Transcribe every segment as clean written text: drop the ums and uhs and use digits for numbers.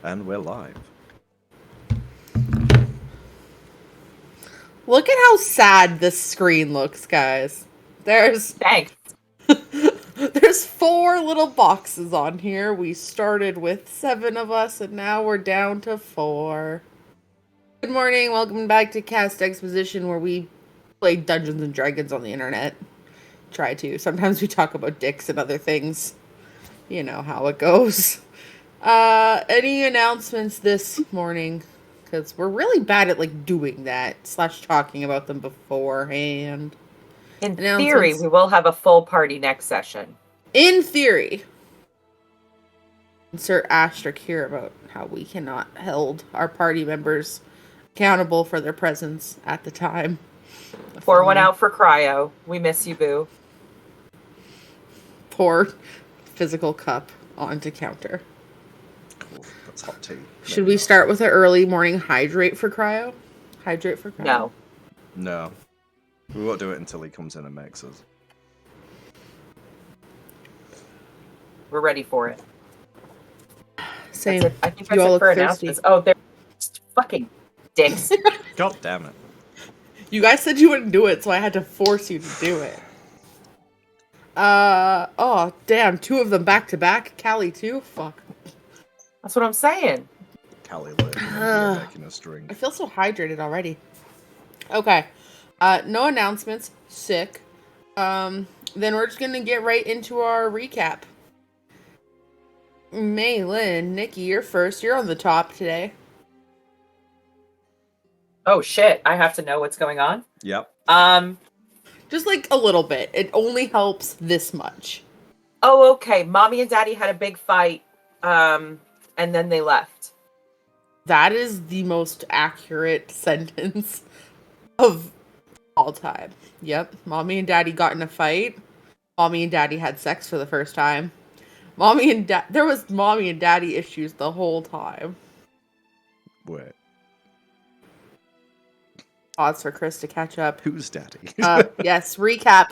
And we're live. Look at how sad this screen looks, guys. Thanks. There's 4 little boxes on here. We started with 7 of us, and now we're down to 4. Good morning, welcome back to Cast Exposition, where we play Dungeons and Dragons on the internet. Try to. Sometimes we talk about dicks and other things. You know how it goes. Any announcements this morning? Because we're really bad at, doing that, / talking about them beforehand. In theory, we will have a full party next session. In theory. Insert asterisk here about how we cannot hold our party members accountable for their presence at the time. Pour one out for Cryo. We miss you, boo. Pour physical cup onto counter. Cool. That's hot tea. Should we start with an early morning hydrate for Cryo? Hydrate for Cryo? No. We won't do it until he comes in and makes us. We're ready for it. Same. That's it. I think that's it for announcements. Oh, they're fucking dicks. God damn it. You guys said you wouldn't do it, so I had to force you to do it. Oh, damn. 2 of them back to back. Callie too? Fuck. That's what I'm saying. Callie learning making us drink. I feel so hydrated already. Okay. No announcements. Sick. Then we're just gonna get right into our recap. Maylin, Nikki, you're first. You're on the top today. Oh shit! I have to know what's going on. Yep. Just a little bit. It only helps this much. Oh, okay. Mommy and Daddy had a big fight, and then they left. That is the most accurate sentence of all time. Yep. Mommy and Daddy got in a fight. Mommy and Daddy had sex for the first time. There was Mommy and Daddy issues the whole time. Wait. Pause for Chris to catch up. Who's Daddy? Yes, recap.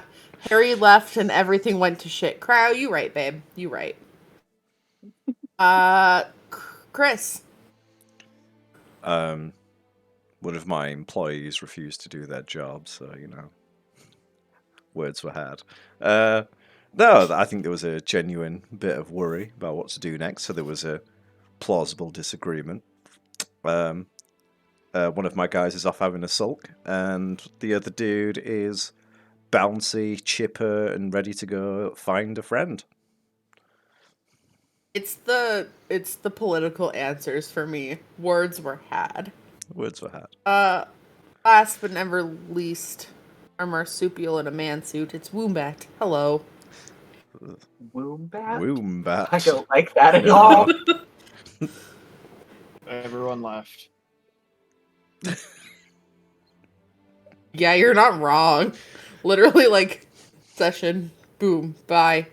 Harry left and everything went to shit. Crow, you right, babe. You right. Chris. One of my employees refused to do their job, so, words were had. No, I think there was a genuine bit of worry about what to do next, so there was a plausible disagreement. One of my guys is off having a sulk, and the other dude is bouncy, chipper, and ready to go find a friend. It's the political answers for me. Words were had. Words were had. Last but never least, our marsupial in a man suit. It's Wombat. Hello. Wombat? Wombat. I don't like that at all. Everyone left. Yeah, you're not wrong. Literally, session, boom, bye.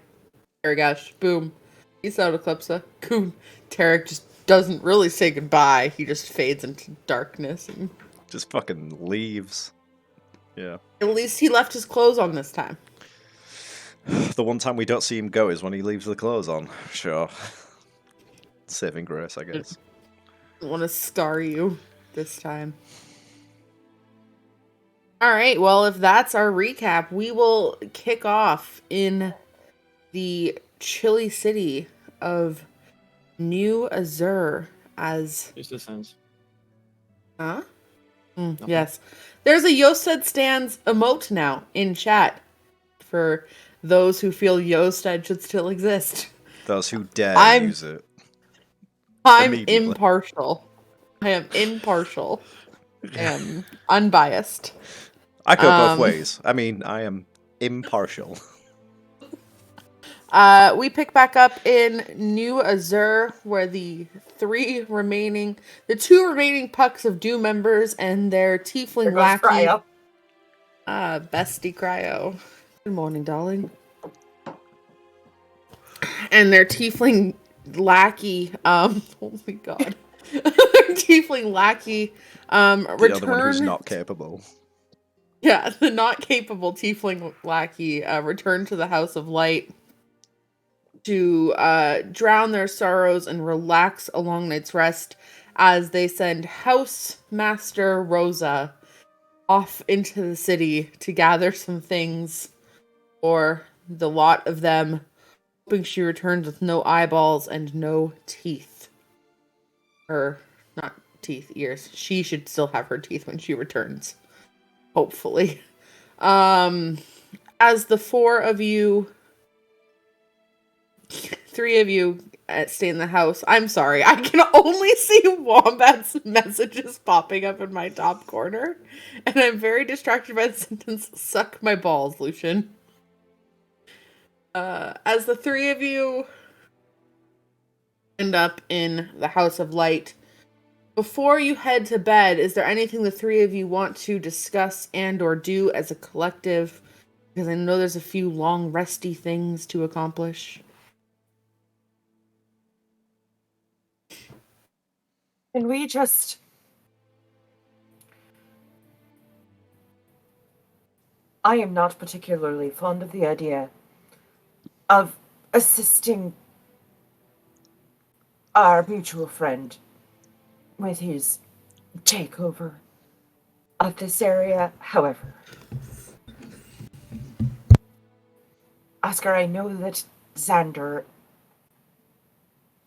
Taragash, boom. Peace out, Eclipsa. Coon. Tarek just doesn't really say goodbye. He just fades into darkness and just fucking leaves. Yeah. At least he left his clothes on this time. The one time we don't see him go is when he leaves the clothes on. Sure. Saving grace, I guess. I want to scar you this time. Alright, well, if that's our recap, we will kick off in the chilly city of New Azure as... Just a sense. Huh? Yes. There's a Yosted Stands emote now in chat for those who feel Yosted should still exist. Those who dare use it. I'm impartial. I am impartial. And unbiased. I go both ways. I mean, I am impartial. We pick back up in New Azure, where the 2 remaining Pucks of Doom members and their tiefling lackey. Cryo. Bestie Cryo. Good morning, darling. And their tiefling lackey, oh my god. Tiefling lackey, the other one who's not capable. Yeah, the not capable tiefling lackey returned to the House of Light. to drown their sorrows and relax a long night's rest as they send Housemaster Rosa off into the city to gather some things for the lot of them, hoping she returns with no eyeballs and no teeth. Or, not teeth, ears. She should still have her teeth when she returns. Hopefully. As the three of you stay in the house. I'm sorry, I can only see Wombat's messages popping up in my top corner, and I'm very distracted by the sentence, suck my balls, Lucian. As the three of you end up in the House of Light, before you head to bed, is there anything the three of you want to discuss and or do as a collective? Because I know there's a few long, resty things to accomplish. Can we just... I am not particularly fond of the idea of assisting our mutual friend with his takeover of this area. However, Oscar, I know that Xander,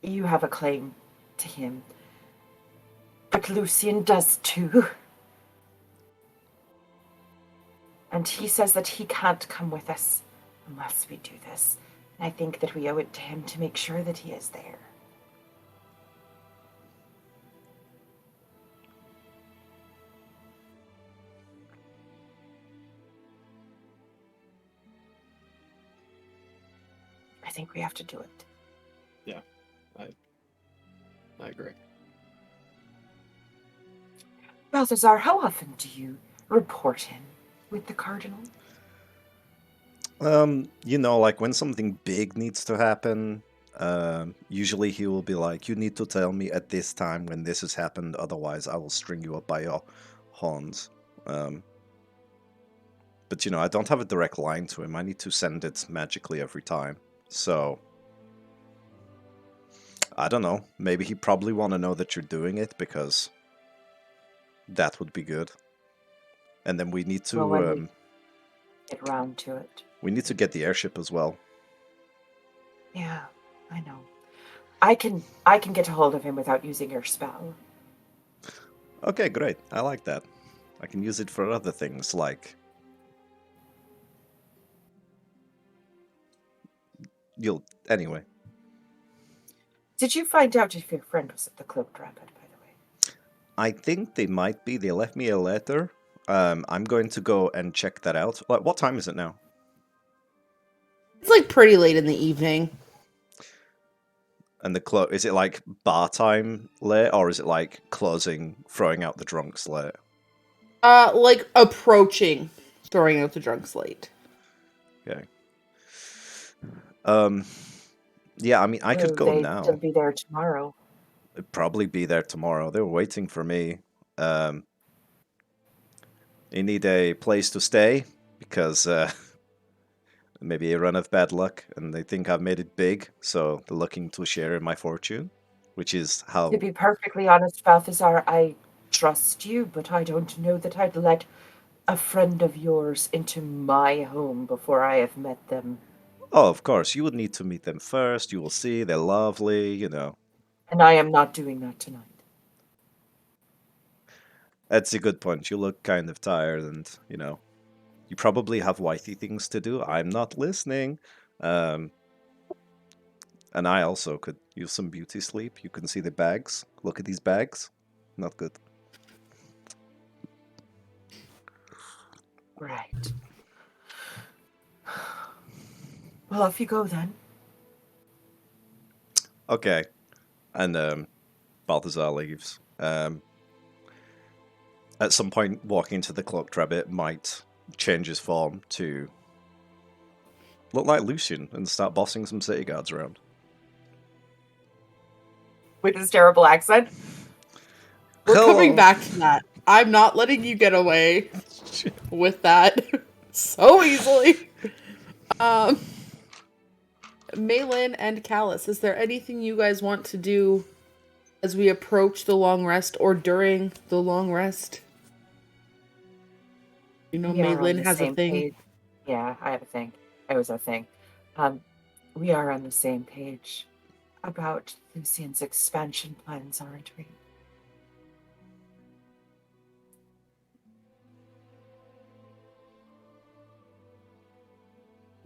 you have a claim to him, but Lucian does too. And he says that he can't come with us unless we do this. And I think that we owe it to him to make sure that he is there. I think we have to do it. Yeah, I agree. Balthazar, how often do you report him with the Cardinal? Like when something big needs to happen, usually he will be like, you need to tell me at this time when this has happened, otherwise I will string you up by your horns. But I don't have a direct line to him. I need to send it magically every time. So, I don't know. Maybe he probably want to know that you're doing it, because that would be good. And then we need to... Well, get around to it. We need to get the airship as well. Yeah, I know. I can get a hold of him without using your spell. Okay, great. I like that. I can use it for other things, like... Anyway. Did you find out if your friend was at the Cloaked Rampart, by the way? I think they might be. They left me a letter. I'm going to go and check that out. Like, what time is it now? It's like pretty late in the evening. And is it like bar time late, or is it like closing, throwing out the drunks late? Like approaching throwing out the drunks late. Okay. Yeah, I mean, I could go now. They'll be there tomorrow. They'd probably be there tomorrow. They were waiting for me. They need a place to stay, because maybe a run of bad luck, and they think I've made it big, so they're looking to share in my fortune, which is how... To be perfectly honest, Balthazar, I trust you, but I don't know that I'd let a friend of yours into my home before I have met them. Oh, of course, you would need to meet them first. You will see, they're lovely, And I am not doing that tonight. That's a good point. You look kind of tired, and, you probably have wifey things to do. I'm not listening. And I also could use some beauty sleep. You can see the bags. Look at these bags. Not good. Right. Well, off you go then. Okay. And Balthazar leaves. At some point, walking into the Cloaked Rabbit might change his form to look like Lucian and start bossing some city guards around. With his terrible accent. We're Hello. coming back to that. I'm not letting you get away with that so easily. Maylin and Callus, is there anything you guys want to do as we approach the long rest or during the long rest? You know, We are on Maylin the has a same thing. page. Yeah, I have a thing. It was a thing. We are on the same page about Lucian's expansion plans, aren't we?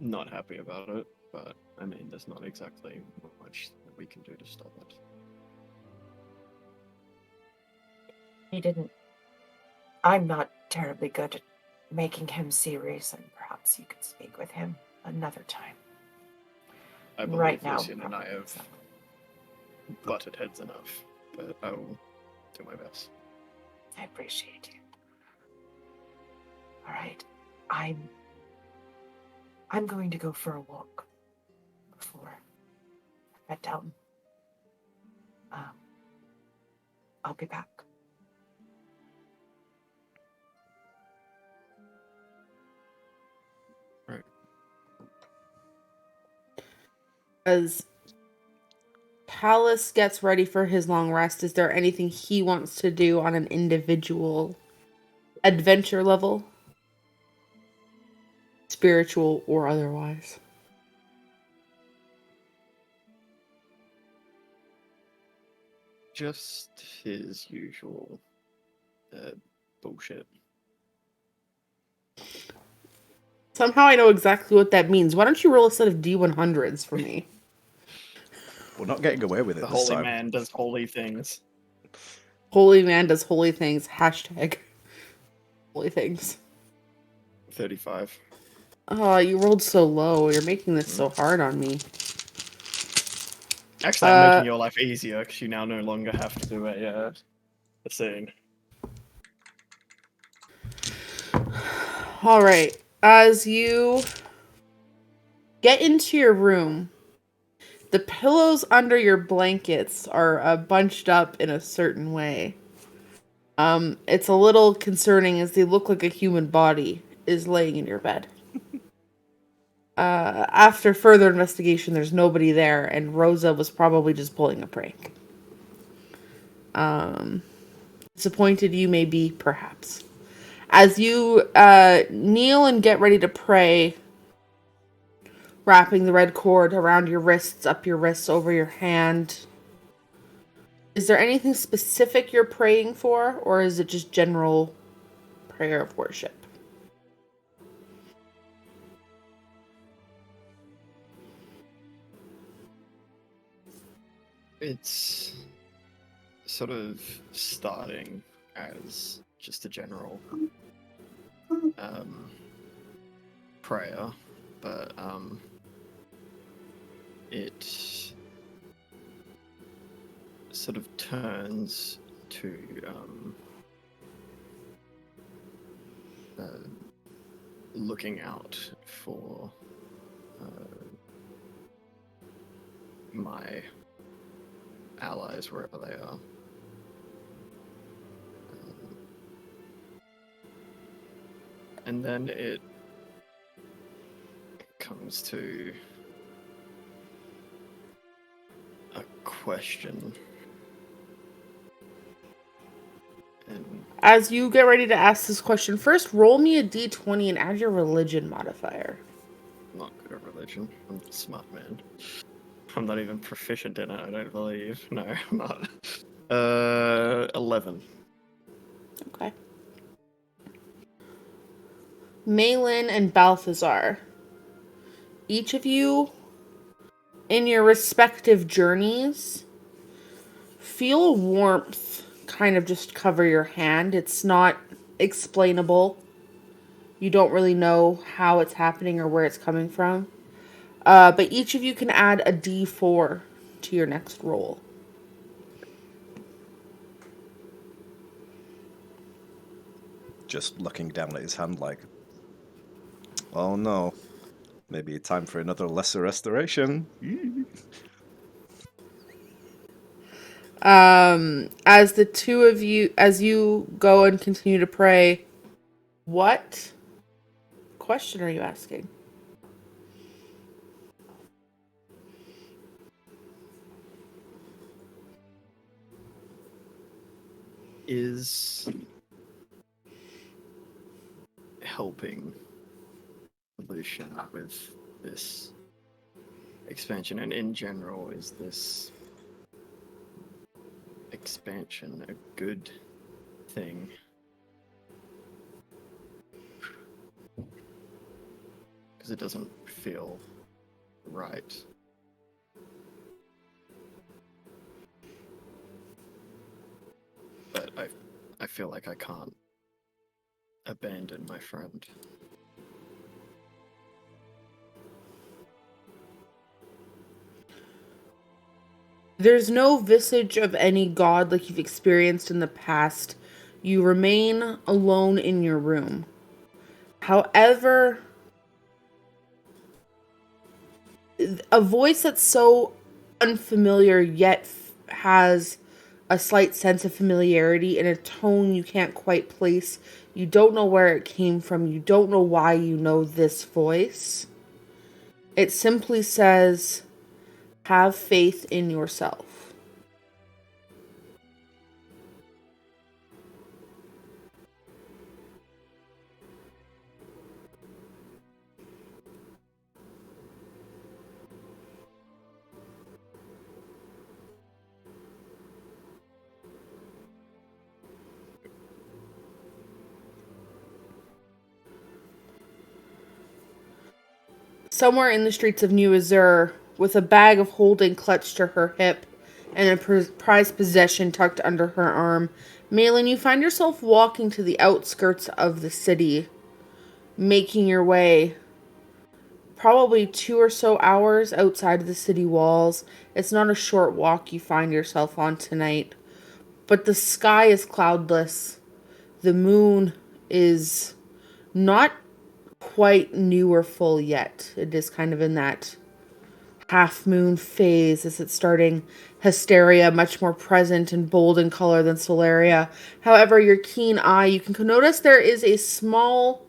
Not happy about it, but I mean, there's not exactly much that we can do to stop it. He didn't. I'm not terribly good at making him see reason. Perhaps you could speak with him another time. I believe Right now, Lucian and I probably have not. butted heads enough, but I will do my best. I appreciate you. All right, I'm going to go for a walk before I head down. I'll be back. Right. As Callus gets ready for his long rest, is there anything he wants to do on an individual adventure level? Spiritual or otherwise? Just his usual bullshit. Somehow I know exactly what that means. Why don't you roll a set of D100s for me? We're not getting away with it The this holy time. man does holy things. Holy man does holy things. Hashtag holy things. 35. Oh, you rolled so low. You're making this so hard on me. Actually, I'm making your life easier because you now no longer have to do a scene. All right. As you get into your room, the pillows under your blankets are bunched up in a certain way. It's a little concerning as they look like a human body is laying in your bed. After further investigation, there's nobody there, and Rosa was probably just pulling a prank. Disappointed you may be, perhaps. As you kneel and get ready to pray, wrapping the red cord around your wrists, up your wrists, over your hand, is there anything specific you're praying for, or is it just general prayer of worship? It's sort of starting as just a general prayer, but it sort of turns to looking out for my allies wherever they are. And then it comes to a question. And As you get ready to ask this question, first roll me a d20 and add your religion modifier. I'm not good at religion. I'm a smart man. I'm not even proficient in it, I don't believe. No, I'm not. 11. Okay. Malin and Balthazar. Each of you, in your respective journeys, feel warmth kind of just cover your hand. It's not explainable. You don't really know how it's happening or where it's coming from. But each of you can add a d4 to your next roll. Just looking down at his hand like, oh no, maybe time for another lesser restoration. As the two of you, as you go and continue to pray, what question are you asking? is helping Evolution with this expansion, and in general, is this expansion a good thing? Because it doesn't feel right. But I feel like I can't abandon my friend. There's no visage of any god like you've experienced in the past. You remain alone in your room. However, a voice that's so unfamiliar yet has a slight sense of familiarity in a tone you can't quite place. You don't know where it came from. You don't know why you know this voice. It simply says, have faith in yourself. Somewhere in the streets of New Azure, with a bag of holding clutched to her hip and a prized possession tucked under her arm, Malin, you find yourself walking to the outskirts of the city, making your way probably 2 or so hours outside of the city walls. It's not a short walk you find yourself on tonight, but the sky is cloudless. The moon is not quite new or full yet. It is kind of in that half moon phase as it's starting. Hysteria, much more present and bold in color than Solaria. However, your keen eye, you can notice there is a small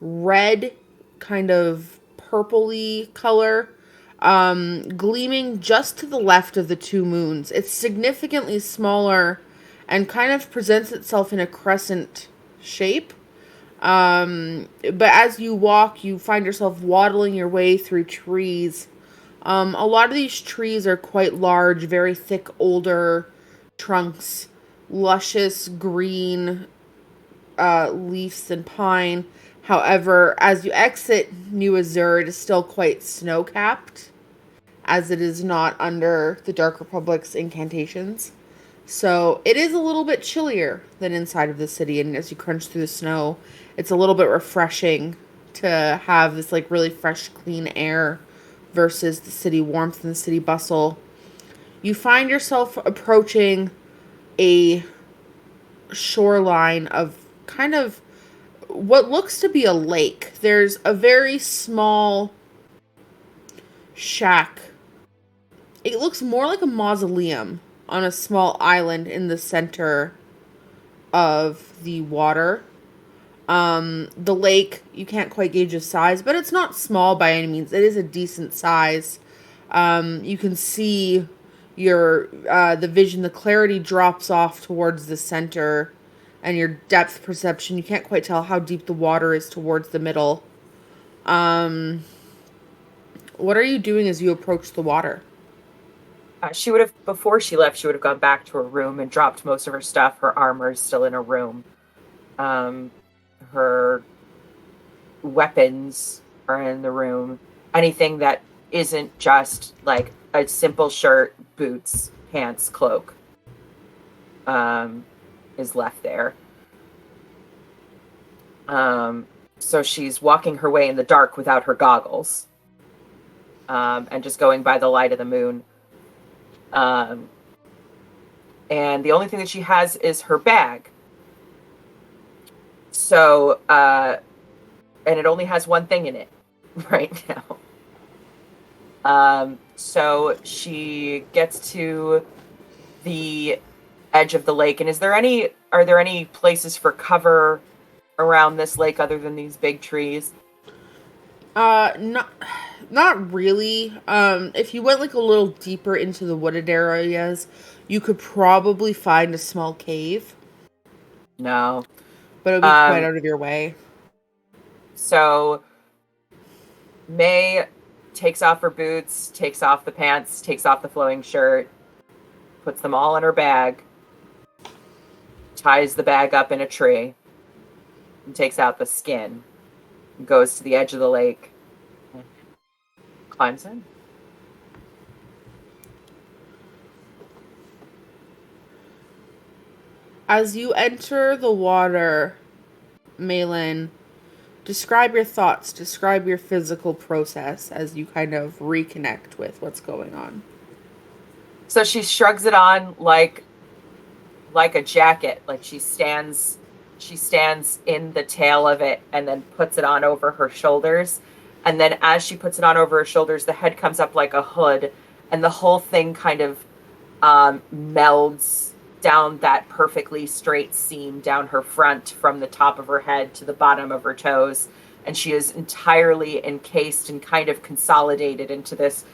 red, kind of purpley color gleaming just to the left of the two moons. It's significantly smaller and kind of presents itself in a crescent shape. But as you walk, you find yourself waddling your way through trees. A lot of these trees are quite large, very thick, older trunks, luscious green leaves and pine. However, as you exit New Azure, it is still quite snow-capped, as it is not under the Dark Republic's incantations. So it is a little bit chillier than inside of the city, and as you crunch through the snow, it's a little bit refreshing to have this like really fresh, clean air versus the city warmth and the city bustle. You find yourself approaching a shoreline of kind of what looks to be a lake. There's a very small shack. It looks more like a mausoleum on a small island in the center of the water. The lake, you can't quite gauge the size, but it's not small by any means. It is a decent size. You can see the vision, the clarity drops off towards the center, and your depth perception, you can't quite tell how deep the water is towards the middle. What are you doing as you approach the water? She would have, before she left, she would have gone back to her room and dropped most of her stuff. Her armor is still in her room. Her weapons are in the room. Anything that isn't just like a simple shirt, boots, pants, cloak, is left there. So she's walking her way in the dark without her goggles, and just going by the light of the moon. And the only thing that she has is her bag. So, and it only has one thing in it right now. So she gets to the edge of the lake. And are there any places for cover around this lake other than these big trees? Not really. If you went like a little deeper into the wooded areas, you could probably find a small cave. No. But it'll be quite out of your way. So May takes off her boots, takes off the pants, takes off the flowing shirt, puts them all in her bag, ties the bag up in a tree, and takes out the skin, and goes to the edge of the lake, climbs in. As you enter the water, Malin, describe your thoughts, describe your physical process as you kind of reconnect with what's going on. So she shrugs it on like a jacket, like she stands in the tail of it and then puts it on over her shoulders. And then as she puts it on over her shoulders, the head comes up like a hood, and the whole thing kind of melds down that perfectly straight seam down her front from the top of her head to the bottom of her toes. And she is entirely encased and kind of consolidated into this.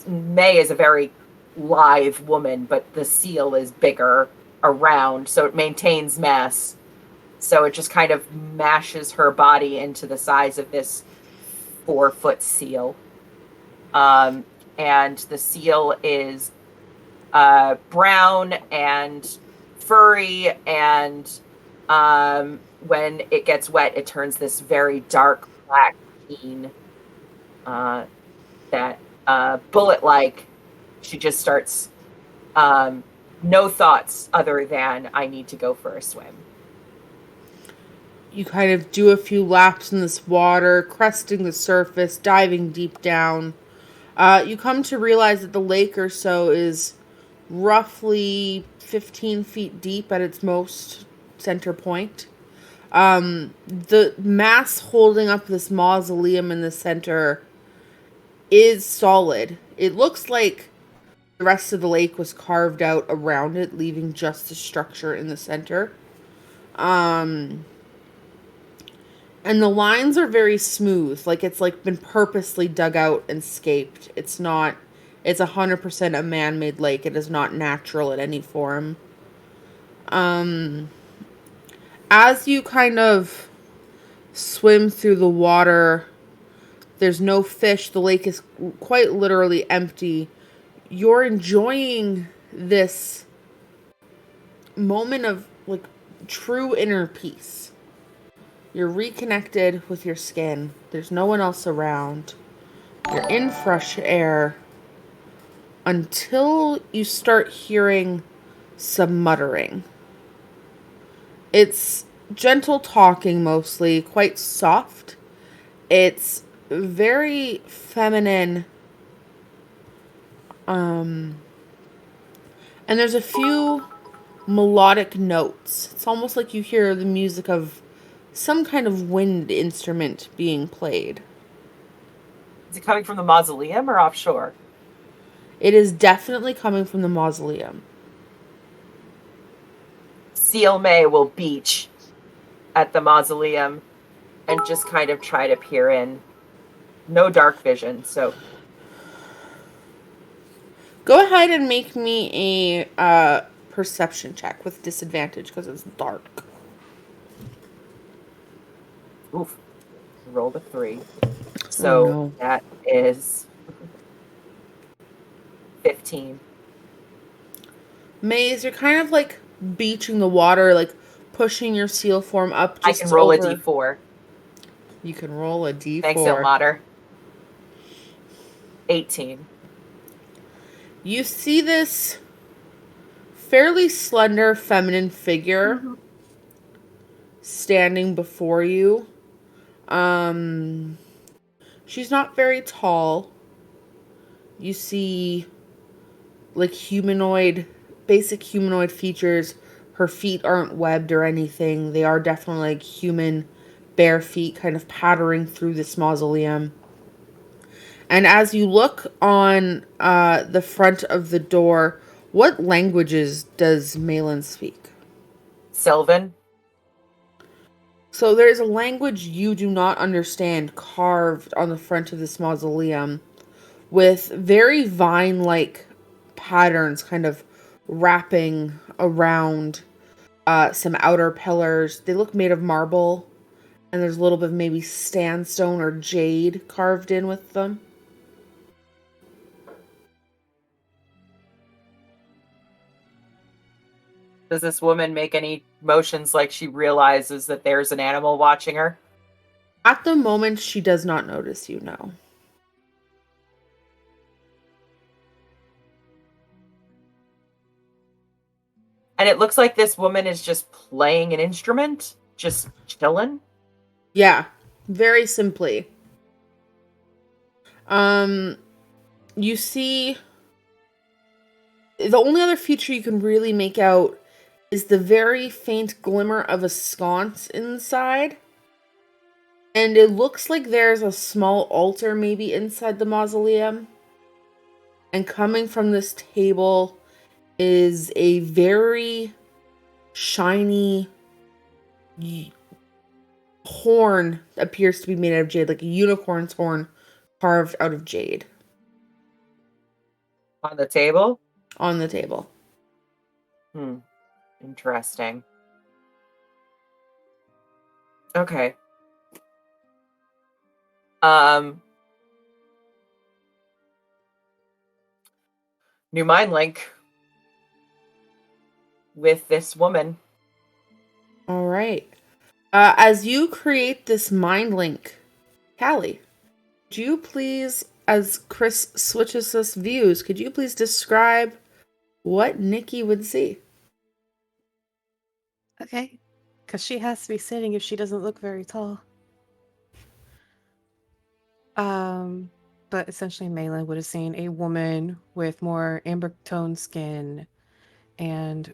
May is a very lithe woman, but the seal is bigger around, so it maintains mass. So it just kind of mashes her body into the size of this 4-foot seal. And the seal is brown and furry, and when it gets wet, it turns this very dark black sheen that bullet-like. She just starts no thoughts other than I need to go for a swim. You kind of do a few laps in this water, cresting the surface, diving deep down. You come to realize that the lake or so is roughly 15 feet deep at its most center point. The mass holding up this mausoleum in the center is solid. It looks like the rest of the lake was carved out around it, leaving just the structure in the center. And the lines are very smooth, like it's like been purposely dug out and scaped. It's 100% a man-made lake. It is not natural in any form. As you kind of swim through the water, there's no fish. The lake is quite literally empty. You're enjoying this moment of like true inner peace. You're reconnected with your skin. There's no one else around. You're in fresh air until you start hearing some muttering. It's gentle talking mostly, quite soft. It's very feminine. And there's a few melodic notes. It's almost like you hear the music of some kind of wind instrument being played. Is it coming from the mausoleum or offshore? It is definitely coming from the mausoleum. Seal May will beach at the mausoleum and just kind of try to peer in. No dark vision, so... Go ahead and make me a perception check with disadvantage because it's dark. Oof. Rolled a 3. So no. That is 15. Maze, you're kind of like beaching the water, like pushing your seal form up. I can roll a d4. You can roll a d4. Thanks, Ilmater. 18. You see this fairly slender feminine figure standing before you. She's not very tall. You see like basic humanoid features. Her feet aren't webbed or anything. They are definitely like human bare feet kind of pattering through this mausoleum. And as you look on the front of the door, what languages does Malin speak? Sylvan. So there's a language you do not understand carved on the front of this mausoleum with very vine-like patterns kind of wrapping around some outer pillars. They look made of marble, and there's a little bit of maybe sandstone or jade carved in with them. Does this woman make any motions like she realizes that there's an animal watching her? At the moment, she does not notice you, no. And it looks like this woman is just playing an instrument, just chilling. Yeah, very simply. You see, the only other feature you can really make out is the very faint glimmer of a sconce inside. And it looks like there's a small altar maybe inside the mausoleum. And coming from this table is a very shiny horn, appears to be made out of jade, like a unicorn's horn carved out of jade. On the table? On the table. Interesting. Okay. New mind link with this woman. All right. As you create this mind link, Callie, could you please, as Chris switches us views, could you please describe what Nikki would see? Okay. Because she has to be sitting if she doesn't look very tall. But essentially Malin would have seen a woman with more amber toned skin and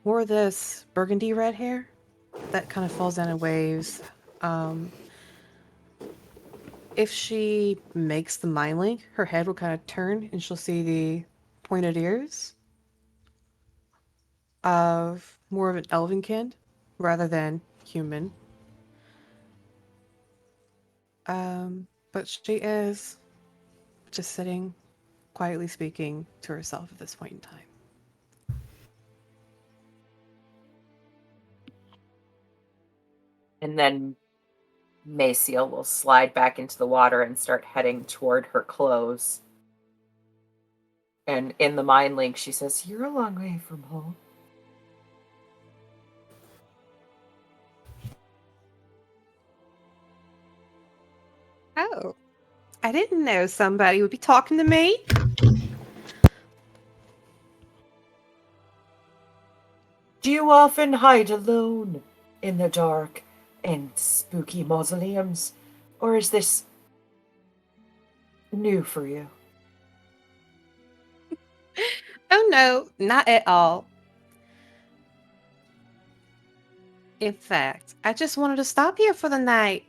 more of this burgundy red hair that kind of falls down in waves. If she makes the mind link, her head will kind of turn and she'll see the pointed ears of more of an elvenkind rather than human. But she is just sitting, quietly speaking to herself at this point in time. And then Maciel will slide back into the water and start heading toward her clothes. And in the mind link, she says, "You're a long way from home." Oh, I didn't know somebody would be talking to me. Do you often hide alone in the dark and spooky mausoleums? Or is this new for you? Oh no, not at all. In fact, I just wanted to stop here for the night.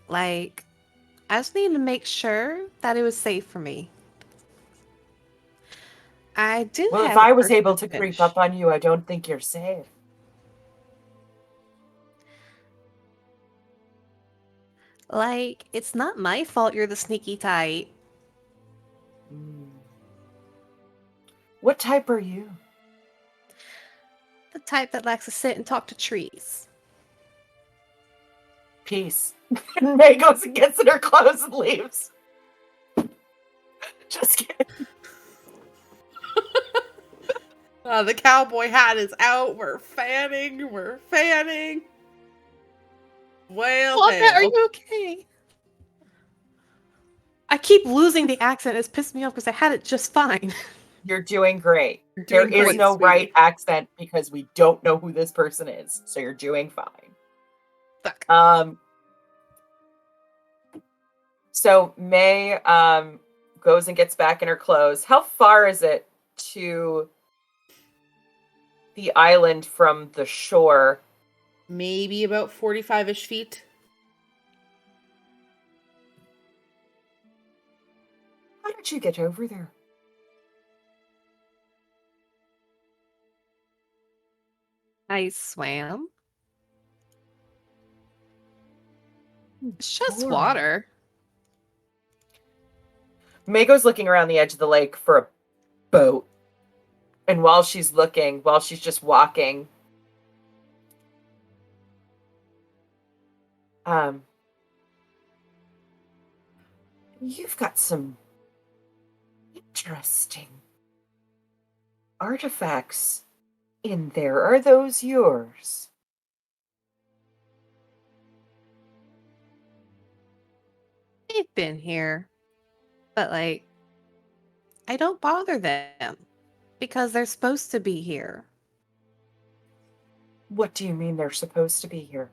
Like, I just needed to make sure that it was safe for me. I do Well, have if a I was personal able to creep fetish. up on you, I don't think you're safe. Like, it's not my fault you're the sneaky type. What type are you? The type that likes to sit and talk to trees. Peace. And May goes and gets in her clothes and leaves. Just kidding. The cowboy hat is out. We're fanning. Well, Wanda, are you okay? I keep losing the accent. It's pissed me off because I had it just fine. You're doing great. You're There doing is great, no sweetie. right accent because we don't know who this person is. So you're doing fine. Fuck. So May goes and gets back in her clothes. How far is it to the island from the shore? Maybe about 45-ish feet. How did you get over there? I swam. It's just Boring. water. May goes looking around the edge of the lake for a boat. And while she's just walking, you've got some interesting artifacts in there. Are those yours? They've been here, but like, I don't bother them because they're supposed to be here. What do you mean they're supposed to be here?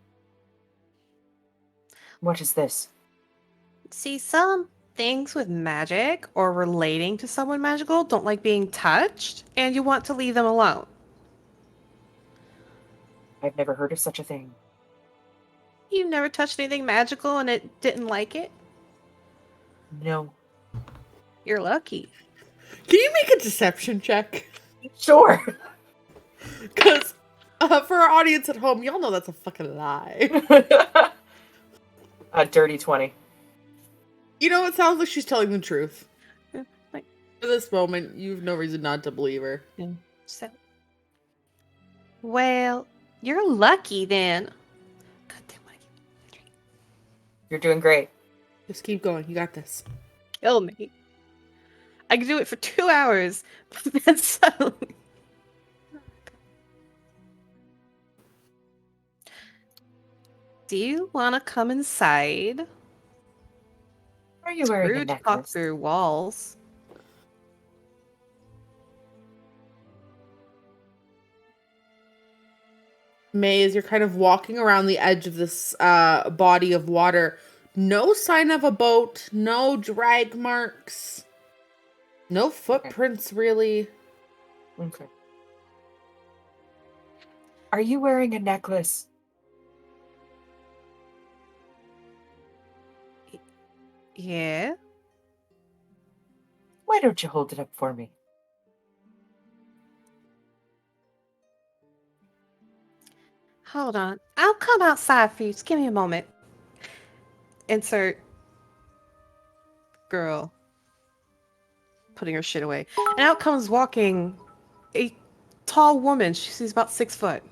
What is this? See, some things with magic or relating to someone magical don't like being touched, and you want to leave them alone. I've never heard of such a thing. You never touched anything magical and it didn't like it? No. You're lucky. Can you make a deception check? Sure. Because for our audience at home, y'all know that's a fucking lie. A dirty 20. You know, it sounds like she's telling the truth. Yeah, like, For this moment, you have no reason not to believe her. yeah. So, well, you're lucky then. God damn it. You're doing great. Just keep going. You got this. Kill me. I can do it for 2 hours, but then suddenly. Do you want to come inside? Are you wearing a Rude to talk necklace? through walls. May, as you're kind of walking around the edge of this body of water, no sign of a boat, no drag marks, no footprints really. Okay. Are you wearing a necklace? Yeah. Why don't you hold it up for me? Hold on. I'll come outside for you. Just give me a moment. Insert girl putting her shit away. And out comes walking a tall woman. She's about 6 foot.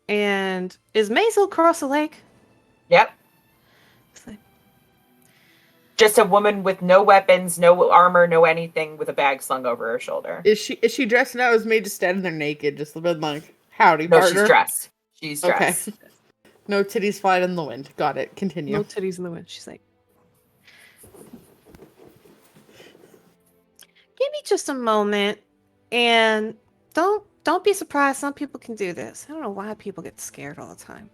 And is Maisel across the lake? Yep. It's like, Just a woman with no weapons, no armor, no anything, with a bag slung over her shoulder. Is she dressed now? Is May just standing there naked, just been like, howdy, No, partner? she's dressed. She's Okay. dressed. No titties flying in the wind. Got it. Continue. no titties in the wind. She's like, give me just a moment, and don't be surprised. Some people can do this. I don't know why people get scared all the time.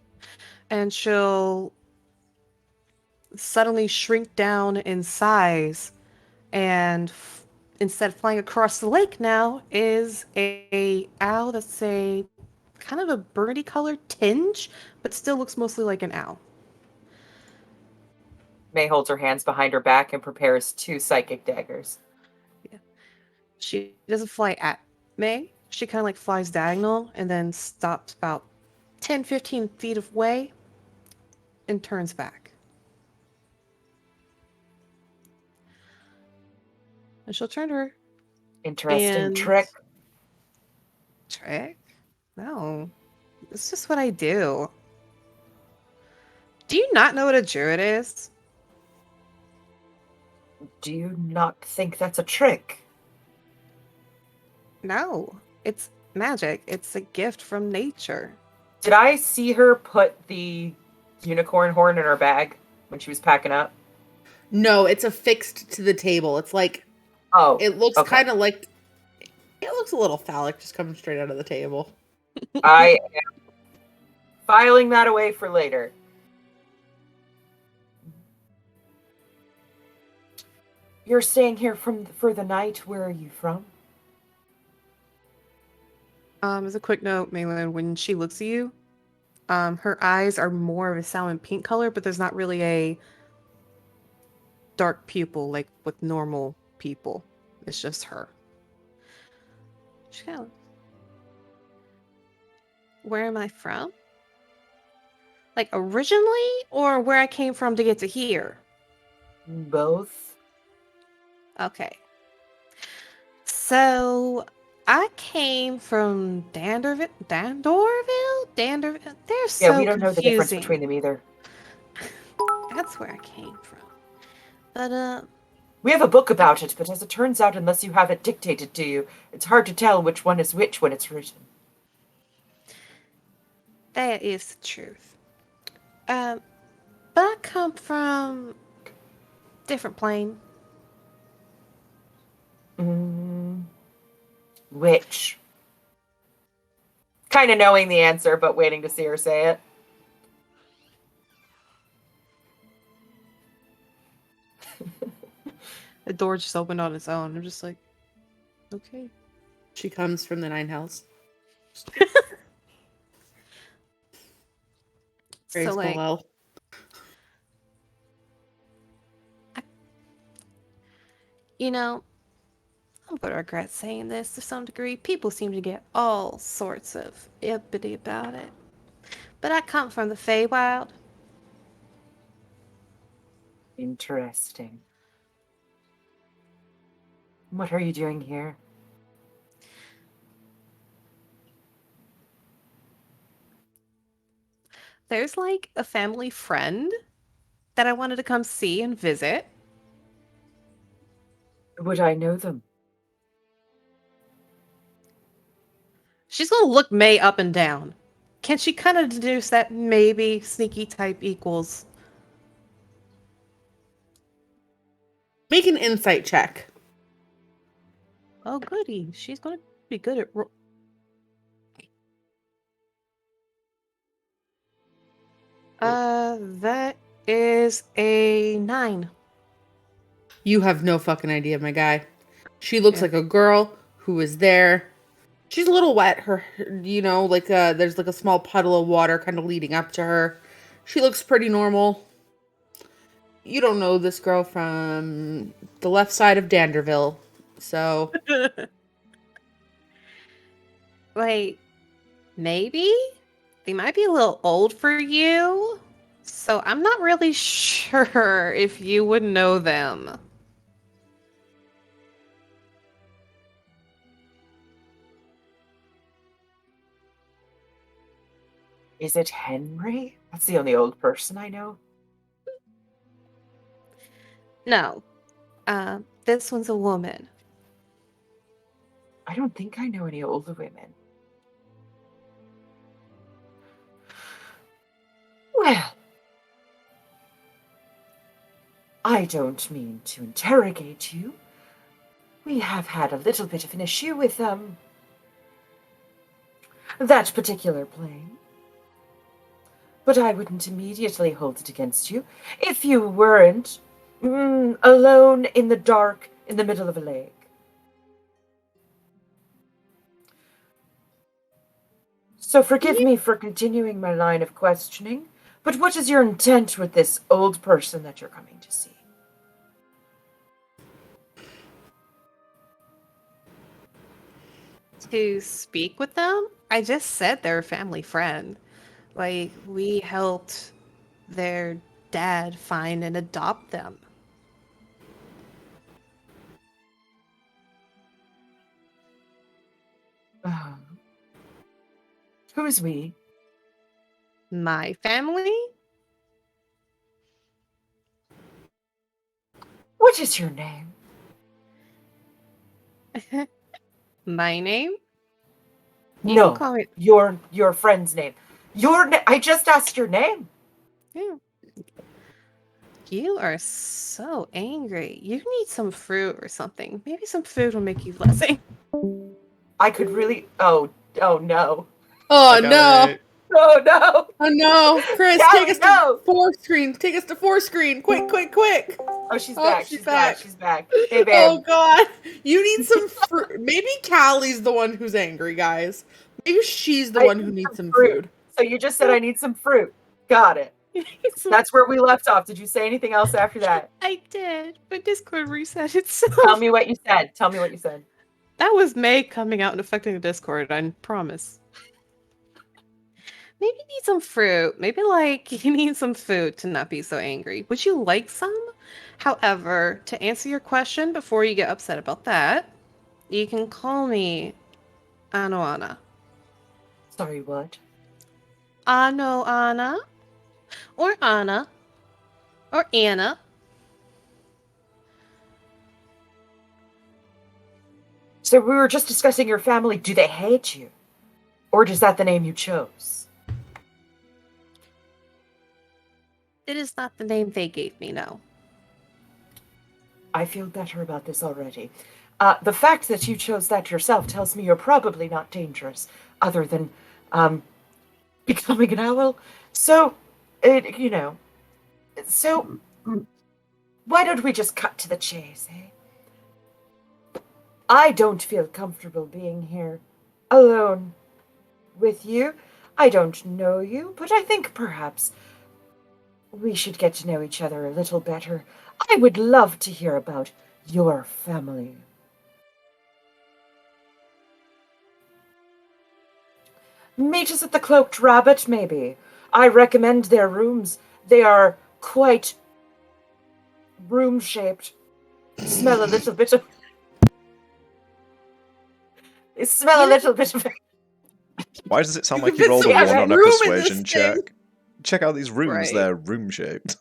And she'll suddenly shrink down in size, and instead of flying across the lake now is a owl that's a kind of a burgundy colored tinge, but still looks mostly like an owl. May holds her hands behind her back and prepares 2 psychic daggers. She doesn't fly at May. She kind of like flies diagonal and then stops about 10, 15 feet away and turns back. And she'll turn to her. Interesting And- trick. Trick? No. It's just what I do. Do you not know what a druid is? Do you not think that's a trick? No. It's magic. It's a gift from nature. Did I see her put the unicorn horn in her bag when she was packing up? No, it's affixed to the table. It's like, Oh, it looks okay. kind of like, it looks a little phallic just coming straight out of the table. I am filing that away for later. You're staying here for the night. Where are you from? As a quick note, Malin, when she looks at you, her eyes are more of a salmon pink color, but there's not really a dark pupil like with normal people. It's just her. She kind of... Where am I from? Like originally, or where I came from to get to here? Both. Okay. So I came from Dandorville? They're so Yeah, we don't know the difference confusing. between them either. That's where I came from. But We have a book about it, but as it turns out, unless you have it dictated to you, it's hard to tell which one is which when it's written. that is the truth. But I come from different plane. Which? Kind of knowing the answer, but waiting to see her say it. The door just opened on its own. I'm just like, okay. She comes from the Nine Hells. So like, Well. you know, I'm gonna regret saying this to some degree. People seem to get all sorts of uppity about it. But I come from the Feywild. Interesting. What are you doing here? There's like a family friend that I wanted to come see and visit. Would I know them? She's gonna look May up and down. Can she kind of deduce that maybe sneaky type equals? Make an insight check. Oh, goody. She's gonna be good at. That is a 9. You have no fucking idea, my guy. She looks Yeah. like a girl who is there. She's a little wet. There's like a small puddle of water kind of leading up to her. She looks pretty normal. You don't know this girl from the left side of Danderville, so Like, maybe they might be a little old for you. So I'm not really sure if you would know them. Is it Henry? That's the only old person I know. No. This one's a woman. I don't think I know any older women. Well, I don't mean to interrogate you. We have had a little bit of an issue with that particular plane. But I wouldn't immediately hold it against you if you weren't alone in the dark in the middle of a lake. So forgive me for continuing my line of questioning, but what is your intent with this old person that you're coming to see? To speak with them? I just said they're a family friend. Like, we helped their dad find and adopt them. Who's we? My family? What is your name? My name? You No, can call me. your friend's name. I just asked your name. Yeah. You are so angry. You need some fruit or something. Maybe some food will make you less angry. I could really. Oh no. Oh I no! got it. Oh no. Oh no! Chris, Callie, take us no! to 4 screen. Take us to 4 screen. Quick, quick, quick! Oh, she's Oh, back. she's She's back. back. She's back. Hey, babe. Oh god! You need some fruit. Maybe Callie's the one who's angry, guys. Maybe she's the I one who need needs some some fruit. food. So you just said I need some fruit. Got it. That's where we left off. Did you say anything else after that? I did, but Discord reset itself. Tell me what you said. Tell me what you said. That was May coming out and affecting the Discord, I promise. Maybe you need some fruit. Maybe, like, you need some food to not be so angry. Would you like some? However, to answer your question before you get upset about that, You can call me Anoana. Sorry, what? Anoana. Or Anna. Or Anna. So we were just discussing your family. Do they hate you? Or is that the name you chose? It is not the name they gave me, no. I feel better about this already. The fact that you chose that yourself tells me you're probably not dangerous, other than becoming an owl. So, so why don't we just cut to the chase, eh? I don't feel comfortable being here alone with you. I don't know you, but I think perhaps we should get to know each other a little better. I would love to hear about your family. Meet us at the Cloaked Rabbit, maybe. I recommend their rooms. They are quite room-shaped. Smell a little bit of... They smell a little bit of... Why does it sound You like can you rolled fit a so 1 much on a room in this persuasion check? thing. Check out these rooms, Right. they're room-shaped.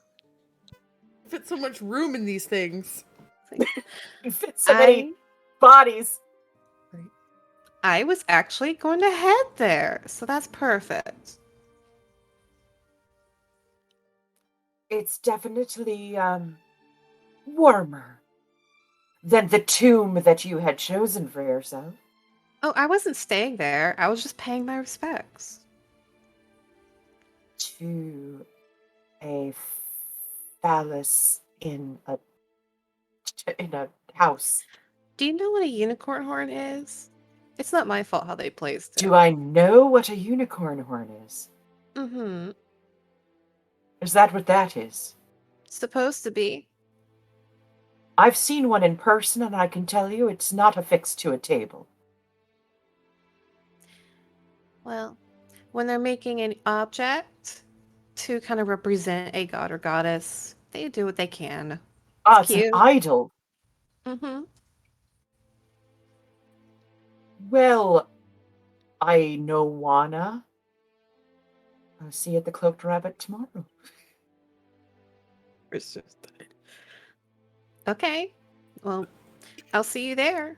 Fit so much room in these things. You fit so many bodies. I was actually going to head there, so that's perfect. It's definitely, warmer than the tomb that you had chosen for yourself. Oh, I wasn't staying there. I was just paying my respects. To a phallus in a house. Do you know what a unicorn horn is? It's not my fault how they placed it. Do I know what a unicorn horn is? Mm-hmm. Is that what that is? Supposed to be. I've seen one in person, and I can tell you it's not affixed to a table. Well, when they're making an object to kind of represent a god or goddess, they do what they can. Ah, It's it's an cute. idol. Mm-hmm. Well, I know wanna. I'll see you at the Cloaked Rabbit tomorrow. It's just Okay. Well, I'll see you there.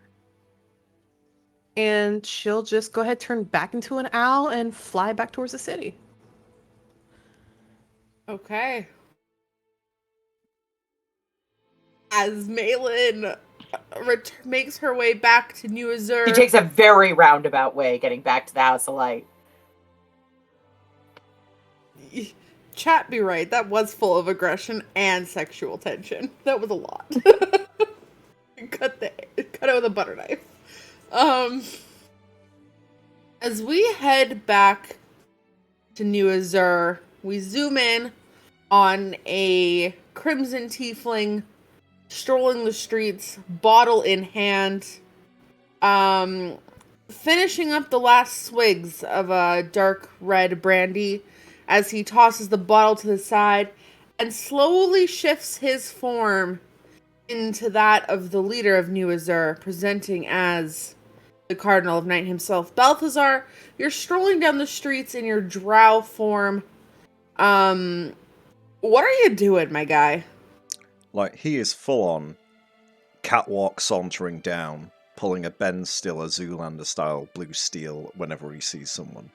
And she'll just go ahead, turn back into an owl, and fly back towards the city. Okay. As Malin makes her way back to New Azure. She takes a very roundabout way getting back to the House of Light. Chat be right, that was full of aggression and sexual tension. That was a lot. Cut it with a butter knife. As we head back to New Azure, we zoom in on a crimson tiefling strolling the streets, bottle in hand, finishing up the last swigs of a dark red brandy as he tosses the bottle to the side and slowly shifts his form into that of the leader of New Azure, presenting as the Cardinal of Night himself. Balthazar, you're strolling down the streets in your drow form. What are you doing, my guy? Like, he is full on catwalk sauntering down, pulling a Ben Stiller Zoolander style blue steel whenever he sees someone.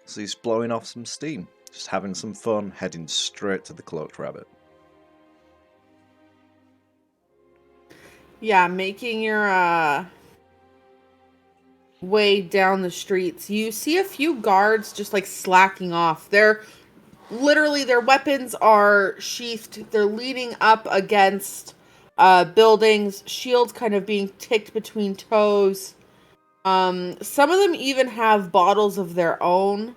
So he's blowing off some steam, just having some fun, heading straight to the Cloaked Rabbit. Yeah, making your way down the streets. You see a few guards just like slacking off. They're literally, their weapons are sheathed. They're leaning up against buildings, shields kind of being ticked between toes. Some of them even have bottles of their own.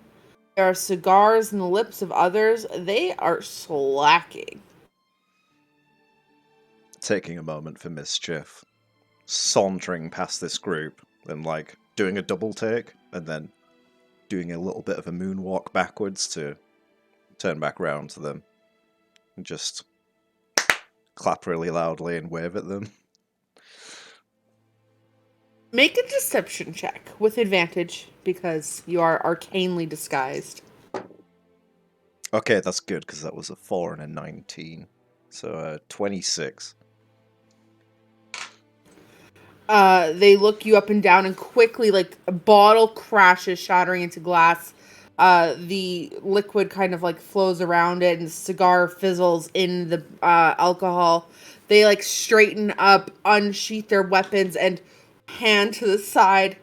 There are cigars in the lips of others. They are slacking. Taking a moment for mischief, sauntering past this group, then like doing a double take, and then doing a little bit of a moonwalk backwards to turn back round to them, and just clap really loudly and wave at them. Make a deception check with advantage because you are arcanely disguised. Okay, that's good because that was a 4 and a 19. So 26. They look you up and down, and quickly, like a bottle crashes, shattering into glass. The liquid kind of like flows around it, and the cigar fizzles in the alcohol. They like straighten up, unsheath their weapons, and hand to the side.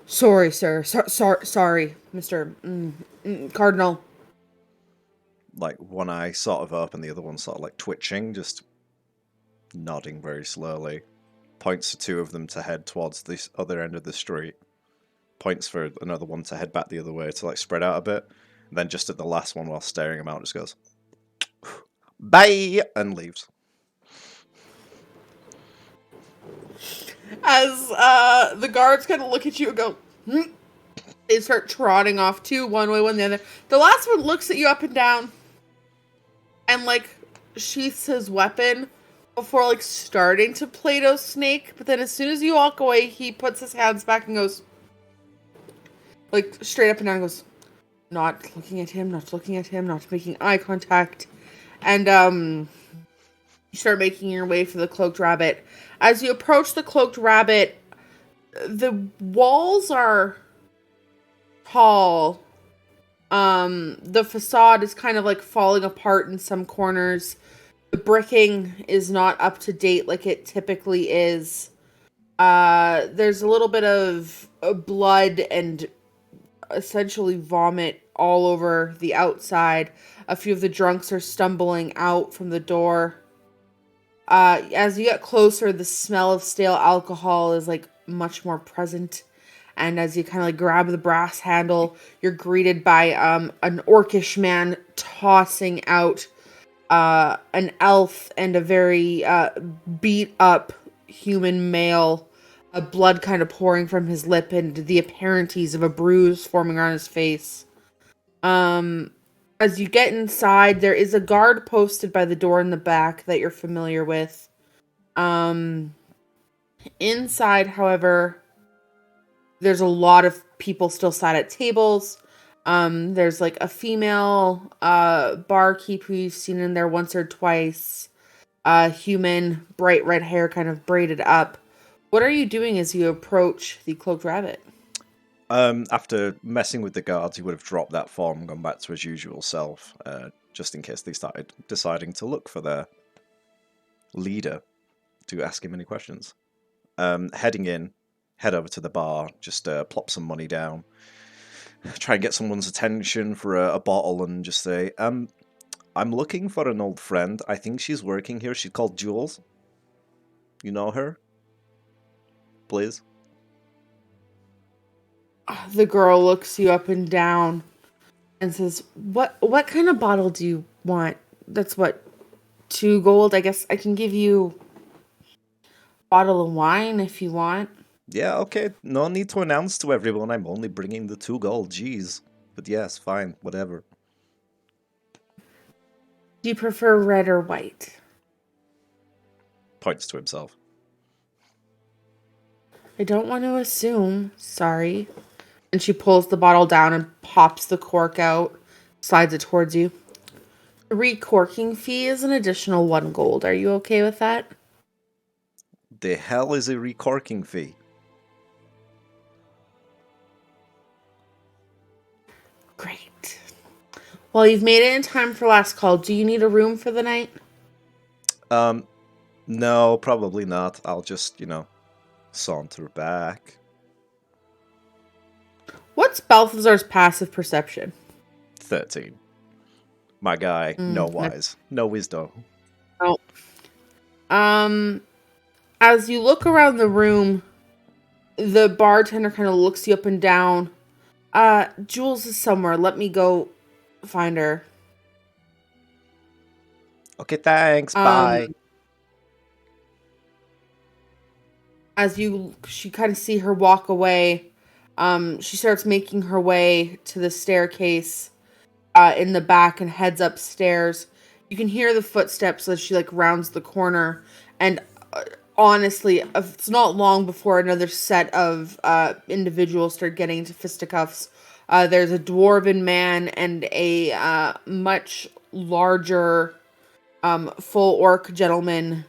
Sorry, sir. Sorry, Mister Cardinal. Like one eye sort of open, the other one sort of like twitching, just nodding very slowly. Points to two of them to head towards this other end of the street. Points for another one to head back the other way to like spread out a bit. And then just at the last one while staring him out just goes, bye, and leaves. As the guards kind of look at you and go, they start trotting off too, one way, one the other. The last one looks at you up and down and like sheaths his weapon before like starting to Play-Doh snake. But then as soon as you walk away, he puts his hands back and goes like straight up and down and goes, not looking at him, not looking at him, not making eye contact. And you start making your way for the cloaked rabbit. As you approach the cloaked rabbit, the walls are tall. The facade is kind of like falling apart in some corners. The bricking is not up to date like it typically is. There's a little bit of blood and essentially vomit all over the outside. A few of the drunks are stumbling out from the door. As you get closer, the smell of stale alcohol is like much more present. And as you kind of like grab the brass handle, you're greeted by an orcish man tossing out an elf and a very beat up human male, blood kind of pouring from his lip and the apparencies of a bruise forming around his face. As you get inside, there is a guard posted by the door in the back that you're familiar with. Inside, however, there's a lot of people still sat at tables. There's like a female barkeep who you've seen in there once or twice. Human, bright red hair, kind of braided up. What are you doing as you approach the cloaked rabbit? After messing with the guards, he would have dropped that form and gone back to his usual self, just in case they started deciding to look for their leader to ask him any questions. Heading in, head over to the bar, just plop some money down, try and get someone's attention for a bottle and just say, I'm looking for an old friend. I think she's working here. She's called Jules. You know her? Please? The girl looks you up and down and says, What kind of bottle do you want? That's what, 2 gold? I guess I can give you a bottle of wine if you want. Yeah, okay. No need to announce to everyone I'm only bringing the 2 gold. Jeez. But yes, fine. Whatever. Do you prefer red or white? Points to himself. I don't want to assume. Sorry. And she pulls the bottle down and pops the cork out, slides it towards you. The recorking fee is an additional 1 gold. Are you okay with that? The hell is a recorking fee? Great. Well, you've made it in time for last call. Do you need a room for the night? No, probably not. I'll just, saunter back. What's Balthazar's passive perception? 13. My guy, no wise, no wisdom. Oh. As you look around the room, the bartender kind of looks you up and down. Jules is somewhere. Let me go find her. Okay, thanks. Bye. As she kind of see her walk away, she starts making her way to the staircase in the back and heads upstairs. You can hear the footsteps as she like rounds the corner, and honestly, it's not long before another set of individuals start getting into fisticuffs. There's a dwarven man and a much larger full orc gentleman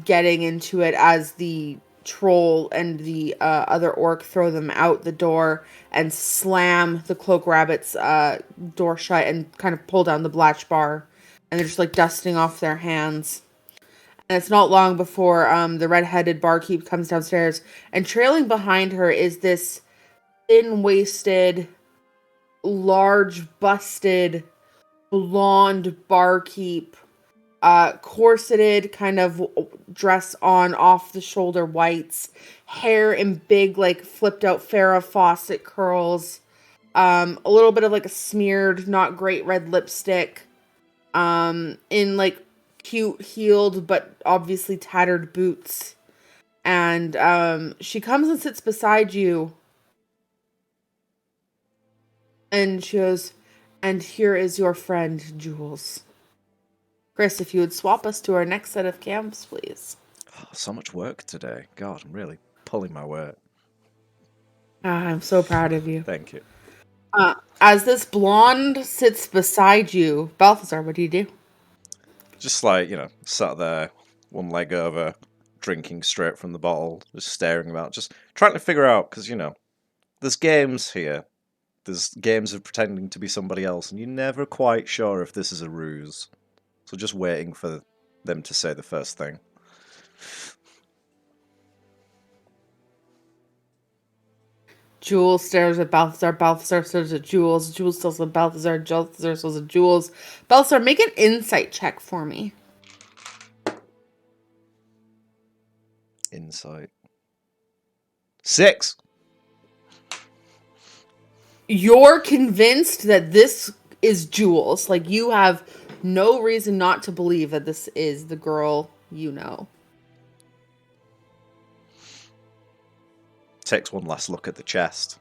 getting into it as the troll and the other orc throw them out the door and slam the cloak rabbit's door shut and kind of pull down the blatch bar, and they're just like dusting off their hands. And it's not long before the red-headed barkeep comes downstairs, and trailing behind her is this thin-waisted, large-busted, blonde barkeep, corseted kind of dress on off the shoulder whites, hair in big like flipped out Farrah Fawcett curls, a little bit of like a smeared not great red lipstick, in like cute heeled but obviously tattered boots, and she comes and sits beside you, and she goes, "And here is your friend Jules." Chris, if you would swap us to our next set of camps, please. Oh, so much work today. God, I'm really pulling my weight. I'm so proud of you. Thank you. As this blonde sits beside you, Balthazar, what do you do? Just like, sat there, one leg over, drinking straight from the bottle, just staring about, just trying to figure out, because, there's games here. There's games of pretending to be somebody else, and you're never quite sure if this is a ruse. So just waiting for them to say the first thing. Jules stares at Balthazar. Balthazar stares at Jules. Jules stares at Balthazar. Balthazar stares at Jules. Balthazar, make an insight check for me. Insight. 6! You're convinced that this is Jules. Like, you have no reason not to believe that this is the girl you know. Takes one last look at the chest.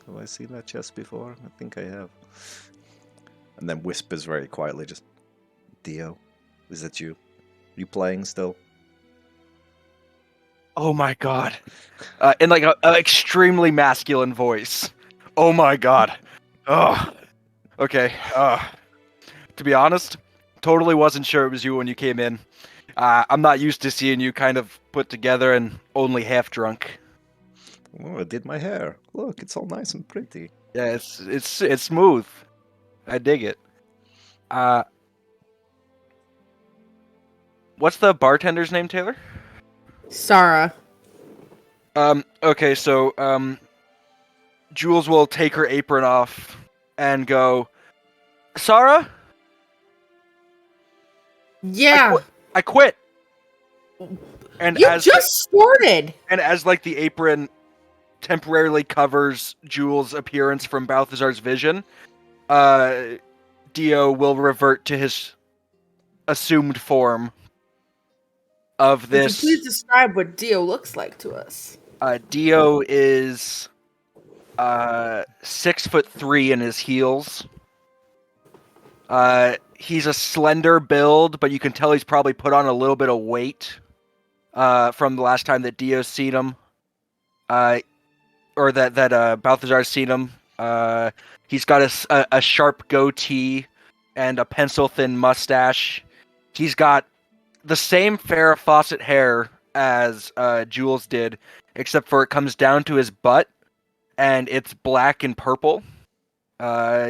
Have I seen that chest before? I think I have. And then whispers very quietly, just, "Dio, is that you? Are you playing still?" Oh my god. In like an extremely masculine voice. Oh my god. Ugh. Okay. To be honest, totally wasn't sure it was you when you came in. I'm not used to seeing you kind of put together and only half drunk. Oh, I did my hair. Look, it's all nice and pretty. Yeah, it's smooth. I dig it. What's the bartender's name, Taylor? Sarah. Okay, so, Jules will take her apron off and go, "Sarah? Yeah. I quit." And You as just started. And as like the apron temporarily covers Jules' appearance from Balthazar's vision, Dio will revert to his assumed form of this. Would you please describe what Dio looks like to us? Dio is 6'3" in his heels. He's a slender build, but you can tell he's probably put on a little bit of weight from the last time that Dio's seen him, or that Balthazar's seen him. He's got a sharp goatee and a pencil-thin mustache. He's got the same Farrah Fawcett hair as Jules did, except for it comes down to his butt, and it's black and purple.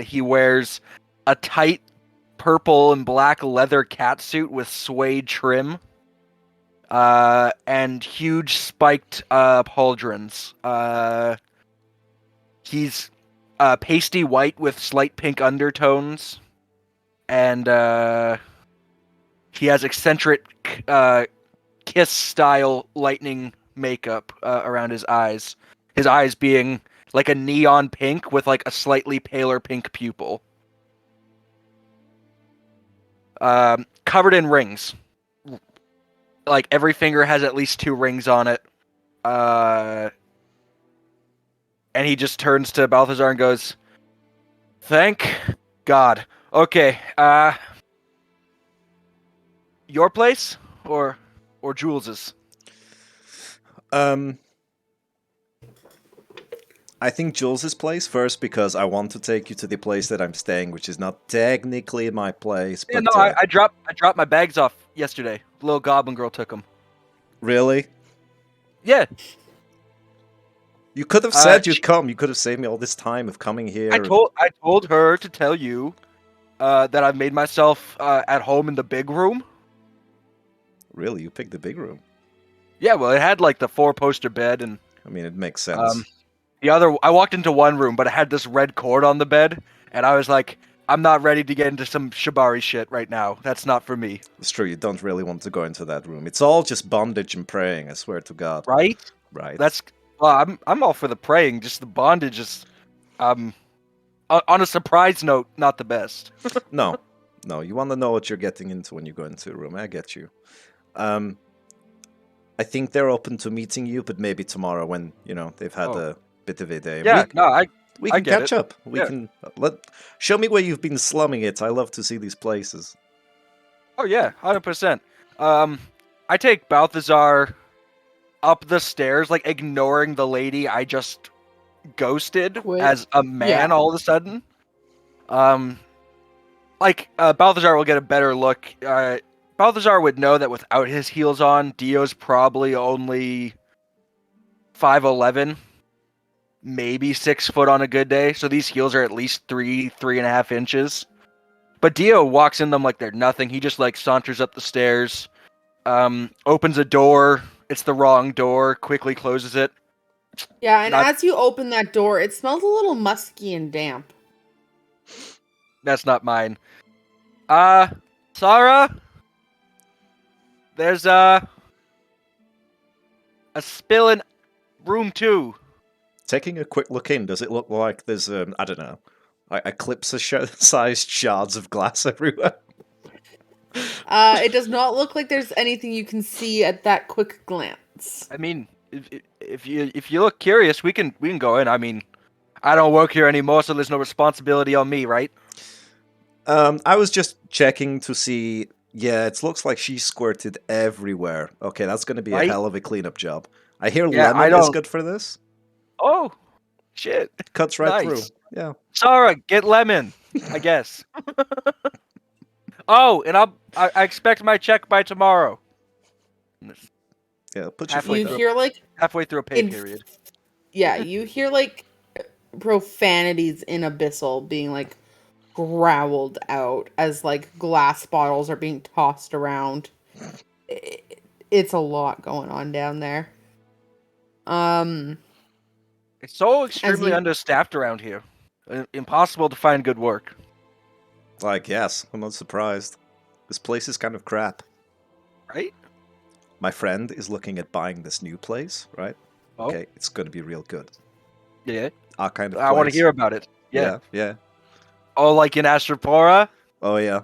He wears a tight purple and black leather catsuit with suede trim, and huge spiked pauldrons. He's pasty white with slight pink undertones, and he has eccentric Kiss-style lightning makeup around his eyes. His eyes being like a neon pink with like a slightly paler pink pupil. Covered in rings. Like every finger has at least 2 rings on it. And he just turns to Balthazar and goes, "Thank God. Okay, your place? Or or Jules's? I think Jules's place first because I want to take you to the place that I'm staying, which is not technically my place. Yeah, But no, I dropped my bags off yesterday. The little goblin girl took them. really, Yeah, you could have said she- you'd come. You could have saved me all this time of coming here. I told her to tell you that I've made myself at home in the big room. Really, you picked the big room. Yeah, well, it had like the 4-poster bed and I mean, it makes sense. the other. I walked into one room, but it had this red cord on the bed, and I was like, I'm not ready to get into some shibari shit right now. That's not for me. It's true. You don't really want to go into that room. It's all just bondage and praying. I swear to God. Right? Right. That's well, I'm all for the praying. Just the bondage is, on a surprise note, not the best. No. You want to know what you're getting into when you go into a room. I get you. I think they're open to meeting you, but maybe tomorrow when they've had a bit of a day. Yeah, We I can get catch it. up. We Yeah. can show me where you've been slumming it. I love to see these places. Oh yeah, 100%. I take Balthazar up the stairs, like ignoring the lady I just ghosted Wait, as a man yeah. all of a sudden. Balthazar will get a better look. Balthazar would know that without his heels on, Dio's probably only 5'11", maybe 6 foot on a good day. So these heels are at least 3.5 inches. But Dio walks in them like they're nothing. He just like saunters up the stairs, opens a door. It's the wrong door. Quickly closes it. Yeah, and Not- as you open that door, it smells a little musky and damp. That's not mine. Sarah, there's a spill in room 2. Taking a quick look in, does it look like there's I don't know, like eclipse-sized shards of glass everywhere? It does not look like there's anything you can see at that quick glance. I mean, if you look curious, we can go in. I mean, I don't work here anymore, so there's no responsibility on me, right? I was just checking to see. Yeah, it looks like she squirted everywhere. Okay, that's going to be a Right? hell of a cleanup job. I hear Yeah, I lemon is don't- good for this. Oh, shit! Cuts right Nice. through. Yeah. Sarah, get lemon, I guess. Oh, and I expect my check by tomorrow. Yeah, put your Halfway You feet up. hear like Halfway through a pay In- period. yeah, you hear like profanities in Abyssal being like growled out as like glass bottles are being tossed around. It's a lot going on down there. It's so extremely you- understaffed around here. Impossible to find good work. Like, yes, I'm not surprised. This place is kind of crap. Right? My friend is looking at buying this new place, right? Oh. Okay, it's going to be real good. Yeah. Our kind of I want to place. hear about it. Yeah. Yeah. Oh, like in Astropora? Oh, yeah.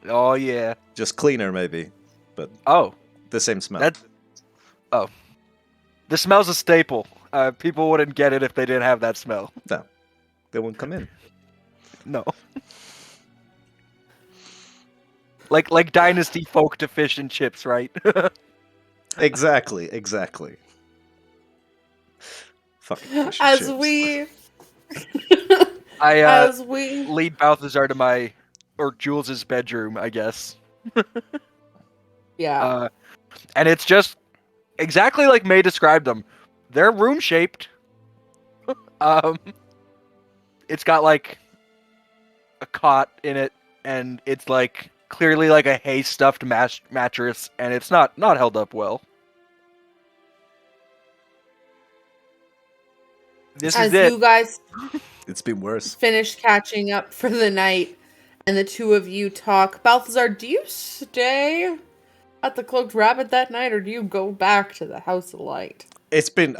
Oh, yeah. Just cleaner, maybe. But Oh, the same smell. the smell's a staple. People wouldn't get it if they didn't have that smell. No. They won't come in. No. like Dynasty folk to fish and chips, right? Exactly. Fucking fish and as chips. we I as we lead Balthazar to my or Jules's bedroom, I guess. yeah. And it's just exactly like May described them. They're room shaped. It's got like a cot in it, and it's like clearly like a hay stuffed mattress, and it's not held up well. This As is it. you guys It's been worse. finish catching up for the night and the two of you talk, Balthazar, do you stay at the Cloaked Rabbit that night or do you go back to the House of Light? It's been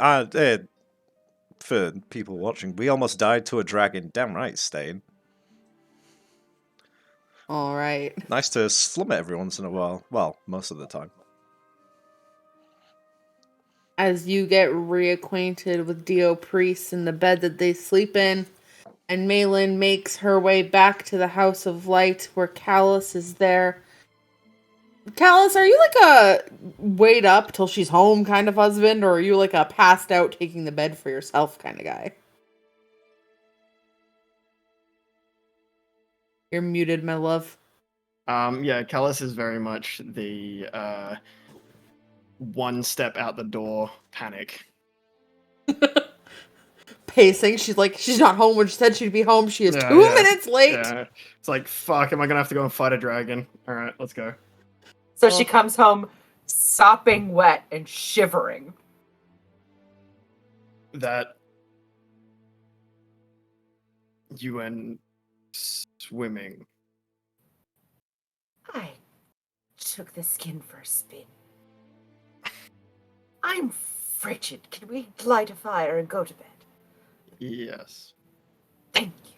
for people watching, we almost died to a dragon. Damn right, Stain. All right. Nice to slum it every once in a while. Well, most of the time. As you get reacquainted with Dio Priest in the bed that they sleep in, and Malin makes her way back to the House of Light where Callus is there. Callus, are you like a wait up till she's home kind of husband, or are you like a passed out taking the bed for yourself kind of guy? You're muted, my love. Yeah, Callus is very much the one step out the door panic. Pacing. She's like, she's not home when she said she'd be home. She is Yeah, 2 yeah. minutes late. Yeah. It's like, fuck, am I gonna have to go and fight a dragon? Alright, let's go. So she comes home sopping wet and shivering. That you went swimming. I took the skin for a spin. I'm frigid. Can we light a fire and go to bed? Yes. Thank you.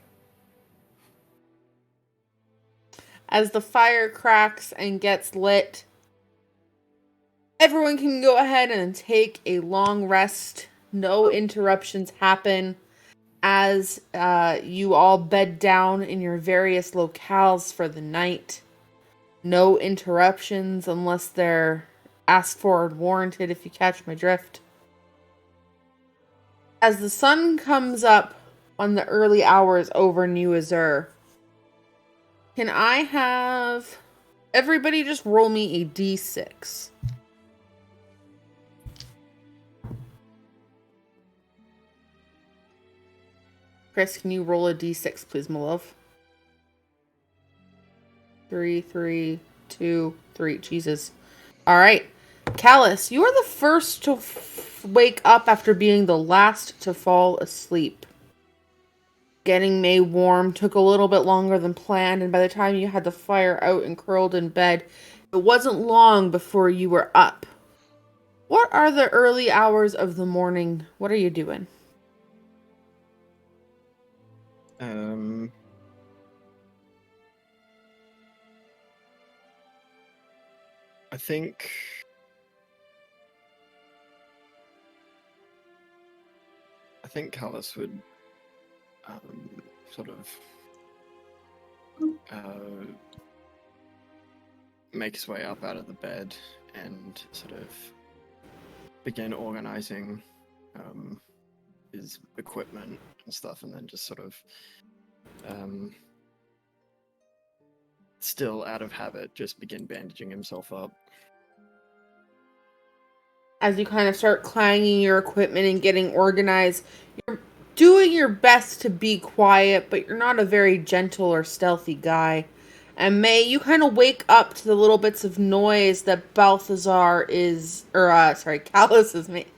As the fire cracks and gets lit, everyone can go ahead and take a long rest. No interruptions happen as you all bed down in your various locales for the night. No interruptions unless they're asked for and warranted, if you catch my drift. As the sun comes up on the early hours over New Azure, can I have everybody just roll me a d6? Chris, can you roll a d6, please, my love? 3, 3, 2, 3. Jesus. All right. Callus, you are the first to wake up after being the last to fall asleep. Getting May warm took a little bit longer than planned, and by the time you had the fire out and curled in bed, it wasn't long before you were up. What are the early hours of the morning? What are you doing? I think Callus would sort of make his way up out of the bed and sort of begin organizing his equipment and stuff, and then just sort of still out of habit, just begin bandaging himself up. As you kind of start clanging your equipment and getting organized, you're doing your best to be quiet, but you're not a very gentle or stealthy guy. And May, you kind of wake up to the little bits of noise that Callus is making.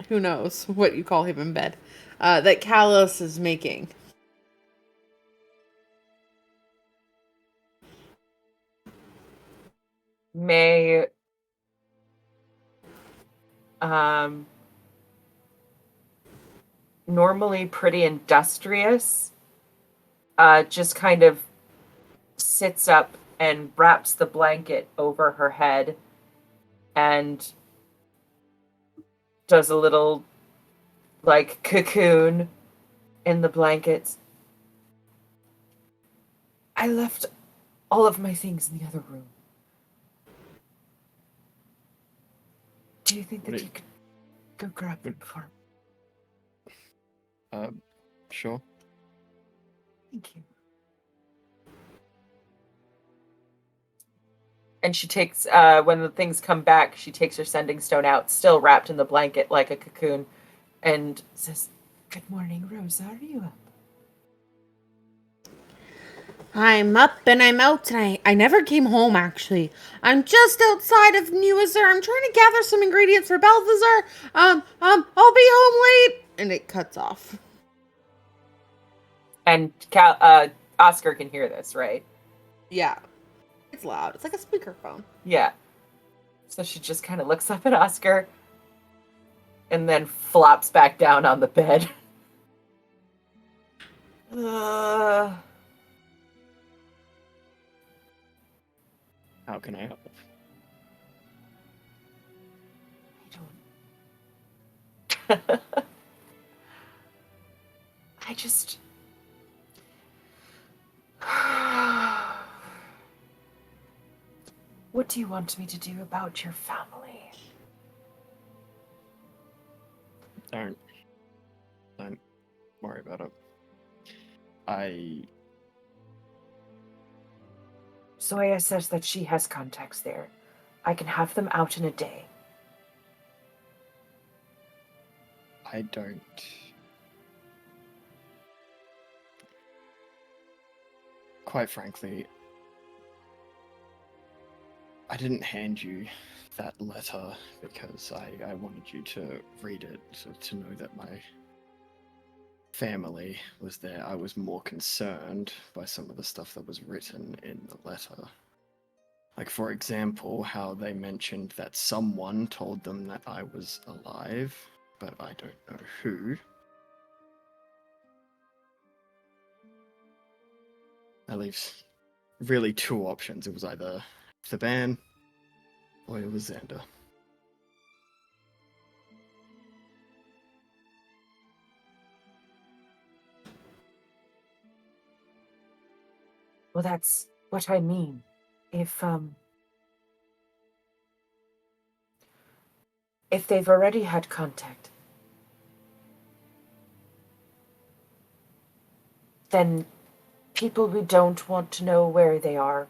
Who knows what you call him in bed. That Callus is making. May normally pretty industrious, just kind of sits up and wraps the blanket over her head and does a little like cocoon in the blankets. I left all of my things in the other room. Do you think that you could go grab them for me? Sure. Thank you. And she takes, when the things come back, she takes her sending stone out, still wrapped in the blanket like a cocoon, and says, "Good morning, Rosa. Are you up?" I'm up and I'm out tonight. I never came home, actually. I'm just outside of New Azure. I'm trying to gather some ingredients for Balthazar. I'll be home late. And it cuts off. And Oscar can hear this, right? Yeah. It's loud. It's like a speakerphone. Yeah. So she just kind of looks up at Oscar and then flops back down on the bed. How can I help? I don't. I just. What do you want me to do about your family? Don't worry about it. Zoya says that she has contacts there. I can have them out in a day. I don't. Quite frankly, I didn't hand you that letter because I wanted you to read it to know that my family was there. I was more concerned by some of the stuff that was written in the letter. Like, for example, how they mentioned that someone told them that I was alive, but I don't know who. That leaves really two options. It was either Theban or it was Xander. Well, that's what I mean. If they've already had contact, then people who don't want to know where they are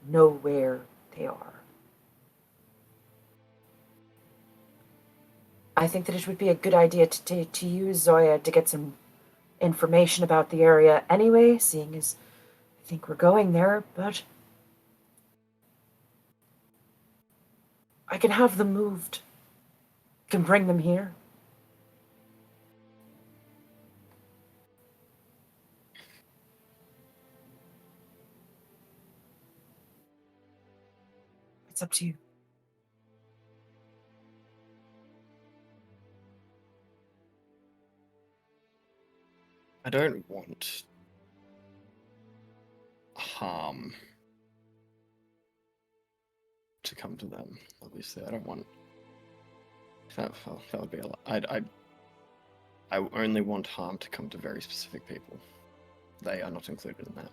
know where they are. I think that it would be a good idea to use Zoya to get some information about the area anyway, seeing as I think we're going there, but I can have them moved. Can bring them here. It's up to you. I don't want harm to come to them. Obviously, I don't want that. That would be a lot. I only want harm to come to very specific people. They are not included in that.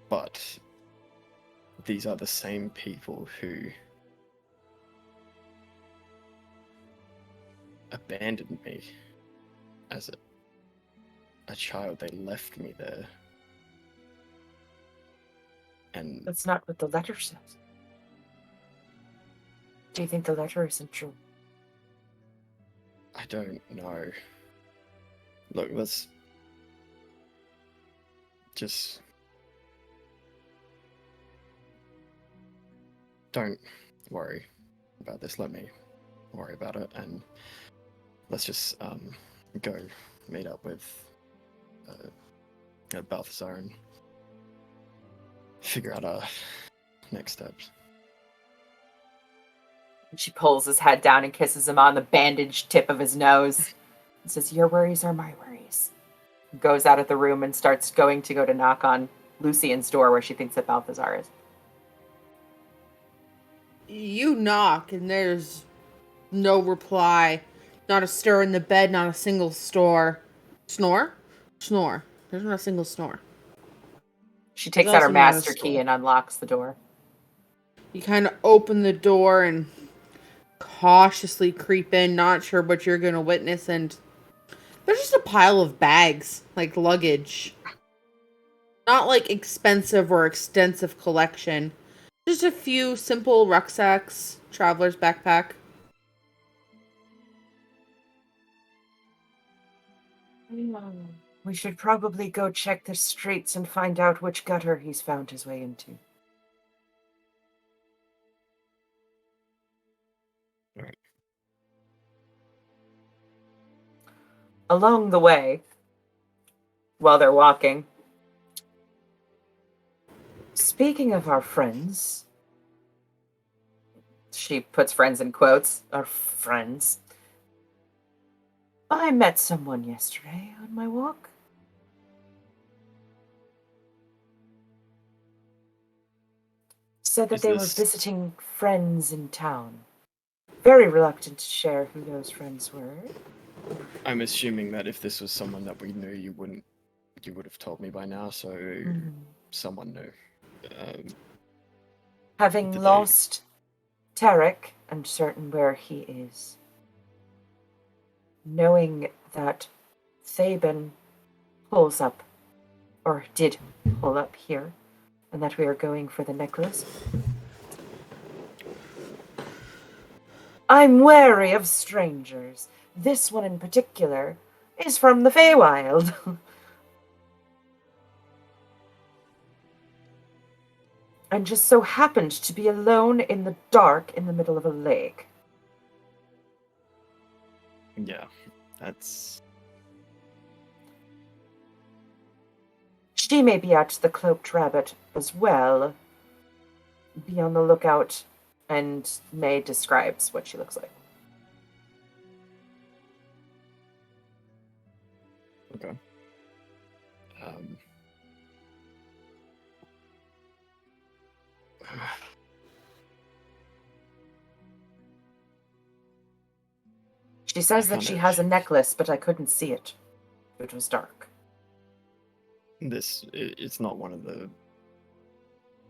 But these are the same people who abandoned me as a child. They left me there. And That's not what the letter says. Do you think the letter isn't true? I don't know. Look, let's just don't worry about this. Let me worry about it, and let's just go meet up with Balthazar and figure out our next steps. She pulls his head down and kisses him on the bandaged tip of his nose and says, "Your worries are my worries." Goes out of the room and starts going to knock on Lucian's door where she thinks that Balthazar is. You knock and there's no reply. Not a stir in the bed, not a single snore. Snore. There's not a single snore. She takes There's out her also not a master key snore. and unlocks the door. You kind of open the door and cautiously creep in, not sure what you're going to witness, and there's just a pile of bags, like luggage. Not like expensive or extensive collection. Just a few simple rucksacks, traveler's backpack. We should probably go check the streets and find out which gutter he's found his way into. Right. Along the way, while they're walking, speaking of our friends, she puts friends in quotes, our friends. I met someone yesterday on my walk. Said that Is they were this- visiting friends in town. Very reluctant to share who those friends were. I'm assuming that if this was someone that we knew, you would have told me by now. So someone knew. Having Did they- lost Tarek and certain where he is, knowing that Theban pulls up, or did pull up here, and that we are going for the necklace, I'm wary of strangers. This one in particular is from the Feywild. And just so happened to be alone in the dark in the middle of a lake. Yeah, that's She may be at the Cloaked Rabbit as well. Be on the lookout, and May describes what she looks like. okay. Um, She says that she has a necklace, but I couldn't see it. It was dark. it's not one of the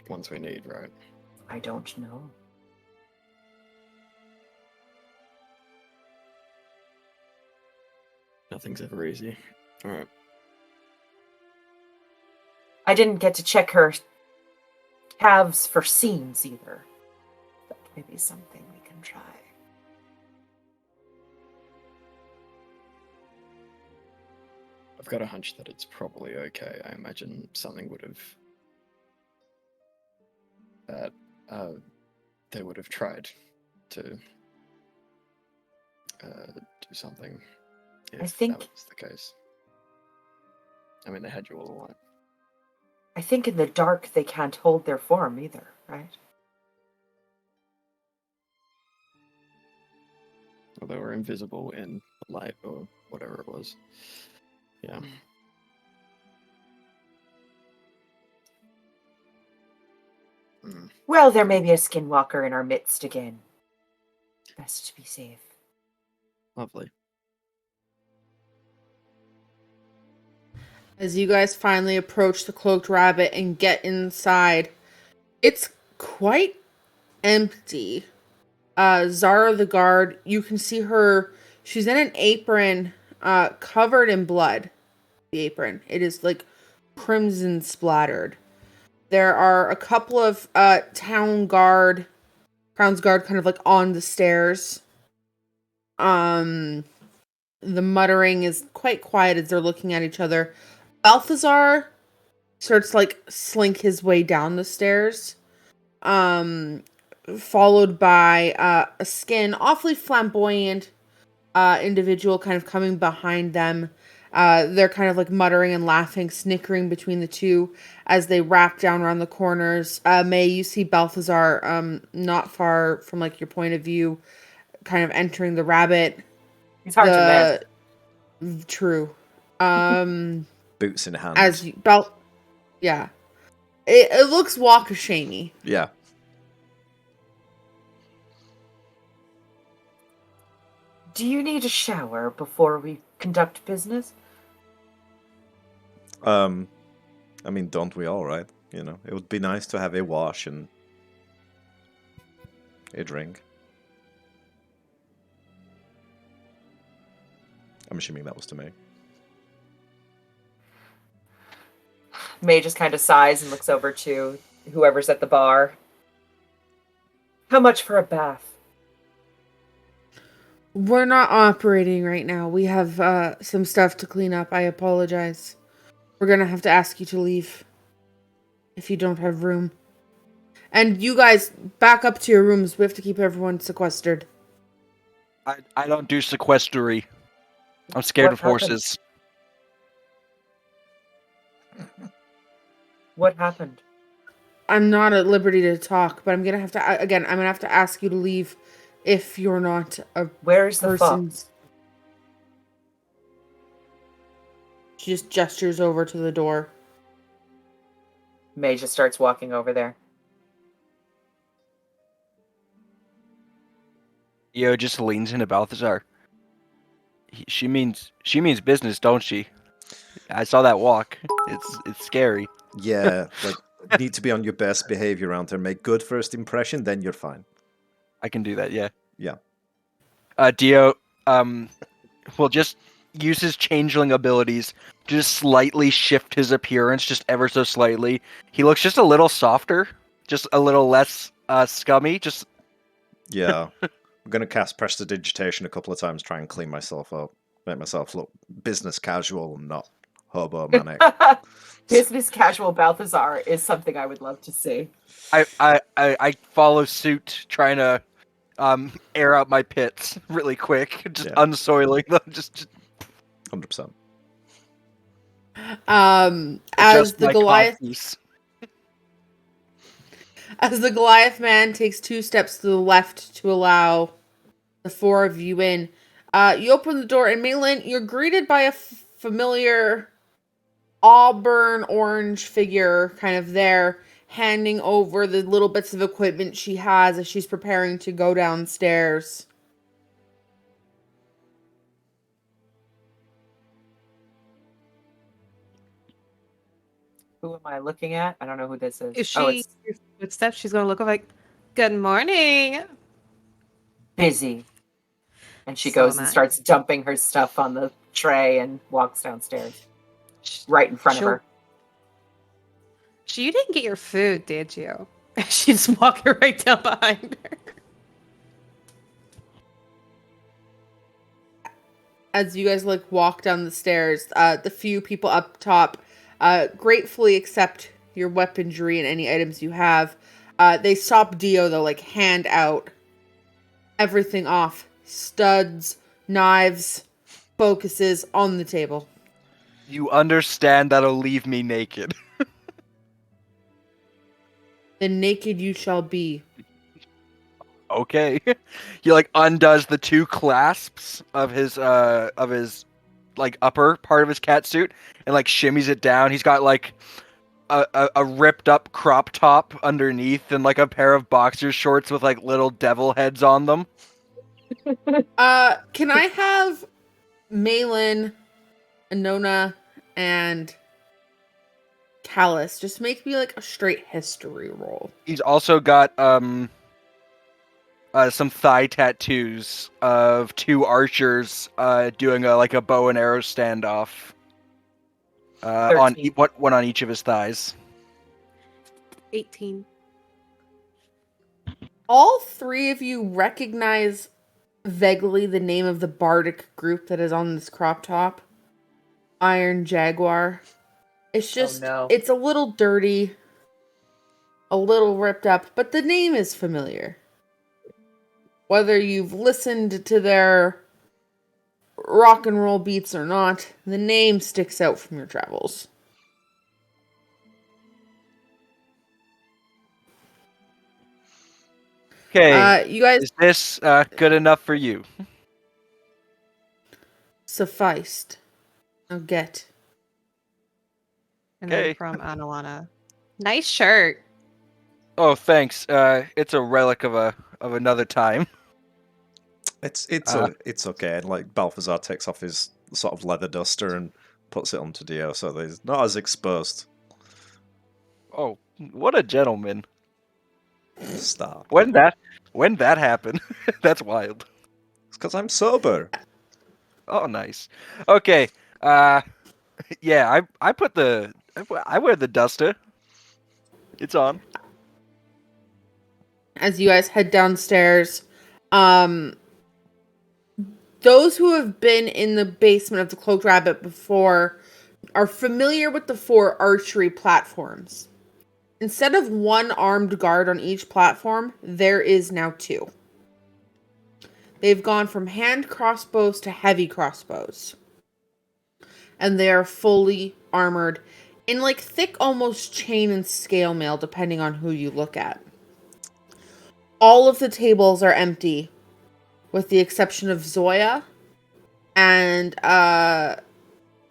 ones we need, right? I don't know. Nothing's ever easy. All right. I didn't get to check her calves for seams either. That may be something we can try. I've got a hunch that it's probably okay. I imagine something would have that they would have tried to do something if think- that was the case. I mean, they had you all along. I think in the dark they can't hold their form either, right? Or they were invisible in light or whatever it was. Yeah. Mm. Well, there may be a skinwalker in our midst again. Best to be safe. Lovely. As you guys finally approach the Cloaked Rabbit and get inside, it's quite empty. Zara the guard, you can see her, she's in an apron covered in blood. The apron. It is like crimson splattered. There are a couple of Crown's Guard kind of like on the stairs. The muttering is quite quiet as they're looking at each other. Balthazar starts to like slink his way down the stairs. Followed by a skin awfully flamboyant individual kind of coming behind them. They're kind of like muttering and laughing, snickering between the two as they wrap down around the corners. May, you see Balthazar not far from like your point of view, kind of entering the rabbit. He's hard to miss. True. Boots in hand. As you, yeah. It looks walk of shamey. Yeah. Do you need a shower before we conduct business? I mean, don't we all, right? You know, it would be nice to have a wash and a drink. I'm assuming that was to me. May just kind of sighs and looks over to whoever's at the bar. How much for a bath? We're not operating right now. We have some stuff to clean up. I apologize. We're gonna have to ask you to leave if you don't have room. And you guys, back up to your rooms. We have to keep everyone sequestered. I don't do sequestery. I'm scared What of happened? horses. What happened? I'm not at liberty to talk, but I'm gonna have to I'm gonna have to ask you to leave if you're not a Where's the person. fox? She just gestures over to the door. May just starts walking over there. Yo just leans into Balthazar. She means business, don't she? I saw that walk. It's scary. Yeah, like need to be on your best behavior around her. Make good first impression, then you're fine. I can do that. Yeah. Yeah. Dio will just use his changeling abilities to just slightly shift his appearance, just ever so slightly. He looks just a little softer, just a little less scummy. Just Yeah. I'm going to cast Prestidigitation a couple of times, try and clean myself up. Make myself look business casual, not hobo manic. Business casual Balthazar is something I would love to see. I follow suit, trying to air out my pits really quick, just Yeah. unsoiling them, just 100%. As adjust the my Goliath, codpiece. as the Goliath man takes 2 steps to the left to allow the 4 of you in, you open the door, and Malin, you're greeted by a familiar auburn orange figure kind of there, handing over the little bits of equipment she has as she's preparing to go downstairs. Who am I looking at? I don't know who this is. If Oh, she it's hears footsteps, she's gonna look up like, "Good morning." Busy. And she So goes am and I. starts dumping her stuff on the tray and walks downstairs. Right in front of her. You didn't get your food, did you? She's walking right down behind her. As you guys walk down the stairs, the few people up top gratefully accept your weaponry and any items you have. They stop Dio though, hand out everything off. Studs, knives, focuses on the table. You understand that'll leave me naked. Then naked you shall be. Okay. He undoes the 2 clasps of his upper part of his cat suit and shimmies it down. He's got a ripped up crop top underneath and a pair of boxer shorts with little devil heads on them. Can I have Malin, Anona, and Callus just make me a straight history roll? He's also got some thigh tattoos of 2 archers doing a bow and arrow standoff. On 13. one on each of his thighs. 18. All 3 of you recognize vaguely the name of the bardic group that is on this crop top. Iron Jaguar. It's just, no. It's a little dirty, a little ripped up, but the name is familiar. Whether you've listened to their rock and roll beats or not, the name sticks out from your travels. Okay, You guys is this good enough for you? sufficed. Now get. And Okay. then from Analana, "Nice shirt." Oh, thanks. It's a relic of another time. It's okay. And Balthazar takes off his sort of leather duster and puts it onto Dio, so that he's not as exposed. Oh, what a gentleman! Stop. When that happened? That's wild. It's because I'm sober. Oh, nice. Okay. Yeah, I wear the duster. It's on. As you guys head downstairs, those who have been in the basement of the Cloaked Rabbit before are familiar with the 4 archery platforms. Instead of 1 armed guard on each platform, there is now 2. They've gone from hand crossbows to heavy crossbows. And they are fully armored in thick almost chain and scale mail, depending on who you look at. All of the tables are empty, with the exception of Zoya and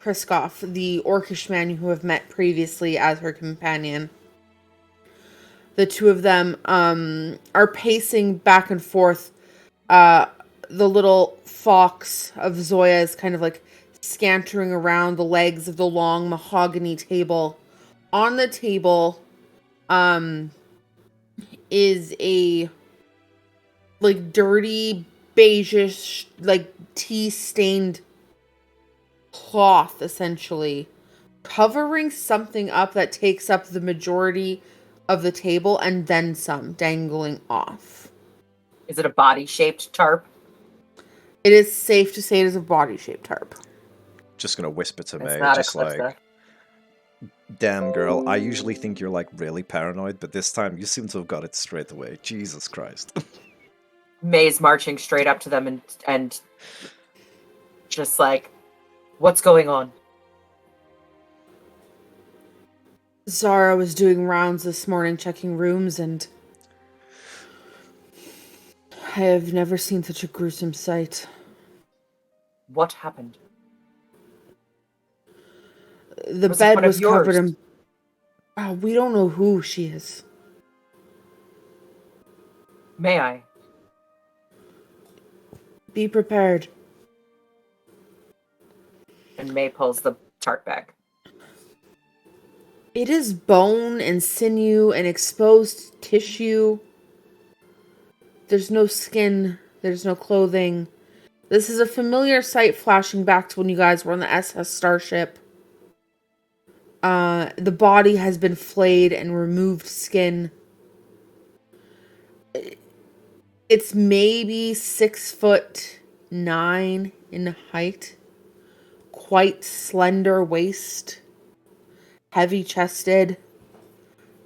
Kriskoff, the orcish man you have met previously as her companion. The 2 of them are pacing back and forth. The little fox of Zoya is kind of scampering around the legs of the long mahogany table. On the table is a like dirty beigeish, like tea stained cloth, essentially covering something up that takes up the majority of the table and then some, dangling off. Is it a body-shaped tarp? It is safe to say it is a body-shaped tarp. Just gonna whisper to It's May, not just Eclipse. like, damn girl, I usually think you're like really paranoid, but this time you seem to have got it straight away. Jesus Christ. May's marching straight up to them and just like, what's going on? Zara was doing rounds this morning checking rooms, and I have never seen such a gruesome sight. What happened? The Was it bed one of was covered yours? in... Oh, we don't know who she is. May I? Be prepared. And May pulls the tarp back. It is bone and sinew and exposed tissue. There's no skin. There's no clothing. This is a familiar sight flashing back to when you guys were on the SS Starship. The body has been flayed and removed skin. It's maybe 6'9" in height. Quite slender waist. Heavy chested.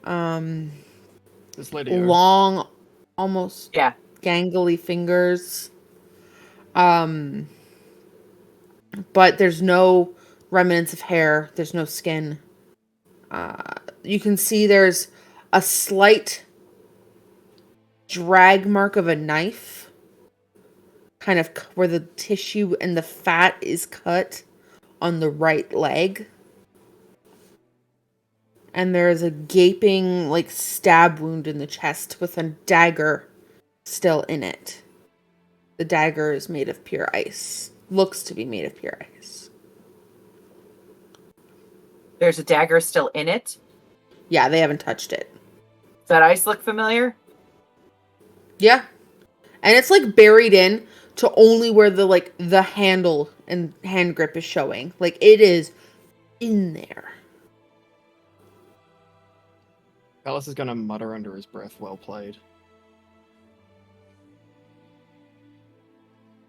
This lady. Long, almost Yeah. gangly fingers. But there's no remnants of hair. There's no skin. You can see there's a slight drag mark of a knife, kind of where the tissue and the fat is cut on the right leg. And there is a gaping, like, stab wound in the chest with a dagger still in it. The dagger is made of pure ice. Looks to be made of pure ice. There's a dagger still in it. Yeah, they haven't touched it. Does that ice look familiar? Yeah. And it's, like, buried in to only where the, like, the handle and hand grip is showing. Like, it is in there. Alice is gonna mutter under his breath, well played.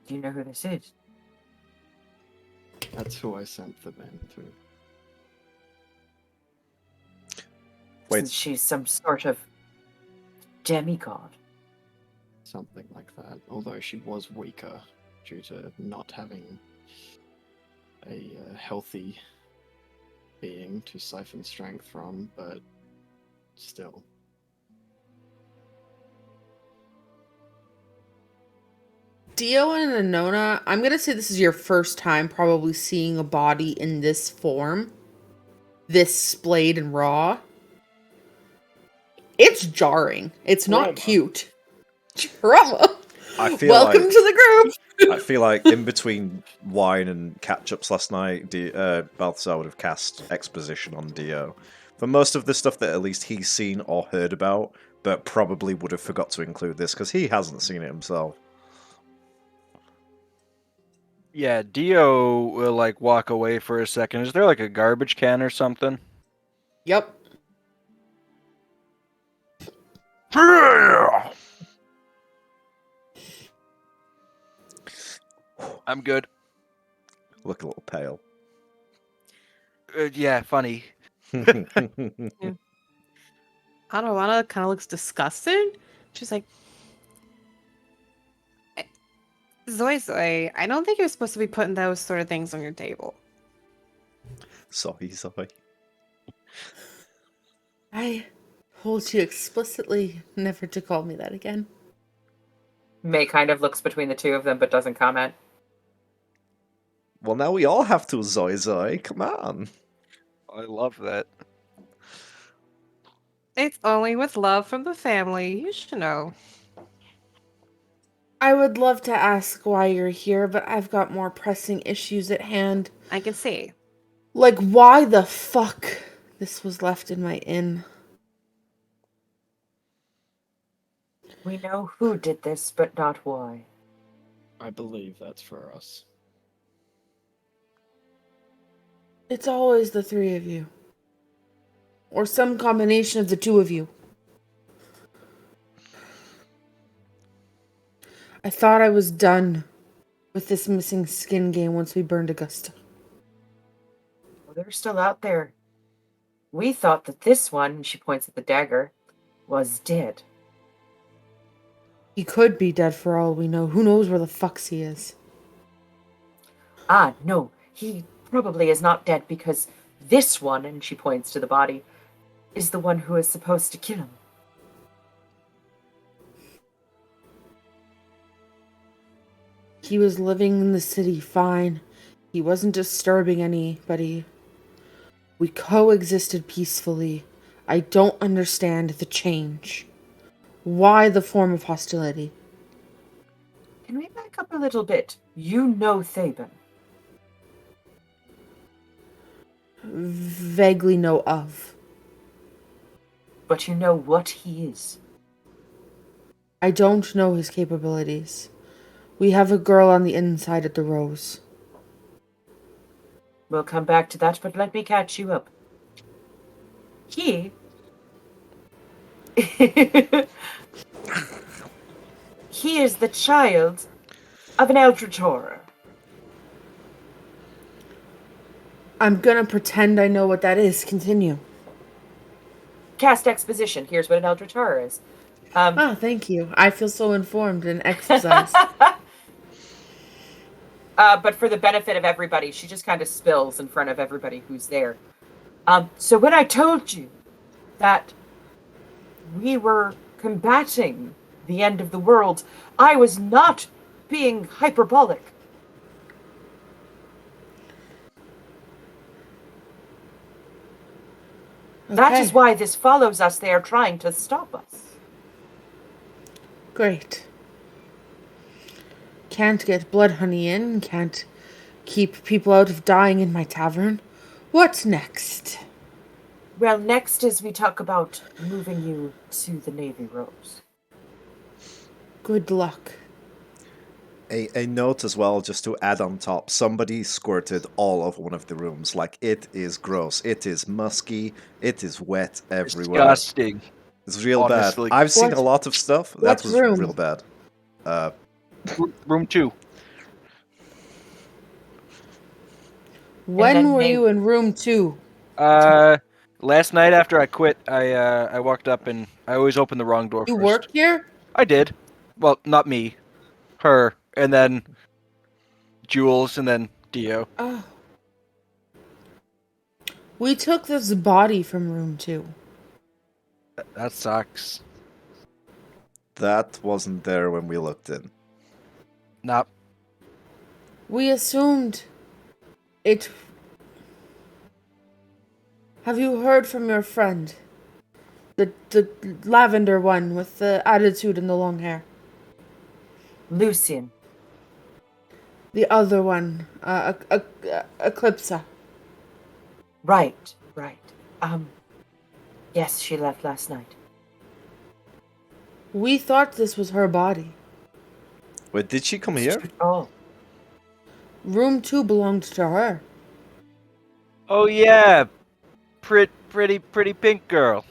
Do you know who this is? That's who I sent the men to. Wait. Since she's some sort of demigod. Something like that. Although she was weaker due to not having a healthy being to siphon strength from, but still. Dio and Anona, I'm going to say this is your first time probably seeing a body in this form. This splayed and raw. It's jarring. It's not Trauma. cute. Trauma. I feel Welcome like, to the group. I feel like in between wine and catch-ups last night, Balthazar would have cast Exposition on Dio. For most of the stuff that at least he's seen or heard about, but probably would have forgot to include this because he hasn't seen it himself. Yeah, Dio will like walk away for a second. Is there like a garbage can or something? Yep. I'm good. Look a little pale. Yeah, funny. Anna kind of looks disgusted. She's like, Zoe, I don't think you're supposed to be putting those sort of things on your table. Sorry. I told you explicitly never to call me that again. May kind of looks between the two of them but doesn't comment. Well, now we all have to, Zoe. Come on. I love that. It's only with love from the family. You should know. I would love to ask why you're here, but I've got more pressing issues at hand. I can see. Like, why the fuck this was left in my inn. We know who did this, but not why. I believe that's for us. It's always the three of you. Or some combination of the two of you. I thought I was done with this missing skin game once we burned Augusta. Well, they're still out there. We thought that this one, she points at the dagger, was dead. He could be dead for all we know. Who knows where the fucks he is? Ah, no, he probably is not dead because this one, and she points to the body, is the one who is supposed to kill him. He was living in the city fine. He wasn't disturbing anybody. We coexisted peacefully. I don't understand the change. Why the form of hostility? Can we back up a little bit? You know Theban. Vaguely know of. But you know what he is. I don't know his capabilities. We have a girl on the inside at the Rose. We'll come back to that, but let me catch you up. He... he is the child of an eldritch horror. I'm gonna pretend I know what that is. Continue. Cast Exposition. Here's what an eldritch horror is. Thank you. I feel so informed and exercised. But for the benefit of everybody, she just kind of spills in front of everybody who's there. So when I told you that we were combating the end of the world, I was not being hyperbolic. That is Okay. why this follows us. They are trying to stop us. Great. Can't get blood honey in, can't keep people out of dying in my tavern. What's next? Well, next is we talk about moving you to the Navy Rose. Good luck. A note as well, just to add on top, somebody squirted all of one of the rooms. Like, it is gross. It is musky. It is wet everywhere. Disgusting. It's real Honestly. bad. I've seen What- a lot of stuff. That what was room? real bad. Room 2. When then were they- you in room 2? Last night after I quit, I walked up and I always open the wrong door You first. work here? I did. Well, not me. Her. And then Jules and then Dio. Oh. We took this body from room 2. That sucks. That wasn't there when we looked in. Not. We assumed it. Have you heard from your friend? The lavender one with the attitude and the long hair. Lucian. The other one, Eclipsa. Right. Yes, she left last night. We thought this was her body. Wait, did she come here? Oh. Room 2 belonged to her. Oh yeah, pretty pink girl.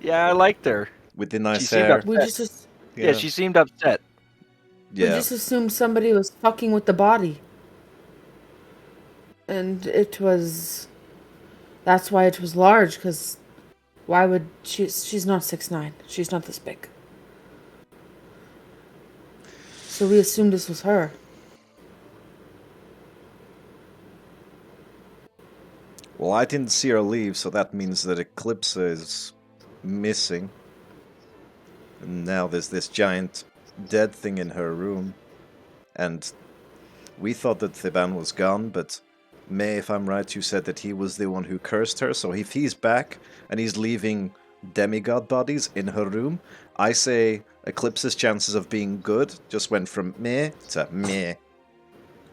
Yeah, I liked her. With the nice She seemed hair. up- We just Yeah, she seemed upset. we Yeah. just assumed somebody was fucking with the body. And it was. That's why it was large, because why would she's not 6'9". She's not this big. So we assumed this was her. Well, I didn't see her leave, so that means that Eclipse is missing. And now there's this giant dead thing in her room. And we thought that Theban was gone, but May, if I'm right, you said that he was the one who cursed her. So if he's back and he's leaving demigod bodies in her room, I say Eclipse's chances of being good just went from meh to meh.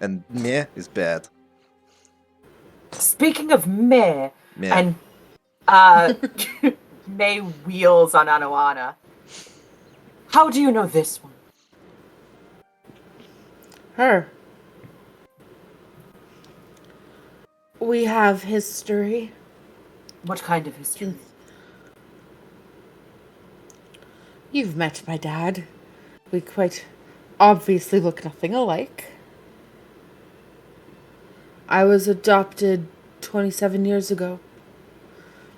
And meh is bad. Speaking of May, Meh. and May wheels on Anoana. How do you know this one? Her. We have history. What kind of history? You've met my dad. We quite obviously look nothing alike. I was adopted 27 years ago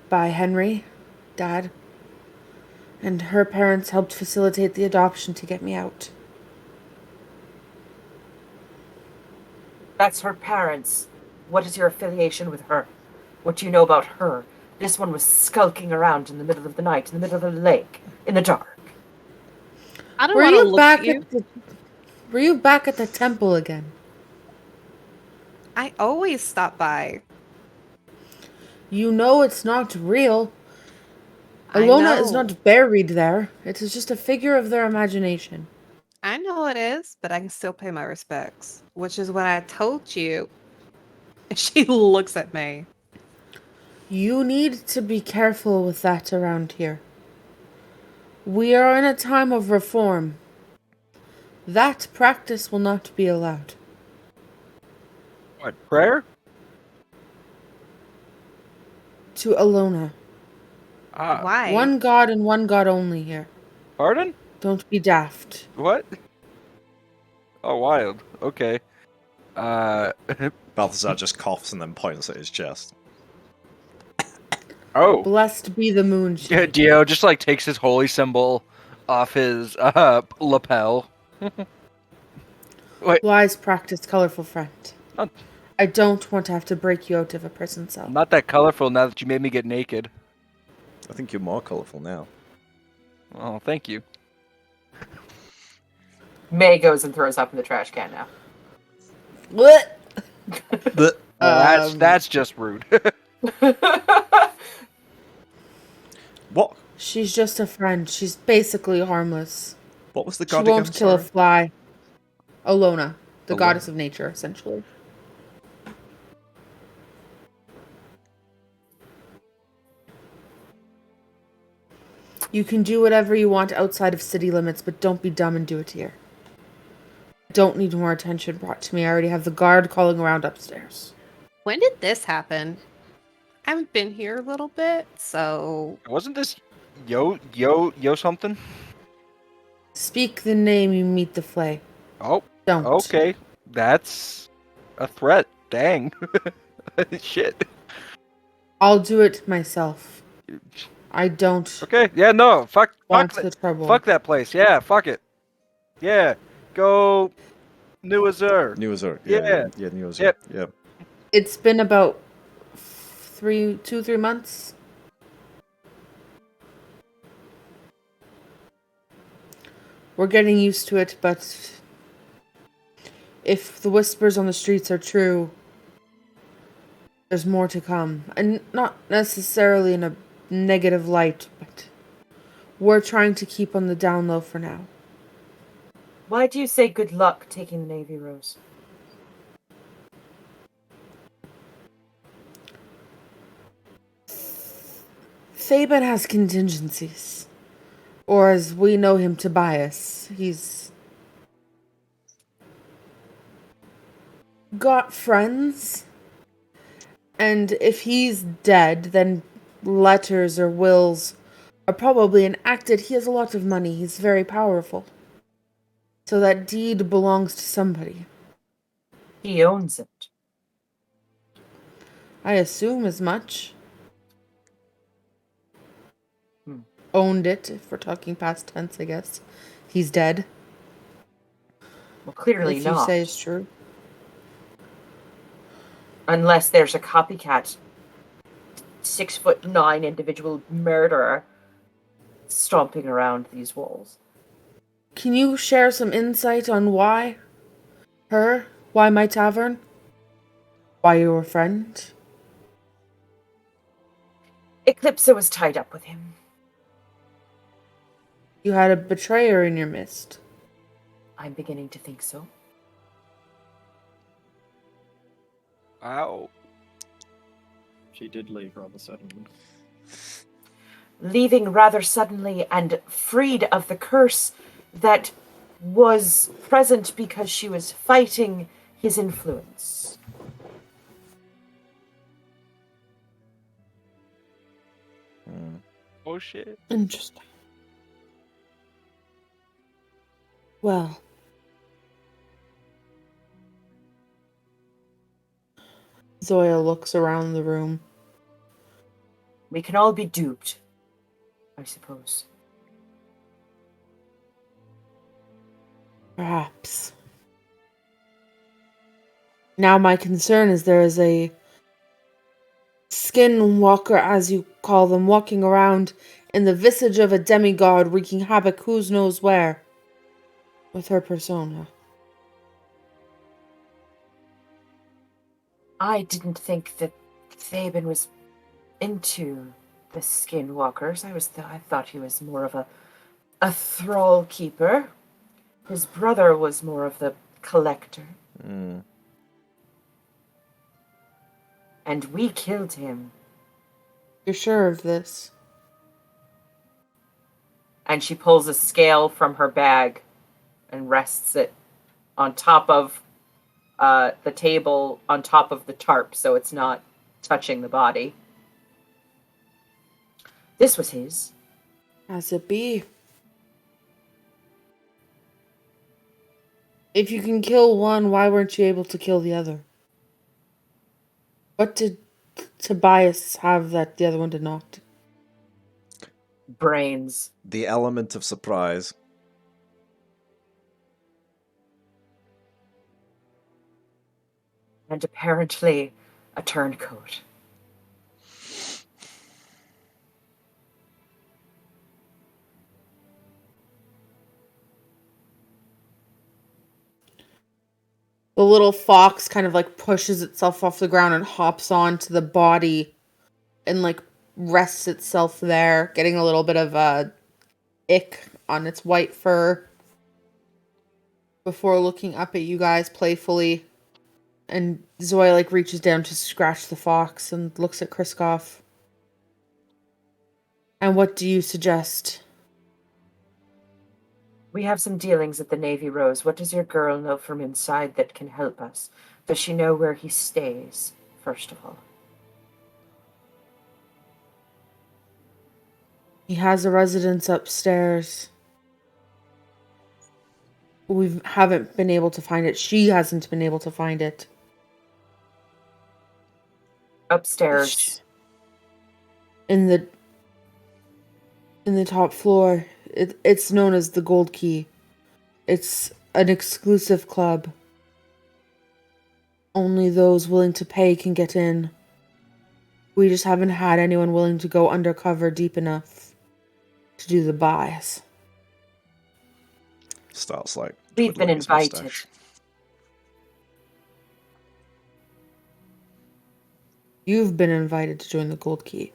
by Henry, Dad, and her parents helped facilitate the adoption to get me out. That's her parents. What is your affiliation with her? What do you know about her? This one was skulking around in the middle of the night, in the middle of the lake, in the dark. I don't Were want to you look back at you. at the Were you back at the temple again? I always stop by. You know it's not real. I Alona is know. not buried there. It is just a figure of their imagination. I know it is, but I can still pay my respects, which is what I told you. And she looks at me. You need to be careful with that around here. We are in a time of reform. That practice will not be allowed. What, prayer? To Alona. Ah, Why? One god and one god only here. pardon? Don't be daft. What? Oh, wild. Okay. Balthazar just coughs and then points at his chest. Oh. Blessed be the moon. Yeah, Dio just like takes his holy symbol off his lapel. Wait, Wise practice, colorful friend. Oh. I don't want to have to break you out of a prison cell. I'm not that colorful now that you made me get naked. I think you're more colourful now. Oh, thank you. May goes and throws up in the trash can now. What? Well, that's just rude. What? She's just a friend. She's basically harmless. What was the She god won't again? kill a Sorry? fly. Alona, the Alona. goddess of nature, essentially. You can do whatever you want outside of city limits, but don't be dumb and do it here. I don't need more attention brought to me. I already have the guard calling around upstairs. When did this happen? I haven't been here a little bit, so Wasn't this yo something? Speak the name, you meet the flay. Oh, Don't. okay. That's a threat. Dang. Shit. I'll do it myself. I don't Okay, yeah, no, fuck want that, the trouble. fuck that place. Yeah, fuck it. Yeah, go New Azure. New Azure. Yeah. Yeah, New Azure. Yep. Yeah. It's been about 3 months. We're getting used to it, but if the whispers on the streets are true, there's more to come. And not necessarily in a negative light, but we're trying to keep on the down low for now. Why do you say good luck taking the Navy, Rose? Theban has contingencies. Or as we know him, Tobias. He's got friends. And if he's dead, then letters or wills are probably enacted. He has a lot of money. He's very powerful. So that deed belongs to somebody. He owns it. I assume as much. Owned it, if we're talking past tense, I guess. He's dead. Well, clearly If not. you say it's true. Unless there's a copycat 6'9" individual murderer stomping around these walls. Can you share some insight on why? Her? Why my tavern? Why your friend? Eclipsa was tied up with him. You had a betrayer in your midst. I'm beginning to think so. Ow. She did leave rather suddenly. Leaving rather suddenly and freed of the curse that was present because she was fighting his influence. Oh shit. Interesting. Well. Zoya looks around the room. We can all be duped, I suppose. Perhaps. Now my concern is there is a skinwalker, as you call them, walking around in the visage of a demigod, wreaking havoc who knows where with her persona. I didn't think that Theban was into the skinwalkers. I thought he was more of a thrall keeper. His brother was more of the collector. And we killed him. You're sure of this? And she pulls a scale from her bag and rests it on top of the table, on top of the tarp, so it's not touching the body. This was his. As it be. If you can kill one, why weren't you able to kill the other? What did Tobias have that the other one did not? Brains. The element of surprise. And apparently a turncoat. The little fox kind of like pushes itself off the ground and hops onto the body and like rests itself there, getting a little bit of a ick on its white fur before looking up at you guys playfully. And Zoya like reaches down to scratch the fox and looks at Kriskoff. And what do you suggest? We have some dealings at the Navy Rose. What does your girl know from inside that can help us? Does she know where he stays, first of all? He has a residence upstairs. We haven't been able to find it. She hasn't been able to find it. Upstairs. In the top floor. It's known as the Gold Key. It's an exclusive club. Only those willing to pay can get in. We just haven't had anyone willing to go undercover deep enough to do the buys. Starts like We've been twiddling his invited. mustache. You've been invited to join the Gold Key.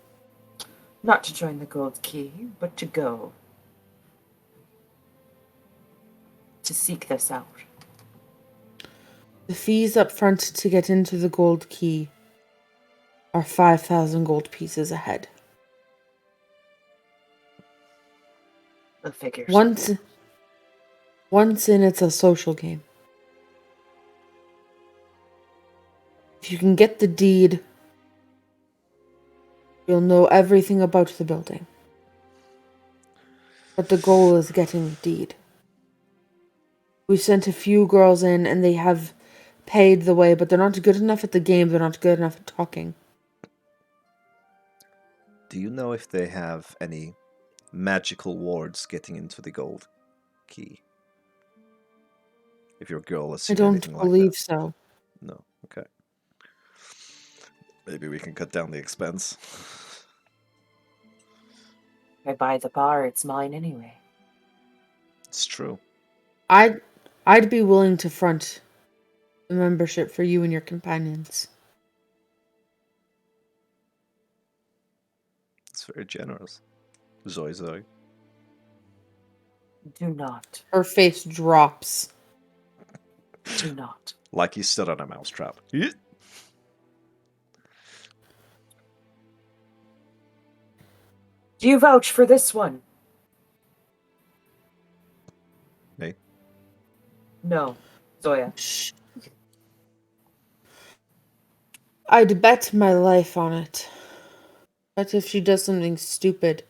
Not to join the Gold Key, but to go. To seek this out. The fees up front to get into the Gold Key are 5,000 gold pieces a head. The figures. Once in, it's a social game. If you can get the deed, you'll know everything about the building. But the goal is getting the deed. We sent a few girls in and they have paid the way, but they're not good enough at the game, they're not good enough at talking. Do you know if they have any magical wards getting into the gold key? If your girl has I seen don't anything believe like that? so. No. Okay. Maybe we can cut down the expense. If I buy the bar, it's mine anyway. It's true. I'd be willing to front the membership for you and your companions. It's very generous. Zoe. Do not. Her face drops. Do not. Like he stood on a mousetrap. Do you vouch for this one? No. Zoya. Shh. I'd bet my life on it. But if she does something stupid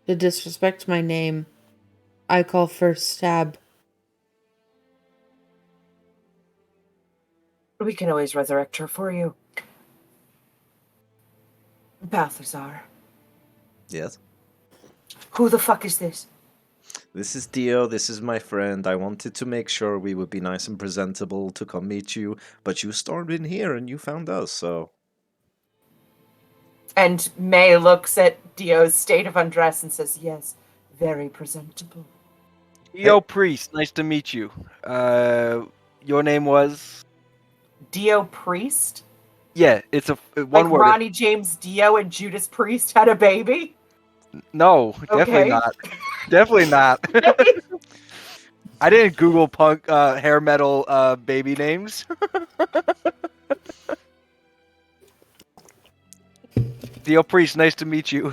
to disrespect my name, I call first stab. We can always resurrect her for you. Balthazar. Yes. Who the fuck is this? This is Dio. This is my friend. I wanted to make sure we would be nice and presentable to come meet you, but you stormed in here and you found us, so. And May looks at Dio's state of undress and says, yes, very presentable. Yo, Priest, nice to meet you. Your name was? Dio Priest? Yeah, it's a one Like word. Ronnie James Dio and Judas Priest had a baby? No, definitely Okay. not. Definitely not. I didn't Google punk hair metal baby names. Dio Priest, nice to meet you.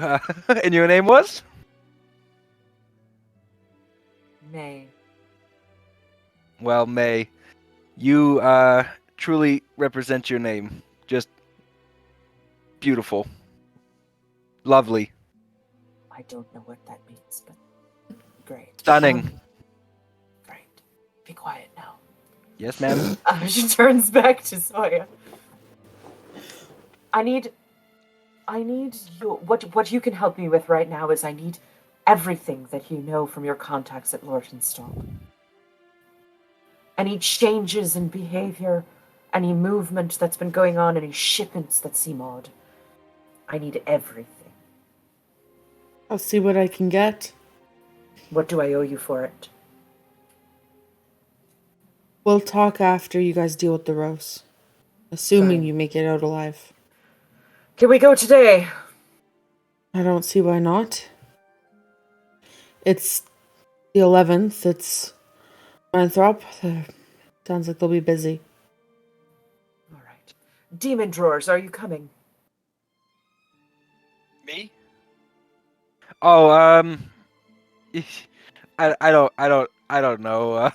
And your name was? May. Well, May, you truly represent your name. Just beautiful. Lovely. I don't know what that means, but great. Stunning. Great. Be quiet now. Yes, ma'am. She turns back to Zoya. I need you. What you can help me with right now is I need everything that you know from your contacts at Lortenstall. Any changes in behavior, any movement that's been going on, any shipments that seem odd. I need everything. I'll see what I can get. What do I owe you for it? We'll talk after you guys deal with the roast. Assuming Fine. you make it out alive. Can we go today? I don't see why not. It's the 11th. It's Winthrop. Sounds like they'll be busy. All right. Demon Drawers, are you coming? Me? Oh, I don't know.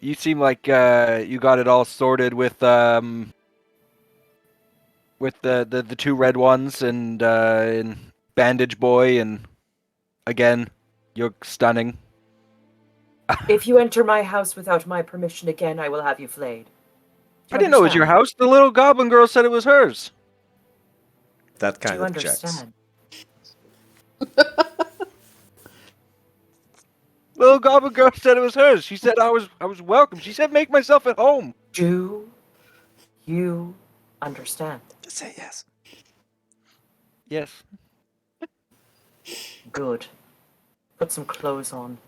You seem like you got it all sorted with the two red ones and Bandage Boy, and again, you're stunning. If you enter my house without my permission again, I will have you flayed. I didn't know it was your house. The little goblin girl said it was hers. That Do kind you of checks. understand? Little goblin girl said it was hers. She said I was welcome. She said make myself at home. Do you understand? Just say yes. Yes. Good. Put some clothes on.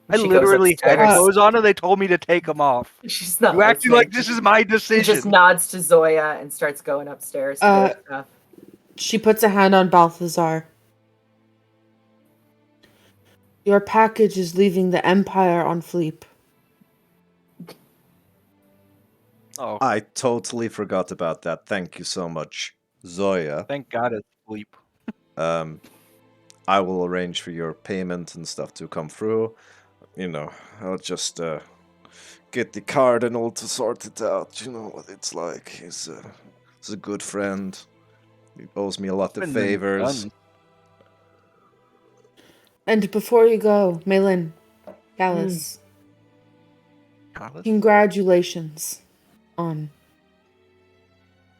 I She goes literally had upstairs. clothes on and they told me to take them off. She's not You acting listening. like this is my She decision. just nods to Zoya and starts going upstairs to her stuff. She puts a hand on Balthazar. Your package is leaving the Empire on Fleep. Oh, I totally forgot about that. Thank you so much, Zoya. thank God it's sleep. I will arrange for your payment and stuff to come through. You know, I'll just get the card and all to sort it out. You know what it's like. He's a good friend. He owes me a lot of Been there, favors. done. And before you go, Malin, Gallus, Carlos? congratulations on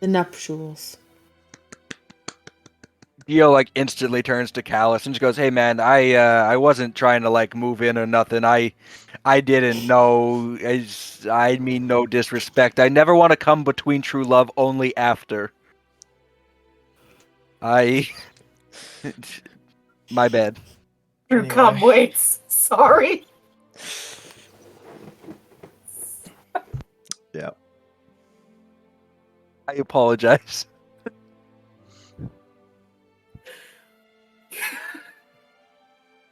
the nuptials. Dio like instantly turns to Callus and just goes, "Hey man, I wasn't trying to like move in or nothing. I didn't know. I mean no disrespect. I never want to come between true love. Only after. My bad. Drew, Anyway. come, waits. Sorry. Yeah. I apologize."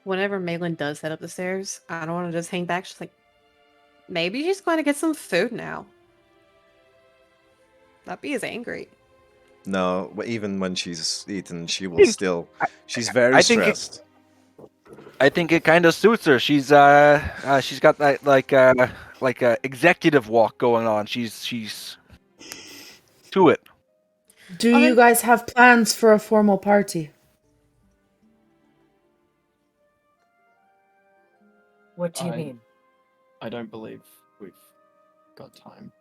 Whenever Malin does head up the stairs, I don't want to just hang back. She's like, maybe she's going to get some food now. Not be as angry. No, even when she's eaten, she will still. She's very I think stressed. I think it kind of suits her. She's got that like executive walk going on. She's to it. Do Okay. you guys have plans for a formal party? What do you I- mean? I don't believe we've got time.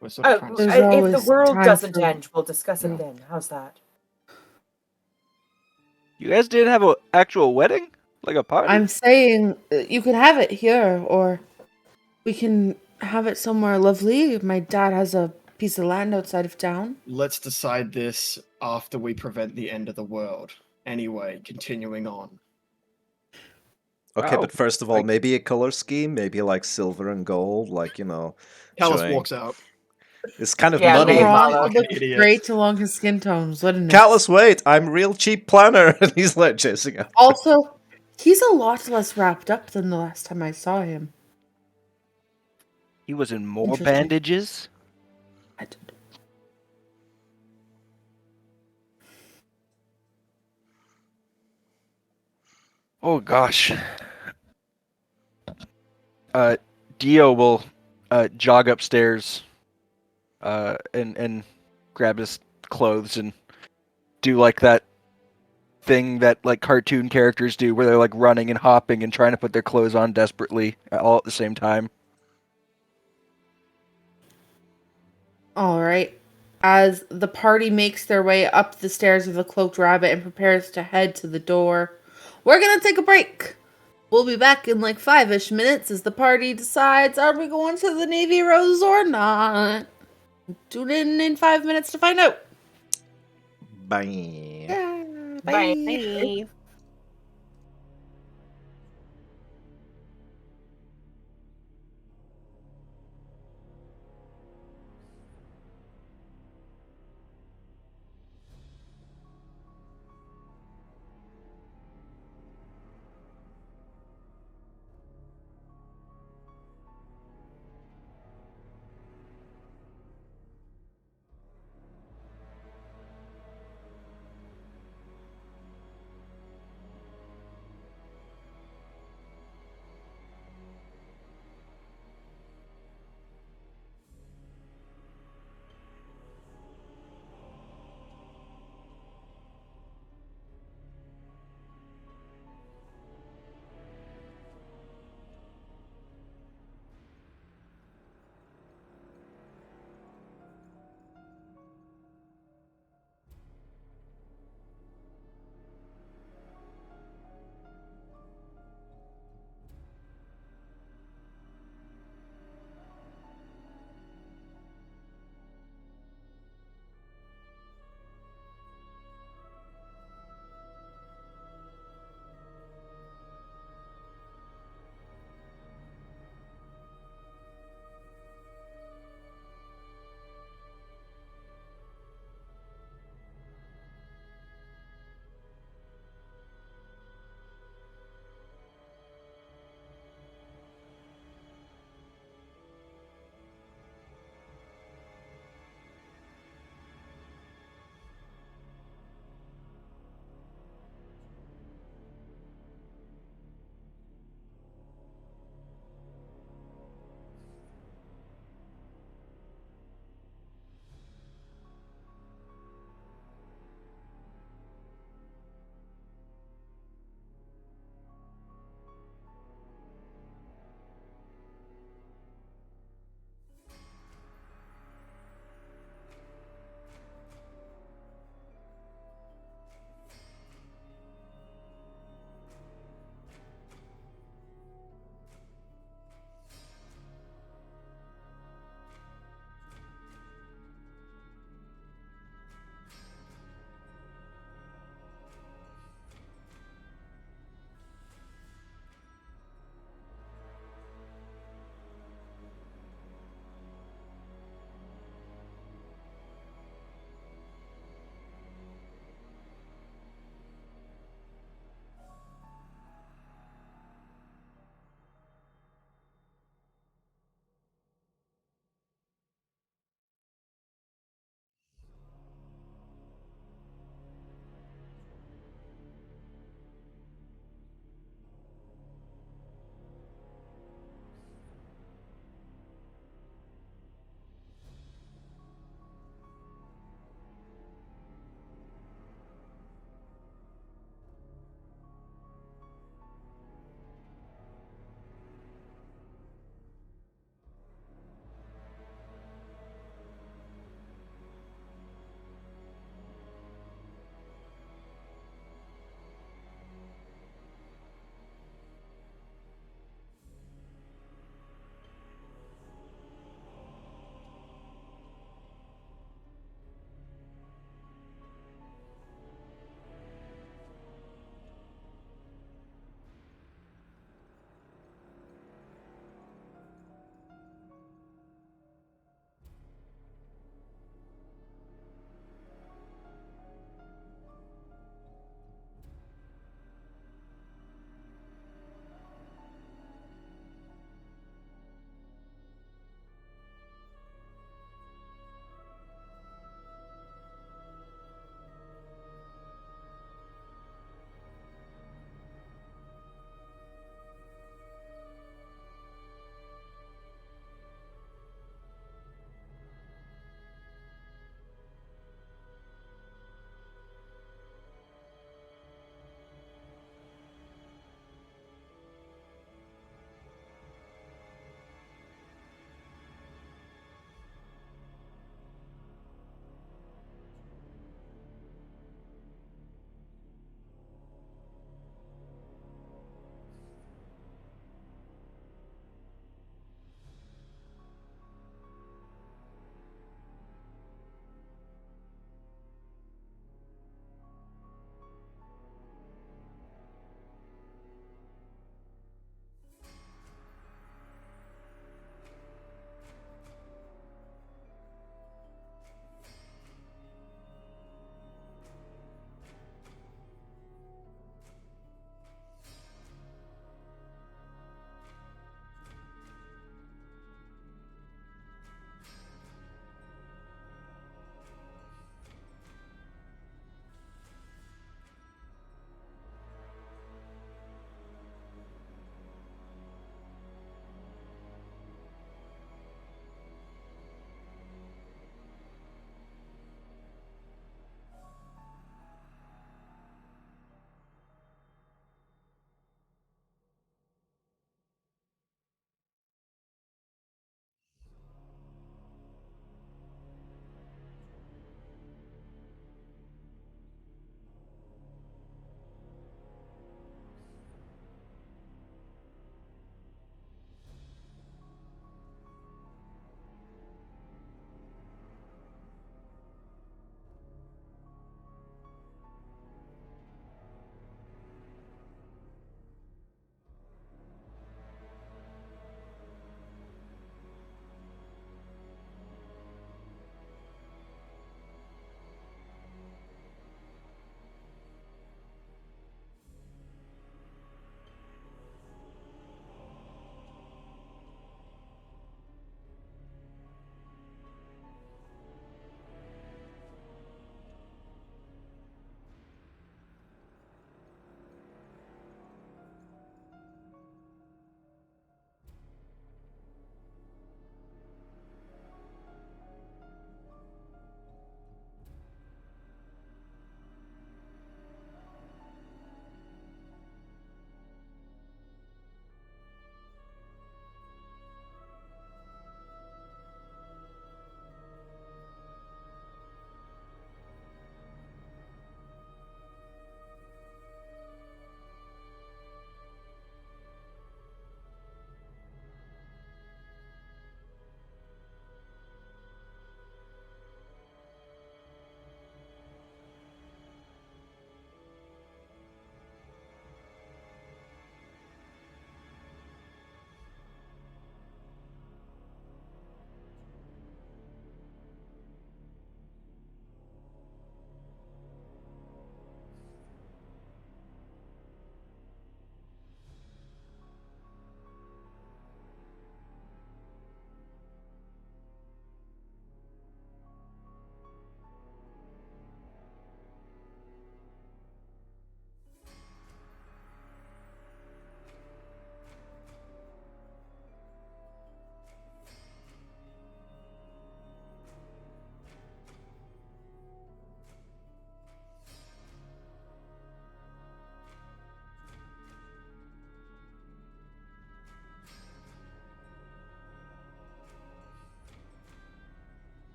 We're sort of Oh, trying to. There's if the always world time doesn't for- end, we'll discuss it Yeah. then. How's that? You guys didn't have an actual wedding, like a party. I'm saying you can have it here, or we can have it somewhere lovely. My dad has a piece of land outside of town. Let's decide this after we prevent the end of the world. Anyway, continuing on. Okay, Oh, but first of all, like- maybe a color scheme, maybe like silver and gold, like, you know, Callus showing... walks out. It's kind of Yeah, muddy. May Ron follow. would look Fucking idiot. great along his skin tones, wouldn't it? Callus, wait! I'm real cheap planner! And he's like chasing after. Also, he's a lot less wrapped up than the last time I saw him. He was in more Interesting. bandages. I d- Oh gosh. Dio will jog upstairs and grab his clothes and do like that thing that like cartoon characters do where they're like running and hopping and trying to put their clothes on desperately all at the same time. All right. As the party makes their way up the stairs of the cloaked rabbit and prepares to head to the door, we're gonna take a break. We'll be back in like 5-ish minutes as the party decides, are we going to the Navy Rose or not? Tune in 5 minutes to find out. Bye. Yeah, Bye. Bye.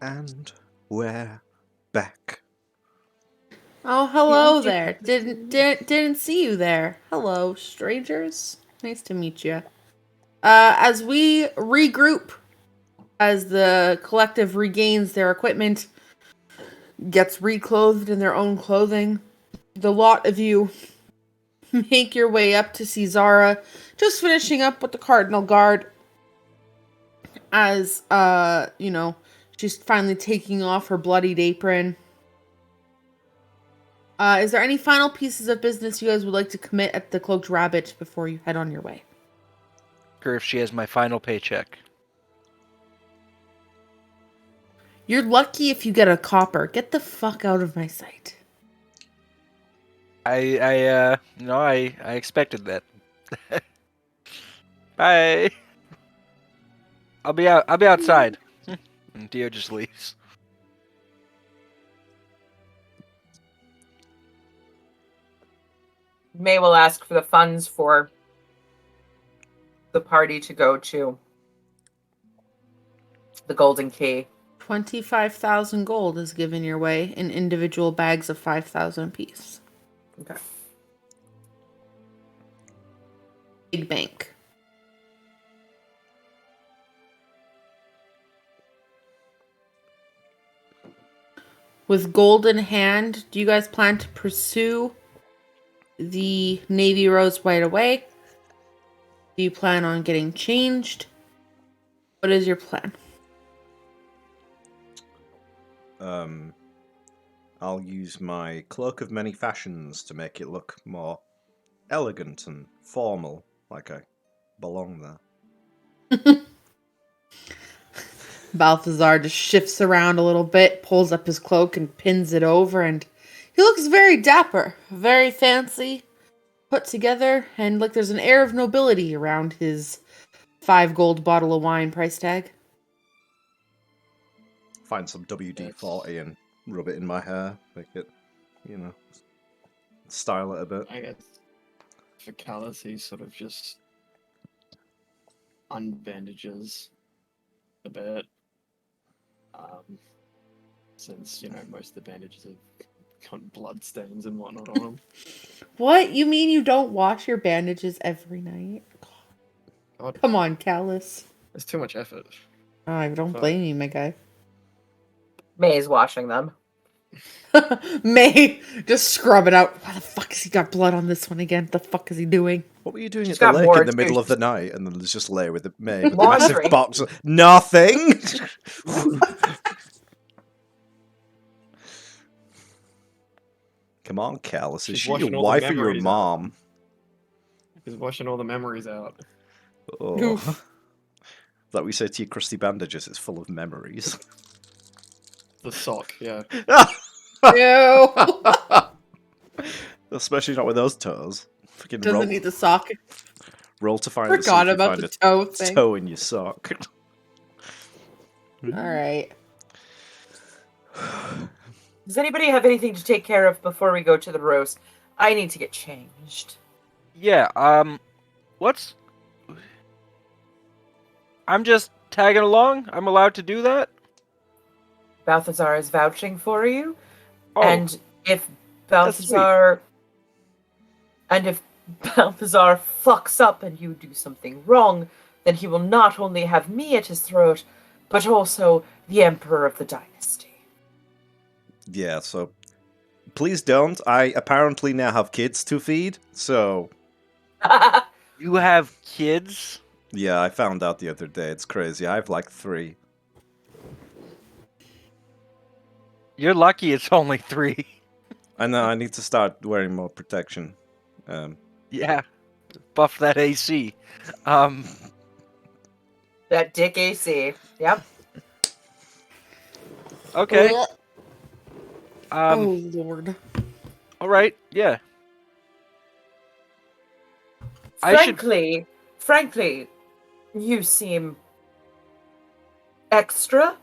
And we're back. Oh, hello there. Didn't see you there. Hello, strangers. Nice to meet you. As we regroup, as the collective regains their equipment, gets reclothed in their own clothing, the lot of you make your way up to see Zara, just finishing up with the Cardinal Guard. As she's finally taking off her bloodied apron. Is there any final pieces of business you guys would like to commit at the Cloaked Rabbit before you head on your way? Or if she has my final paycheck. You're lucky if you get a copper. Get the fuck out of my sight. I expected that. Bye. I'll be outside. And Dio just leaves. May will ask for the funds for the party to go to the Golden Key. 25,000 gold is given your way in individual bags of 5,000 apiece. Okay. Big bank. With gold in hand, do you guys plan to pursue the Navy Rose right away? Do you plan on getting changed? What is your plan? I'll use my Cloak of Many Fashions to make it look more elegant and formal, like I belong there. Balthazar just shifts around a little bit, pulls up his cloak and pins it over, and he looks very dapper, very fancy, put together, and like there's an air of nobility around his 5 gold bottle of wine price tag. Find some WD-40 and rub it in my hair, make it, style it a bit. I guess for Callus, he sort of just unbandages a bit. Since, most of the bandages have got blood stains and whatnot on them. What? You mean you don't wash your bandages every night? God, Come on, Callus. it's too much effort. I don't blame you, my guy. May is washing them. May just scrub it out. Why the fuck has he got blood on this one again? The fuck is he doing? What were you doing She's at the got lake more in the middle of the too. night? And then there's just lay with the May with a Laundry. massive box of nothing. Come on, Callus. Is She's she your washing all the wife or your memories out. mom? He's washing all the memories out. Oh. Oof. Like we say to your crusty bandages, it's full of memories. The sock, yeah. Ew. Especially not with those toes. Freaking Doesn't need the sock. roll to find it. Forgot about the toe thing. toe in your sock. Alright. Does anybody have anything to take care of before we go to the roast? I need to get changed. Yeah, I'm just tagging along. I'm allowed to do that? Balthazar is vouching for you. Oh, And if That's sweet. Balthazar fucks up and you do something wrong, then he will not only have me at his throat, but also the Emperor of the Dynasty. Yeah, so please don't. I apparently now have kids to feed, so you have kids? yeah, I found out the other day. It's crazy. I have like 3. You're lucky it's only 3. I know. I need to start wearing more protection. Yeah. Buff that AC. That dick AC. Yep. Okay. Oh, Lord. Alright, yeah. Frankly, you seem extra.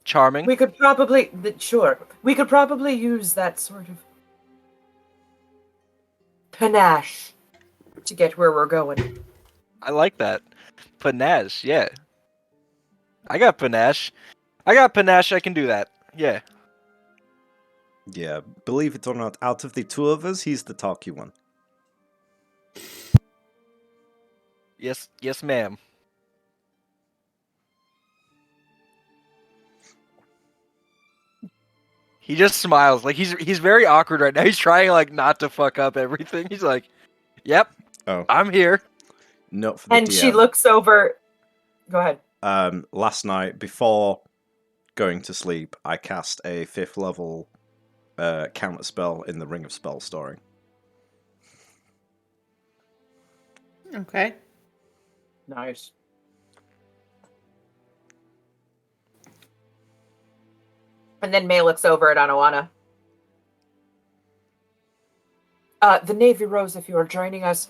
Charming. We could probably use that sort of panache to get where we're going. I like that. Panache, yeah. I got panache. I got panache. I can do that. Yeah. Yeah, believe it or not, out of the two of us, he's the talky one. Yes, ma'am. He just smiles. Like he's very awkward right now. He's trying like not to fuck up everything. He's like, "Yep, Oh, I'm here." not for the And DM. she looks over. Go ahead. Last night, before going to sleep, I cast a 5th level counter spell in the Ring of Spell Storing. Okay. Nice. And then May looks over at Anawana. The Navy Rose, if you are joining us,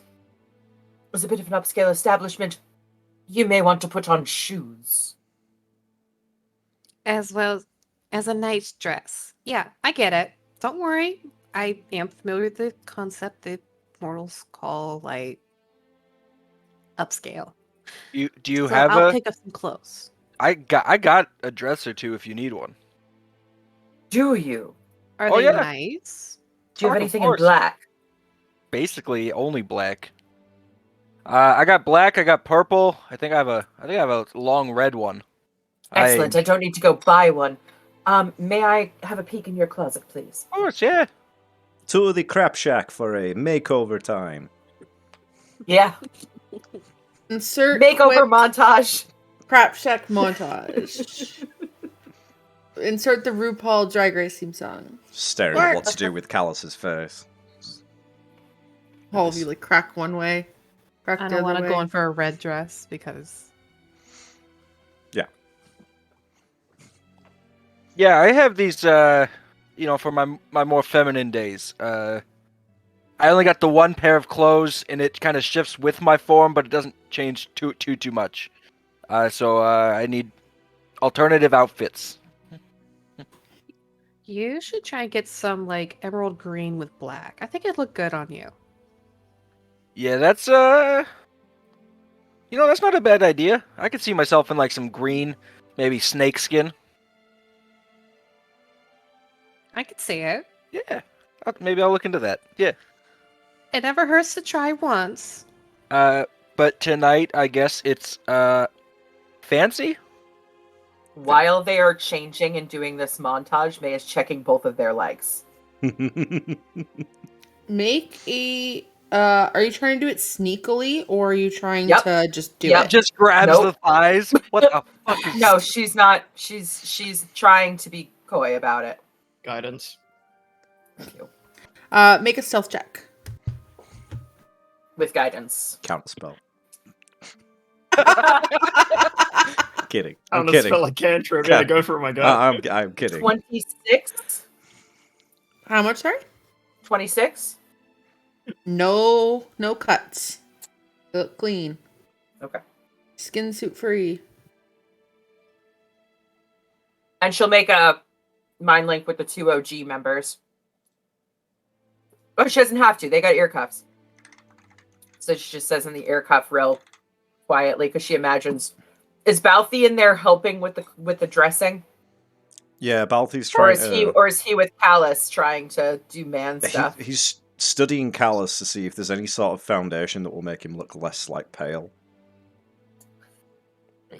is a bit of an upscale establishment. You may want to put on shoes. As well as a nice dress. Yeah, I get it. Don't worry. I am familiar with the concept that mortals call, like, upscale. Do you So have I'll a? pick up some clothes. I got a dress or two if you need one. Do you? Are Oh, they yeah. nice? Do you have Of anything in course. black? Basically, only black. I got black. I got purple. I think I have a long red one. Excellent. I don't need to go buy one. May I have a peek in your closet, please? Of course, yeah. To the Crap Shack for a makeover time. Yeah. Insert Makeover quick montage. crap shack montage. Insert the RuPaul Drag Race theme song. Staring Or- at what to do with Callus's face. All of you like crack one way, crack I the don't other want to way. go in for a red dress because Yeah, I have these. For my more feminine days. I only got the one pair of clothes, and it kind of shifts with my form, but it doesn't change too much. So I need alternative outfits. you should try and get some like emerald green with black. I think it'd look good on you. Yeah, that's that's not a bad idea. I could see myself in like some green, maybe snake skin. I could see it. Yeah, maybe I'll look into that. Yeah. It never hurts to try once. But tonight, I guess it's fancy. While they are changing and doing this montage, May is checking both of their legs. Make a. Are you trying to do it sneakily, or are you trying Yep. to just do Yep. it? Just grabs Nope. the thighs. What the fuck is No, she's not. She's trying to be coy about it. Guidance. Thank you. Make a stealth check. With guidance. Counter spell. Kidding. I I'm don't kidding. spell like cantrip. Yeah, go for it, my god. I'm kidding. 26? How much? Sorry. 26? No cuts. They look clean. Okay. Skin suit free. And she'll make a mind link with the two OG members. Oh, she doesn't have to. They got ear cuffs. So she just says in the ear cuff real quietly because she imagines. Is Balthy in there helping with the dressing? Yeah, Balthi's Or trying is he with Callus trying to do man stuff? He's studying Callus to see if there's any sort of foundation that will make him look less like pale.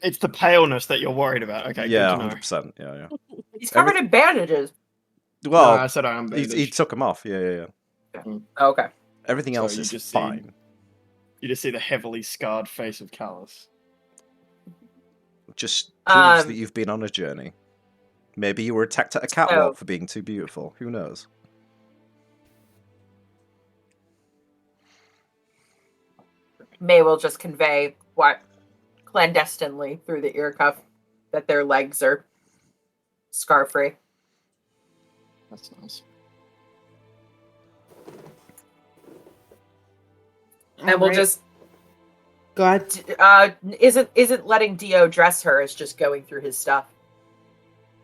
It's the paleness that you're worried about. Okay, Yeah, good to know. 100%. Yeah. He's covered in bandages. Well, No, I said I am he bandaged. took them off. Yeah. Okay. Everything So else you is just see- fine. You just see the heavily scarred face of Callus. Just proves that Um, you've been on a journey. Maybe you were attacked at a catwalk for being too beautiful. Who knows? May will just convey what clandestinely through the ear cuff that their legs are scar free. That's nice. And we'll Alright. just Go ahead. isn't letting Dio dress her, is just going through his stuff.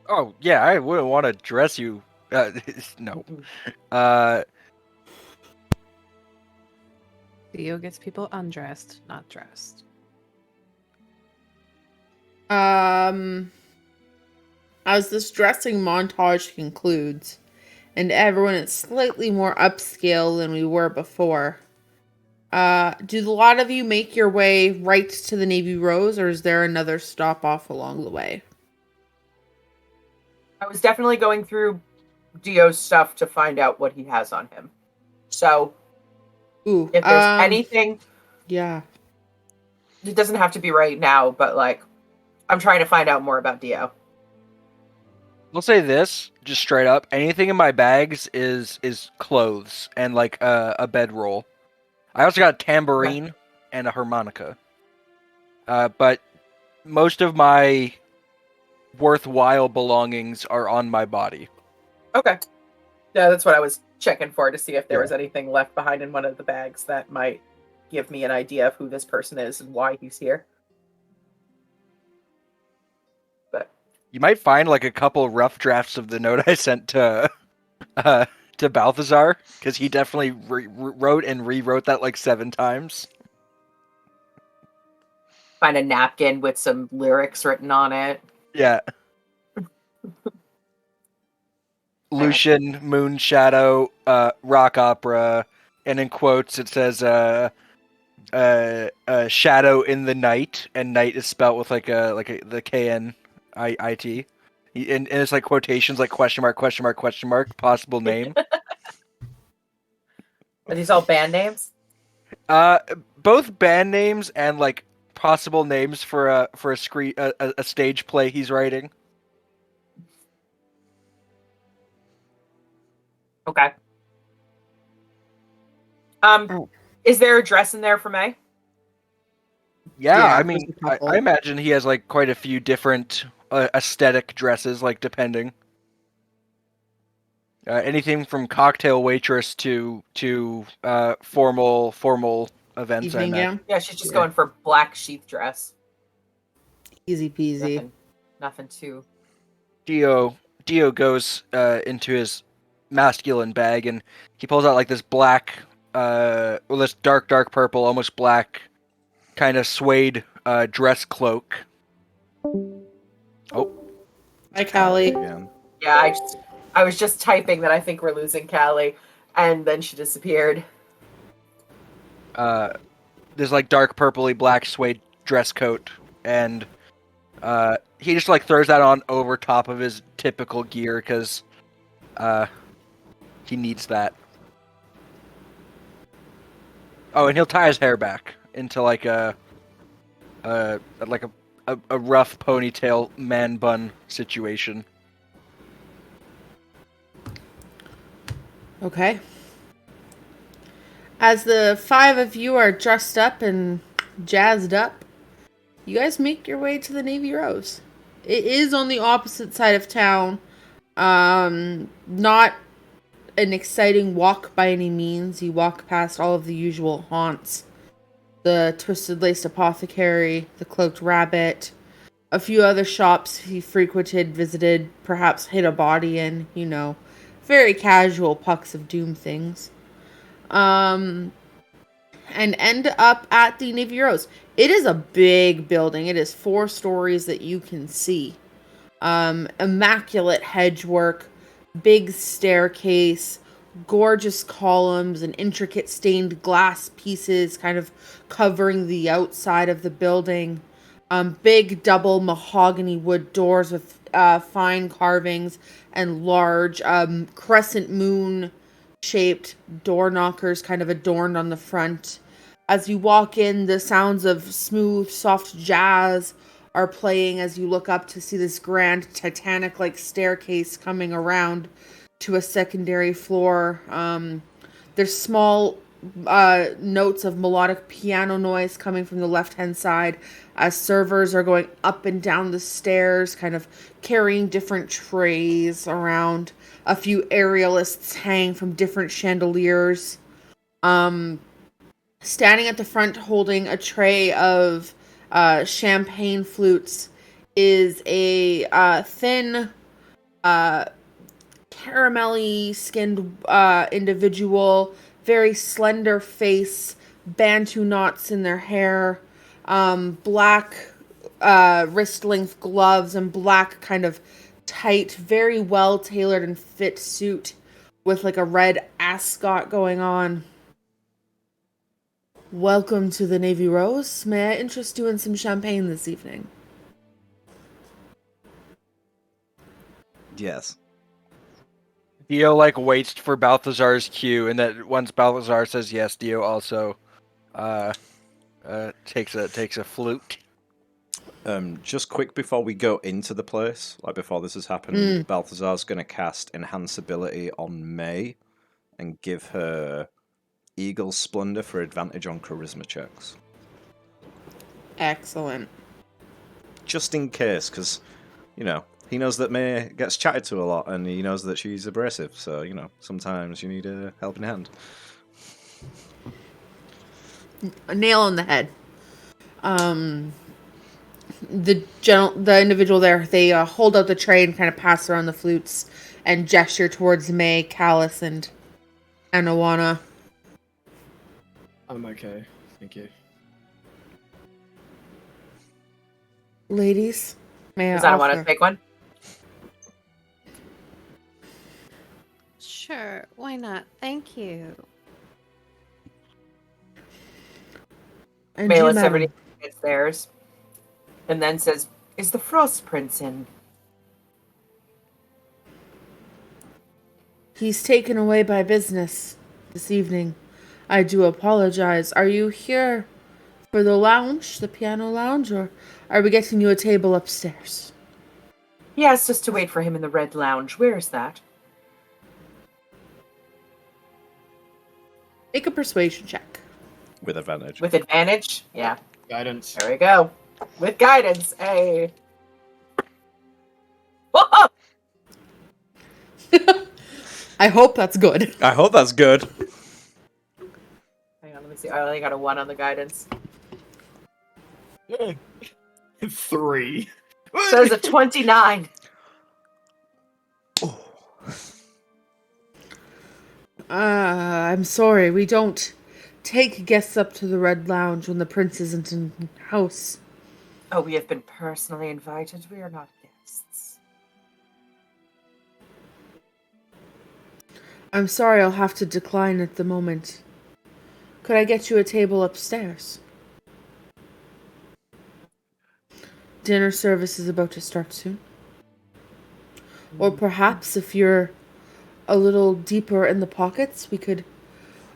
Oh yeah, I wouldn't want to dress you. No. Theo gets people undressed, not dressed. As this dressing montage concludes, and everyone is slightly more upscale than we were before, do a lot of you make your way right to the Navy Rose, or is there another stop off along the way? I was definitely going through Dio's stuff to find out what he has on him. So, Ooh, if there's anything, yeah. it doesn't have to be right now, but like, I'm trying to find out more about Dio. I'll say this, just straight up. Anything in my bags is clothes and like a bedroll. I also got a tambourine and a harmonica. But most of my worthwhile belongings are on my body. Okay. Yeah, that's what I was checking for, to see if there Yeah. was anything left behind in one of the bags that might give me an idea of who this person is and why he's here. But You might find like a couple rough drafts of the note I sent to Balthazar, because he definitely wrote and rewrote that like 7 times. find a napkin with some lyrics written on it. Yeah. Lucian, Moon Shadow, rock opera, and in quotes it says shadow in the night, and night is spelled with the KNIT. And it's like quotations like question mark, possible name. Are these all band names? Both band names and like possible names for a stage play he's writing. Okay. Oh. Is there a dress in there for May? Yeah, Yeah, I mean, there's a couple. I imagine he has like quite a few different aesthetic dresses, like depending. Anything from cocktail waitress to formal events. I Evening imagine. gown? Yeah, she's just Yeah. going for black sheath dress. Easy peasy. Nothing too. Dio goes into his masculine bag, and he pulls out like this black, this dark purple, almost black, kind of suede dress cloak. Oh, Hi, Callie. Again. Yeah, I was just typing that I think we're losing Callie, and then she disappeared. this like dark purpley black suede dress coat, and he just like throws that on over top of his typical gear because he needs that. Oh, and he'll tie his hair back into like a rough ponytail man bun situation. Okay. As the 5 of you are dressed up and jazzed up, you guys make your way to the Navy Rose. It is on the opposite side of town. Not an exciting walk by any means. You walk past all of the usual haunts. The Twisted Laced Apothecary, the Cloaked Rabbit, a few other shops he frequented, visited, perhaps hid a body in, very casual Pucks of Doom things. And end up at the Navy Rose. It is a big building. It is 4 stories that you can see. Immaculate hedgework, big staircase, gorgeous columns and intricate stained glass pieces kind of covering the outside of the building. Big double mahogany wood doors with fine carvings and large crescent moon shaped door knockers kind of adorned on the front. As you walk in, the sounds of smooth, soft jazz are playing as you look up to see this grand Titanic-like staircase coming around to a secondary floor. There's small notes of melodic piano noise coming from the left-hand side as servers are going up and down the stairs, kind of carrying different trays around. A few aerialists hang from different chandeliers. Standing at the front holding a tray of champagne flutes is a thin, caramelly skinned individual, very slender face, bantu knots in their hair, black wrist length gloves, and black kind of tight, very well tailored and fit suit with like a red ascot going on. Welcome to the Navy Rose. May I interest you in some champagne this evening? Yes. Dio like waits for Balthazar's cue, and then once Balthazar says yes, Dio also takes a flute. Just quick before we go into the place, like before this has happened, Balthazar's going to cast Enhance Ability on May and give her Eagle Splendor for advantage on charisma checks. Excellent. Just in case, because, you know, he knows that May gets chatted to a lot, and he knows that she's abrasive, so, you know, sometimes you need a helping hand. A nail on the head. The individual there, they hold out the tray and kind of pass around the flutes and gesture towards May, Callus, and Anawana. I'm okay. Thank you. Ladies, may Does I I want to offer? take one? Sure, why not? Thank you. And May you, lets madam? everybody gets theirs, and then says, "Is the Frost Prince in?" He's taken away by business this evening. I do apologize. Are you here for the lounge, the piano lounge, or are we getting you a table upstairs? He asked us to wait for him in the Red Lounge. Where is that? Make a persuasion check. With advantage. With advantage? Yeah. Guidance. There we go. With guidance. Hey. I hope that's good. I hope that's good. Hang on, let me see. I only got a 1 on the guidance. 3. So it's a 29. I'm sorry. We don't take guests up to the Red Lounge when the prince isn't in the house. Oh, we have been personally invited. We are not guests. I'm sorry, I'll have to decline at the moment. Could I get you a table upstairs? Dinner service is about to start soon. Or perhaps if you're a little deeper in the pockets, we could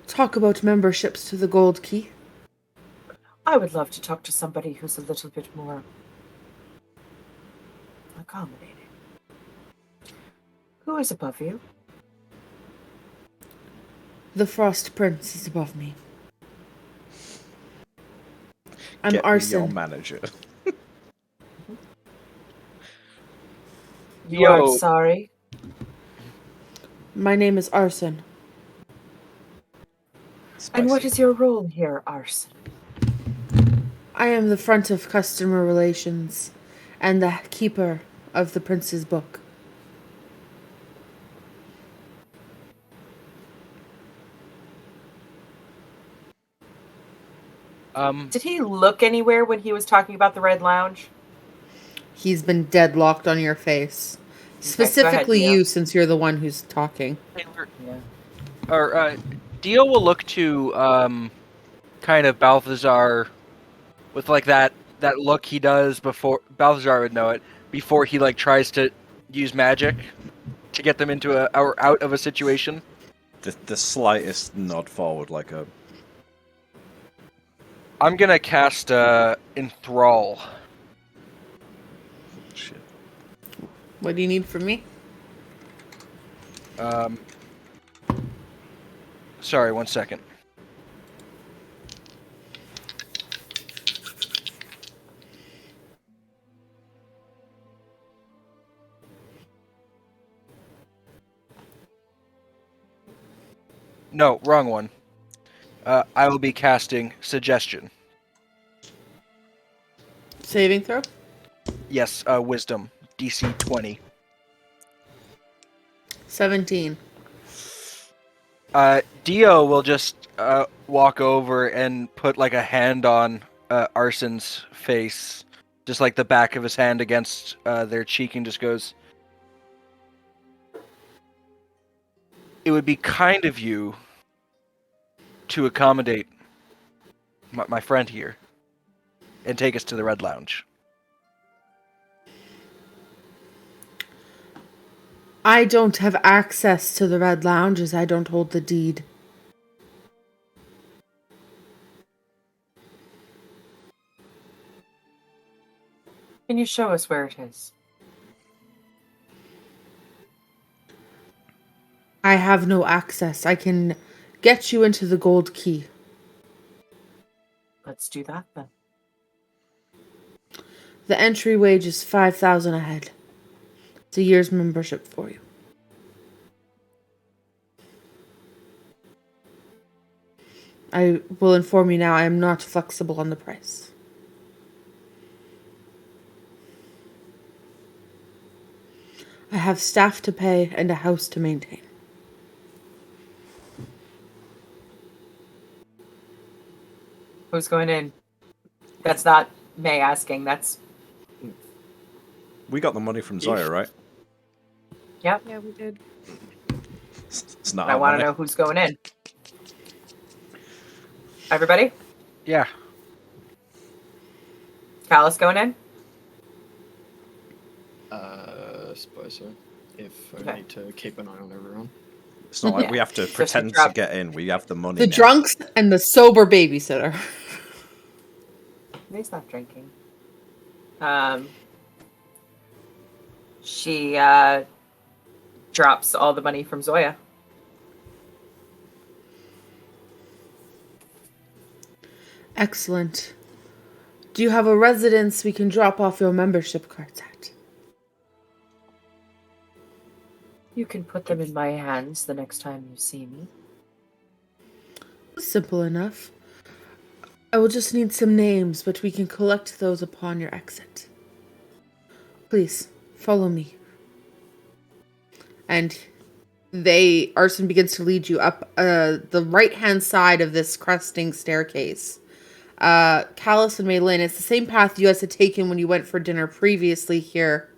talk about memberships to the Gold Key. I would love to talk to somebody who's a little bit more accommodating. Who is above you? The Frost Prince is above me. I'm Get me your Arson. manager. You Yo. are sorry. My name is Arson. And what Spicy. is your role here, Arson? I am the front of customer relations and the keeper of the prince's book. Did he look anywhere when he was talking about the Red Lounge? He's been deadlocked on your face. Specifically Dio. you, since you're the one who's talking. Yeah. Or Dio will look to kind of Balthazar with like that look he does before Balthazar would know it before he like tries to use magic to get them into or out of a situation. The slightest nod forward, like a... I'm gonna cast Enthrall. Shit. What do you need from me? Sorry, 1 second. No, wrong one. I will be casting Suggestion. Saving throw? Yes, Wisdom. DC 20. 17. Dio will just walk over and put like a hand on Arson's face, just like the back of his hand against their cheek, and just goes, it would be kind of you to accommodate my friend here and take us to the Red Lounge. I don't have access to the Red Lounge as I don't hold the deed. Can you show us where it is? I have no access. I can get you into the gold key. Let's do that then. The entry wage is 5,000 a head. It's a year's membership for you. I will inform you now, I am not flexible on the price. I have staff to pay and a house to maintain. Who's going in? That's not May asking. That's We got the money from Zoya, right? yep. Yeah, we did. It's not I our want money. to know who's going in. Everybody? Yeah. Callus going in? Suppose so. If I Okay. need to keep an eye on everyone. It's not like Yeah. we have to Just pretend to drop- get in. We have the money The now. drunks and the sober babysitter. May's not drinking. She drops all the money from Zoya. Excellent. Do you have a residence we can drop off your membership cards at? You can put them in my hands the next time you see me. Simple enough. I will just need some names, but we can collect those upon your exit. Please, follow me. And Arson begins to lead you up the right-hand side of this cresting staircase. Callus and Maylin, it's the same path you guys had taken when you went for dinner previously here.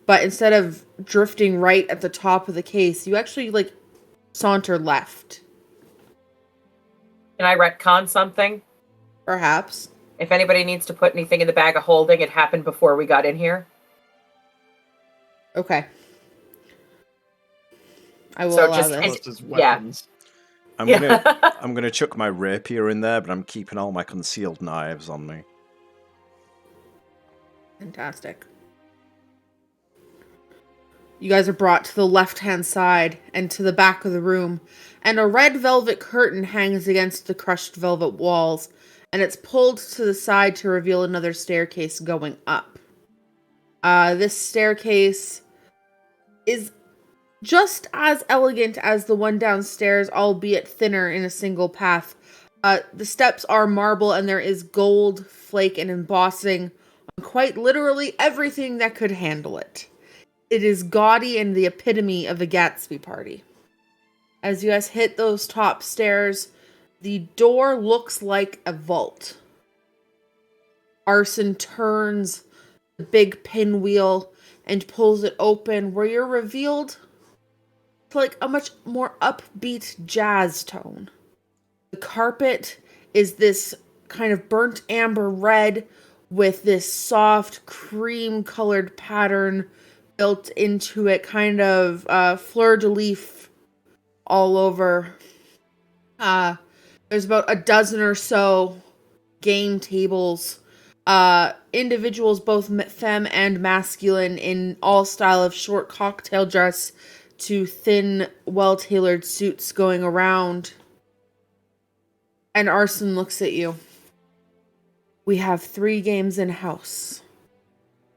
But instead of drifting right at the top of the case, you actually, saunter left. Can I retcon something? Perhaps. If anybody needs to put anything in the bag of holding, it happened before we got in here. Okay. I will So allow just- this. and- Plus his yeah. weapons. I'm gonna chuck my rapier in there, but I'm keeping all my concealed knives on me. Fantastic. You guys are brought to the left-hand side and to the back of the room, and a red velvet curtain hangs against the crushed velvet walls, and it's pulled to the side to reveal another staircase going up. This staircase is just as elegant as the one downstairs, albeit thinner in a single path. The steps are marble, and there is gold flake and embossing on quite literally everything that could handle it. It is gaudy and the epitome of a Gatsby party. As you guys hit those top stairs, the door looks like a vault. Arson turns the big pinwheel and pulls it open, where you're revealed to like a much more upbeat jazz tone. The carpet is this kind of burnt amber red with this soft cream colored pattern built into it, kind of fleur-de-lis all over. There's about a dozen or so game tables. Individuals, both femme and masculine, in all style of short cocktail dress to thin, well-tailored suits going around. And Arson looks at you. We have 3 games in-house.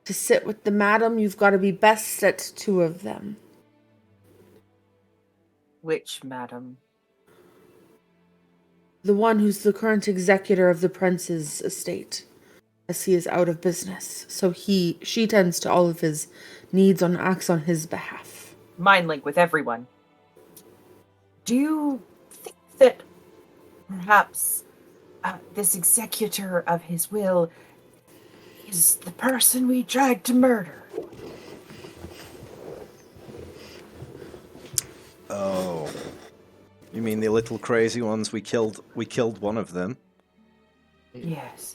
To sit with the madam, you've got to be best at 2 of them. Which, madam? The one who's the current executor of the prince's estate, as he is out of business. So she tends to all of his needs acts on his behalf. Mind link with everyone. Do you think that perhaps this executor of his will is the person we tried to murder? Oh. You mean the little crazy ones? We killed one of them. Yes.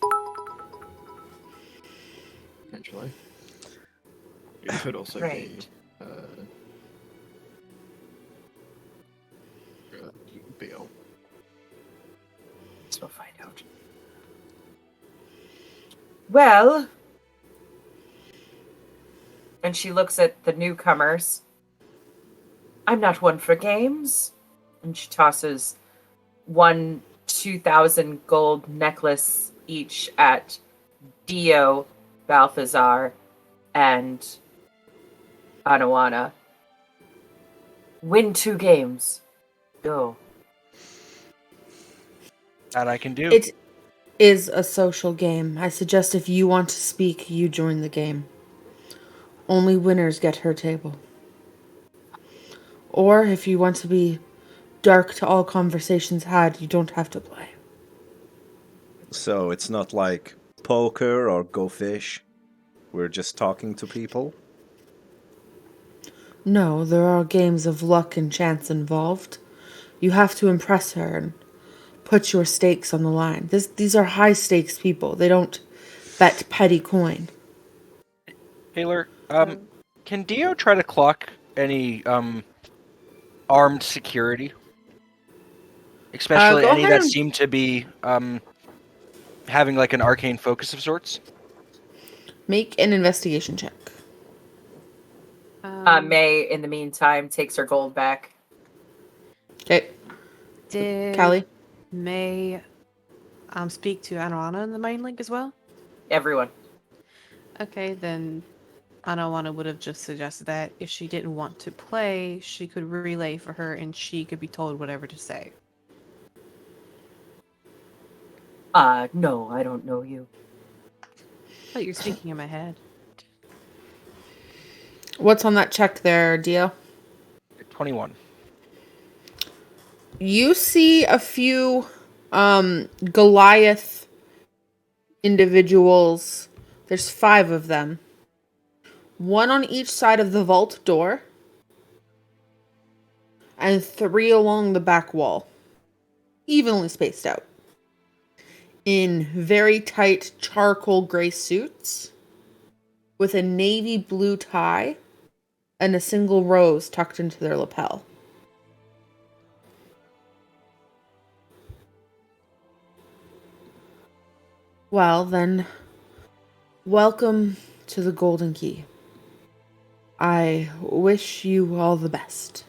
Potentially. It could also Great. be Bill. So we'll find out. Well, and she looks at the newcomers. I'm not one for games. And she tosses one 2,000 gold necklace each at Dio, Balthazar, and Anawana. Win 2 games. Go. That I can do. It is a social game. I suggest if you want to speak, you join the game. Only winners get her table. Or if you want to be dark to all conversations had, you don't have to play. So it's not like poker or Go Fish. We're just talking to people. No, there are games of luck and chance involved. You have to impress her and put your stakes on the line. These are high stakes people. They don't bet petty coin. Taylor, can Dio try to clock any armed security? Especially Go any ahead that and- seem to be having like an arcane focus of sorts? Make an investigation check. May, in the meantime, takes her gold back. Okay, Did Callie. May speak to Anawana in the main link as well? Everyone. Okay, then Anawana would have just suggested that if she didn't want to play, she could relay for her and she could be told whatever to say. No, I don't know you. But you're speaking in my head. What's on that check there, Dio? 21. You see a few Goliath individuals. There's 5 of them. 1 on each side of the vault door. And 3 along the back wall. Evenly spaced out. In very tight charcoal gray suits. With a navy blue tie. And a single rose tucked into their lapel. Well, then, welcome to the Golden Key. I wish you all the best.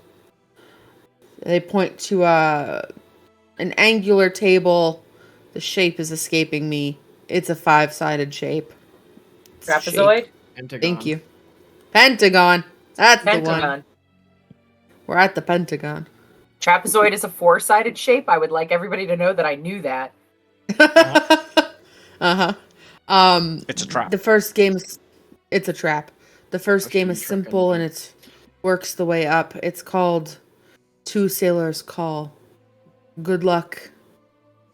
They point to an angular table. The shape is escaping me. It's a 5-sided shape. Trapezoid? Pentagon. Thank you. Pentagon. That's the one. Pentagon. We're at the Pentagon. Trapezoid is a 4-sided shape. I would like everybody to know that I knew that. Uh-huh. It's a trap. The first game's... It's a trap. The first I've game been is simple and it works the way up. It's called Two Sailors Call. Good luck.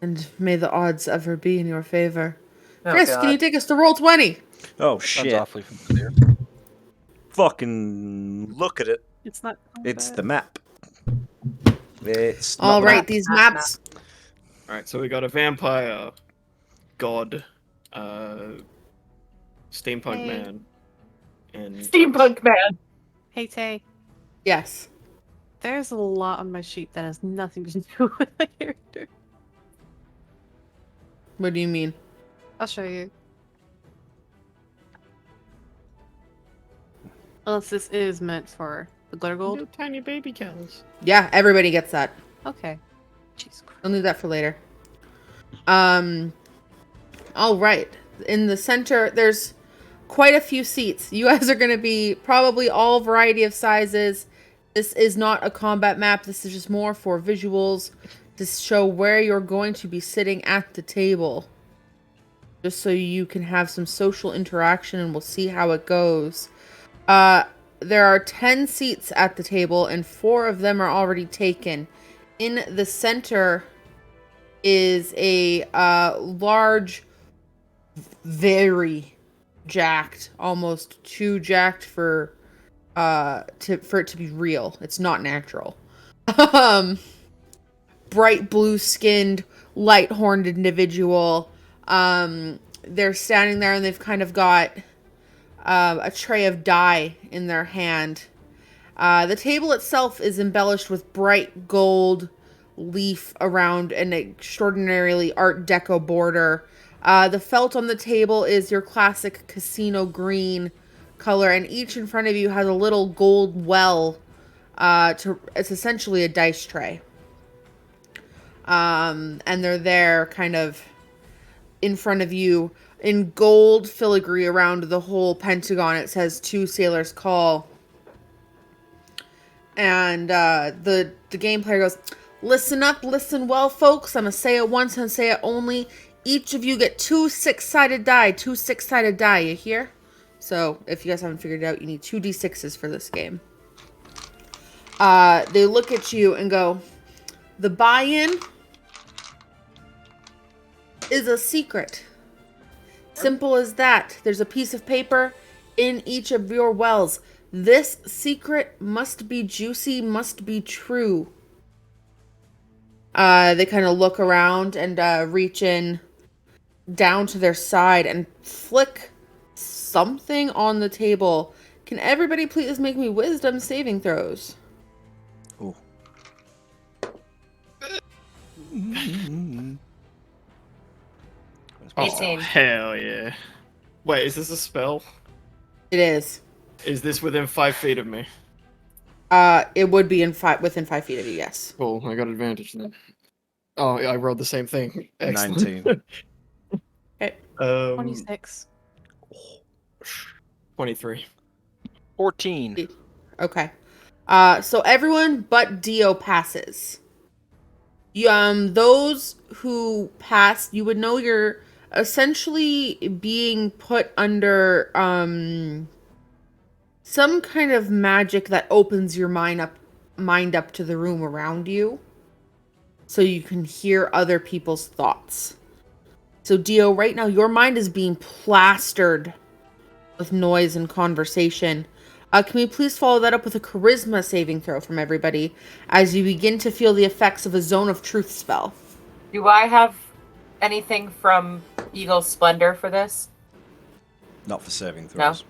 And may the odds ever be in your favor. Oh, Chris, God. can you take us to roll 20? Oh Sounds shit! awfully familiar. Fucking look at it. It's not. It's the map. It's All not right, map. these maps. Alright, so we got a vampire, god, steampunk Hey. man, and Steampunk man. Hey, Tay. Yes. There's a lot on my sheet that has nothing to do with my character. What do you mean? I'll show you. Unless this is meant for the glitter gold. little tiny baby cows. Yeah, everybody gets that. Okay. Jesus Christ. I'll leave that for later. All right. In the center, there's quite a few seats. You guys are going to be probably all variety of sizes. This is not a combat map. This is just more for visuals to show where you're going to be sitting at the table. Just so you can have some social interaction and we'll see how it goes. There are 10 seats at the table and 4 of them are already taken. In the center is a large, very jacked, almost too jacked for it to be real. It's not natural. bright blue skinned, light horned individual. They're standing there and they've kind of got a tray of dye in their hand. The table itself is embellished with bright gold leaf around an extraordinarily Art Deco border. The felt on the table is your classic casino green color, and each in front of you has a little gold well. It's essentially a dice tray. And they're there kind of in front of you in gold filigree around the whole pentagon. It says "To Sailors Call." And the game player goes, "Listen up, listen well, folks. I'm going to say it once and say it only. Each of you get 2 6-sided die. 2 6-sided die, you hear? So, if you guys haven't figured it out, you need 2 d6s for this game." They look at you and go, "The buy-in is a secret. Simple as that. There's a piece of paper in each of your wells. This secret must be juicy, must be true." They kind of look around and reach in down to their side and flick something on the table. Can everybody please make me wisdom saving throws? Ooh. Oh, 18. hell yeah. Wait, is this a spell? It is. Is this within 5 feet of me? It would be within 5 feet of you, yes. Cool, I got advantage then. Oh, I rolled the same thing. Excellent. 19. Okay. 26. 23. 14. Okay. So everyone but Dio passes. Those who pass, you would know you're essentially being put under some kind of magic that opens your mind up to the room around you, so you can hear other people's thoughts. So Dio, right now your mind is being plastered with noise and conversation. Can we please follow that up with a charisma saving throw from everybody as you begin to feel the effects of a Zone of Truth spell? Do I have anything from Eagle's Splendor for this? Not for saving No. throws.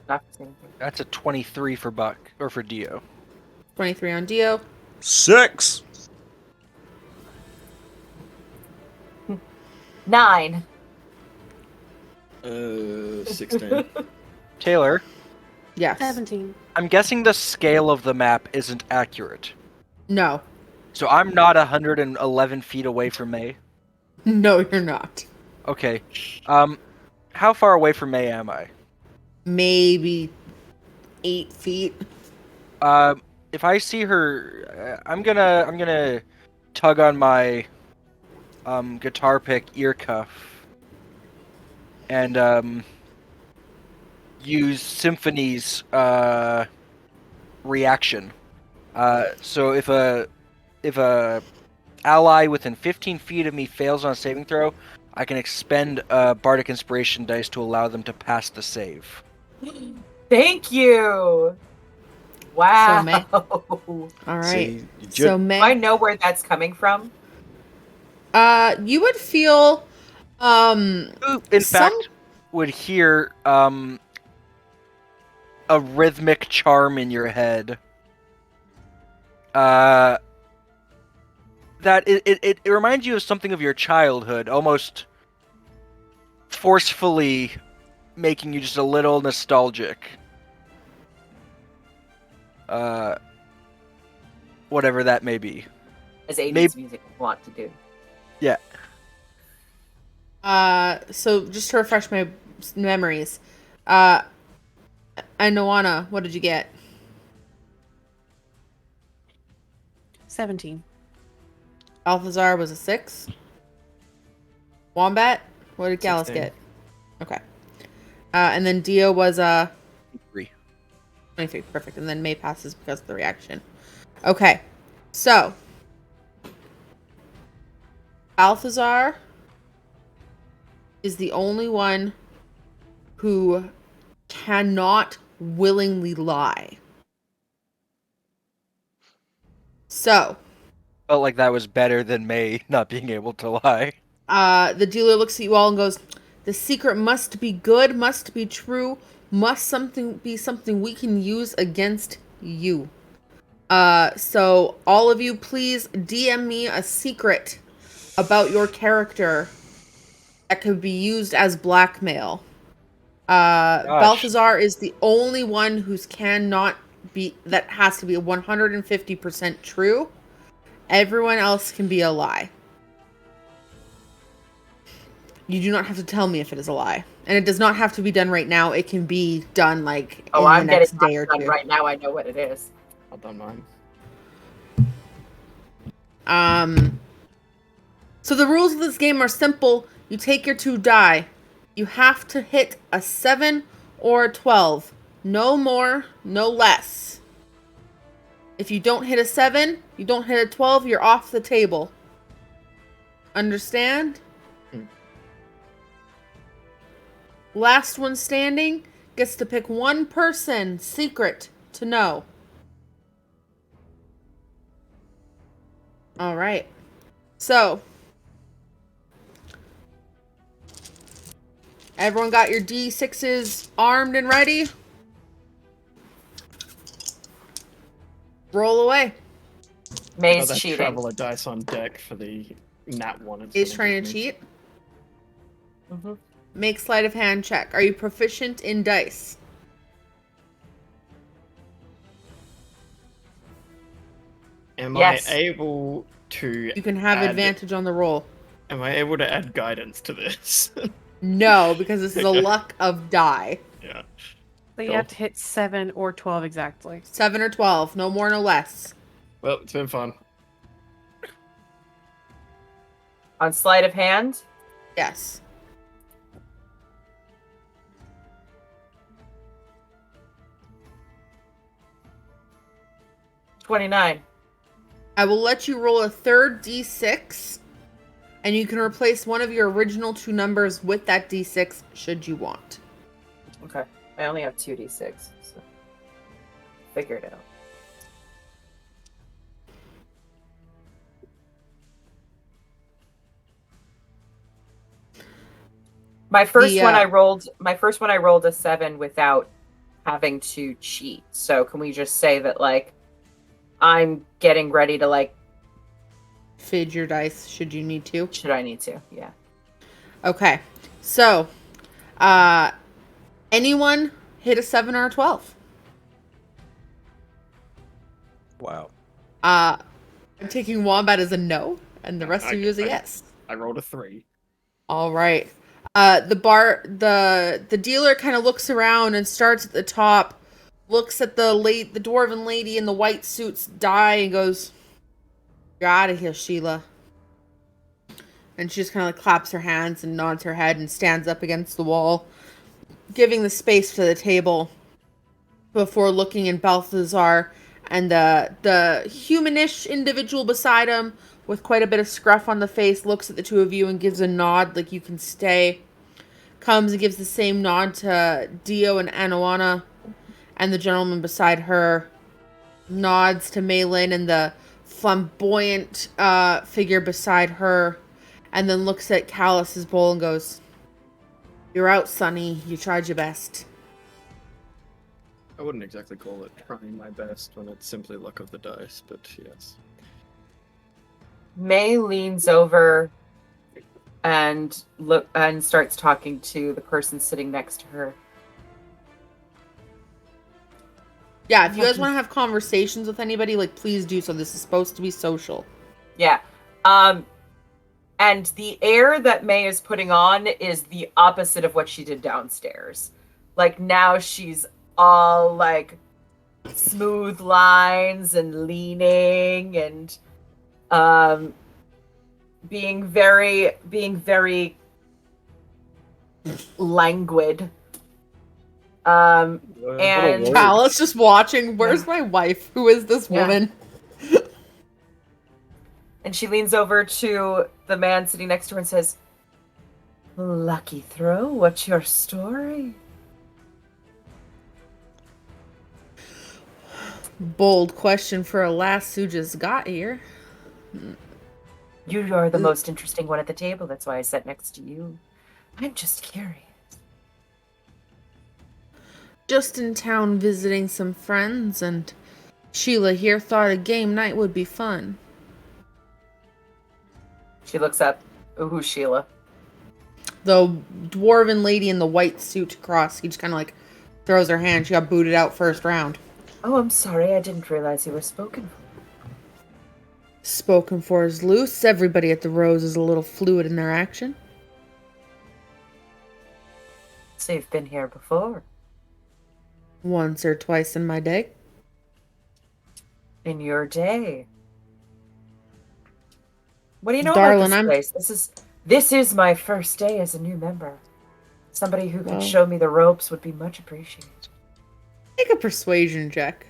Not for anything. That's a 23 for Buck, or for Dio. 23 on Dio. 6! 9. 16. Taylor, Yes. 17. I'm guessing the scale of the map isn't accurate. No. So I'm not 111 feet away from May. No, you're not. Okay. How far away from May am I? Maybe 8 feet. If I see her, I'm gonna tug on my guitar pick ear cuff and use Symphony's reaction. So if a ally within 15 feet of me fails on a saving throw, I can expend a Bardic Inspiration dice to allow them to pass the save. Thank you. Wow. May- All right. See, you So Do I know where that's coming from? you would feel In Some- fact, would hear a rhythmic charm in your head. That it reminds you of something of your childhood, almost forcefully making you just a little nostalgic. Whatever that may be. As 80s music would want to do. Yeah. so just to refresh my memories. And Noana, what did you get? 17. Althazar was a 6. Wombat, what did Gallus 16. get? Okay. And then Dio was a 3. 23. Perfect. And then May passes because of the reaction. Okay. So Althazar is the only one who cannot willingly lie. So, Felt like that was better than May not being able to lie. the dealer looks at you all and goes, "The secret must be good, must be true, must be something we can use against you. So all of you, please DM me a secret about your character that could be used as blackmail." Balthazar is the only one that has to be 150% true. Everyone else can be a lie. You do not have to tell me if it is a lie. And it does not have to be done right now. It can be done like in the next day or two. Right now. I know what it is. I've done mine. So the rules of this game are simple. You take your 2 die. You have to hit a 7 or a 12. No more, no less. If you don't hit a 7, you don't hit a 12, you're off the table. Understand? Last one standing gets to pick one person, secret, to know. All right. So, everyone got your D6s armed and ready? Roll away. May's that cheating. traveler dice on deck for the nat one. He's trying to cheat. Mm-hmm. Make sleight of hand check. Are you proficient in dice? Am Yes. I able to? You can have advantage on the roll. Am I able to add guidance to this? No, because this is a luck of die. Yeah. So you have to hit 7 or 12 exactly. 7 or 12. No more, no less. Well, it's been fun. On sleight of hand? Yes. $29. I will let you roll a third D6, and you can replace one of your original 2 numbers with that D6 should you want. Okay. I only have 2d6, so figure it out. My first one I rolled a 7 without having to cheat. So can we just say that like I'm getting ready to like Fidge your dice should you need to. should I need to? Yeah. Okay. So, anyone hit a 7 or a 12? Wow. I'm taking Wombat as a no, and the rest of you as a yes. I rolled a 3. All right. The dealer kind of looks around and starts at the top, looks at the dwarven lady in the white suits die and goes, "You're out of here, Sheila." And she just kind of like claps her hands and nods her head and stands up against the wall, giving the space to the table before looking in Balthazar and the humanish individual beside him with quite a bit of scruff on the face looks at the two of you and gives a nod like you can stay. Comes and gives the same nod to Dio and Anoana, and the gentleman beside her nods to Malin and the flamboyant figure beside her, and then looks at Callus's bowl and goes, "You're out, Sonny. You tried your best." I wouldn't exactly call it trying my best when it's simply luck of the dice, but yes. May leans over and starts talking to the person sitting next to her. Yeah, if you guys want to have conversations with anybody, like, please do so. This is supposed to be social. Yeah. And the air that May is putting on is the opposite of what she did downstairs. Like, now she's all, like, smooth lines and leaning and, being very languid. And Callus just watching, where's my wife? Who is this woman? And she leans over to the man sitting next to her and says, "Lucky throw, what's your story?" Bold question for a lass who just got here. You are the most interesting one at the table. That's why I sat next to you. I'm just curious. Just in town visiting some friends, and Sheila here thought a game night would be fun. She looks up. Ooh, who's Sheila? The dwarven lady in the white suit across, he just kind of like throws her hand. She got booted out first round. Oh, I'm sorry. I didn't realize you were spoken for. Spoken for is loose. Everybody at the Rose is a little fluid in their action. So you've been here before. Once or twice in my day. In your day. What do you know Darling, about this place? This is my first day as a new member. Somebody who could show me the ropes would be much appreciated. Make a persuasion check.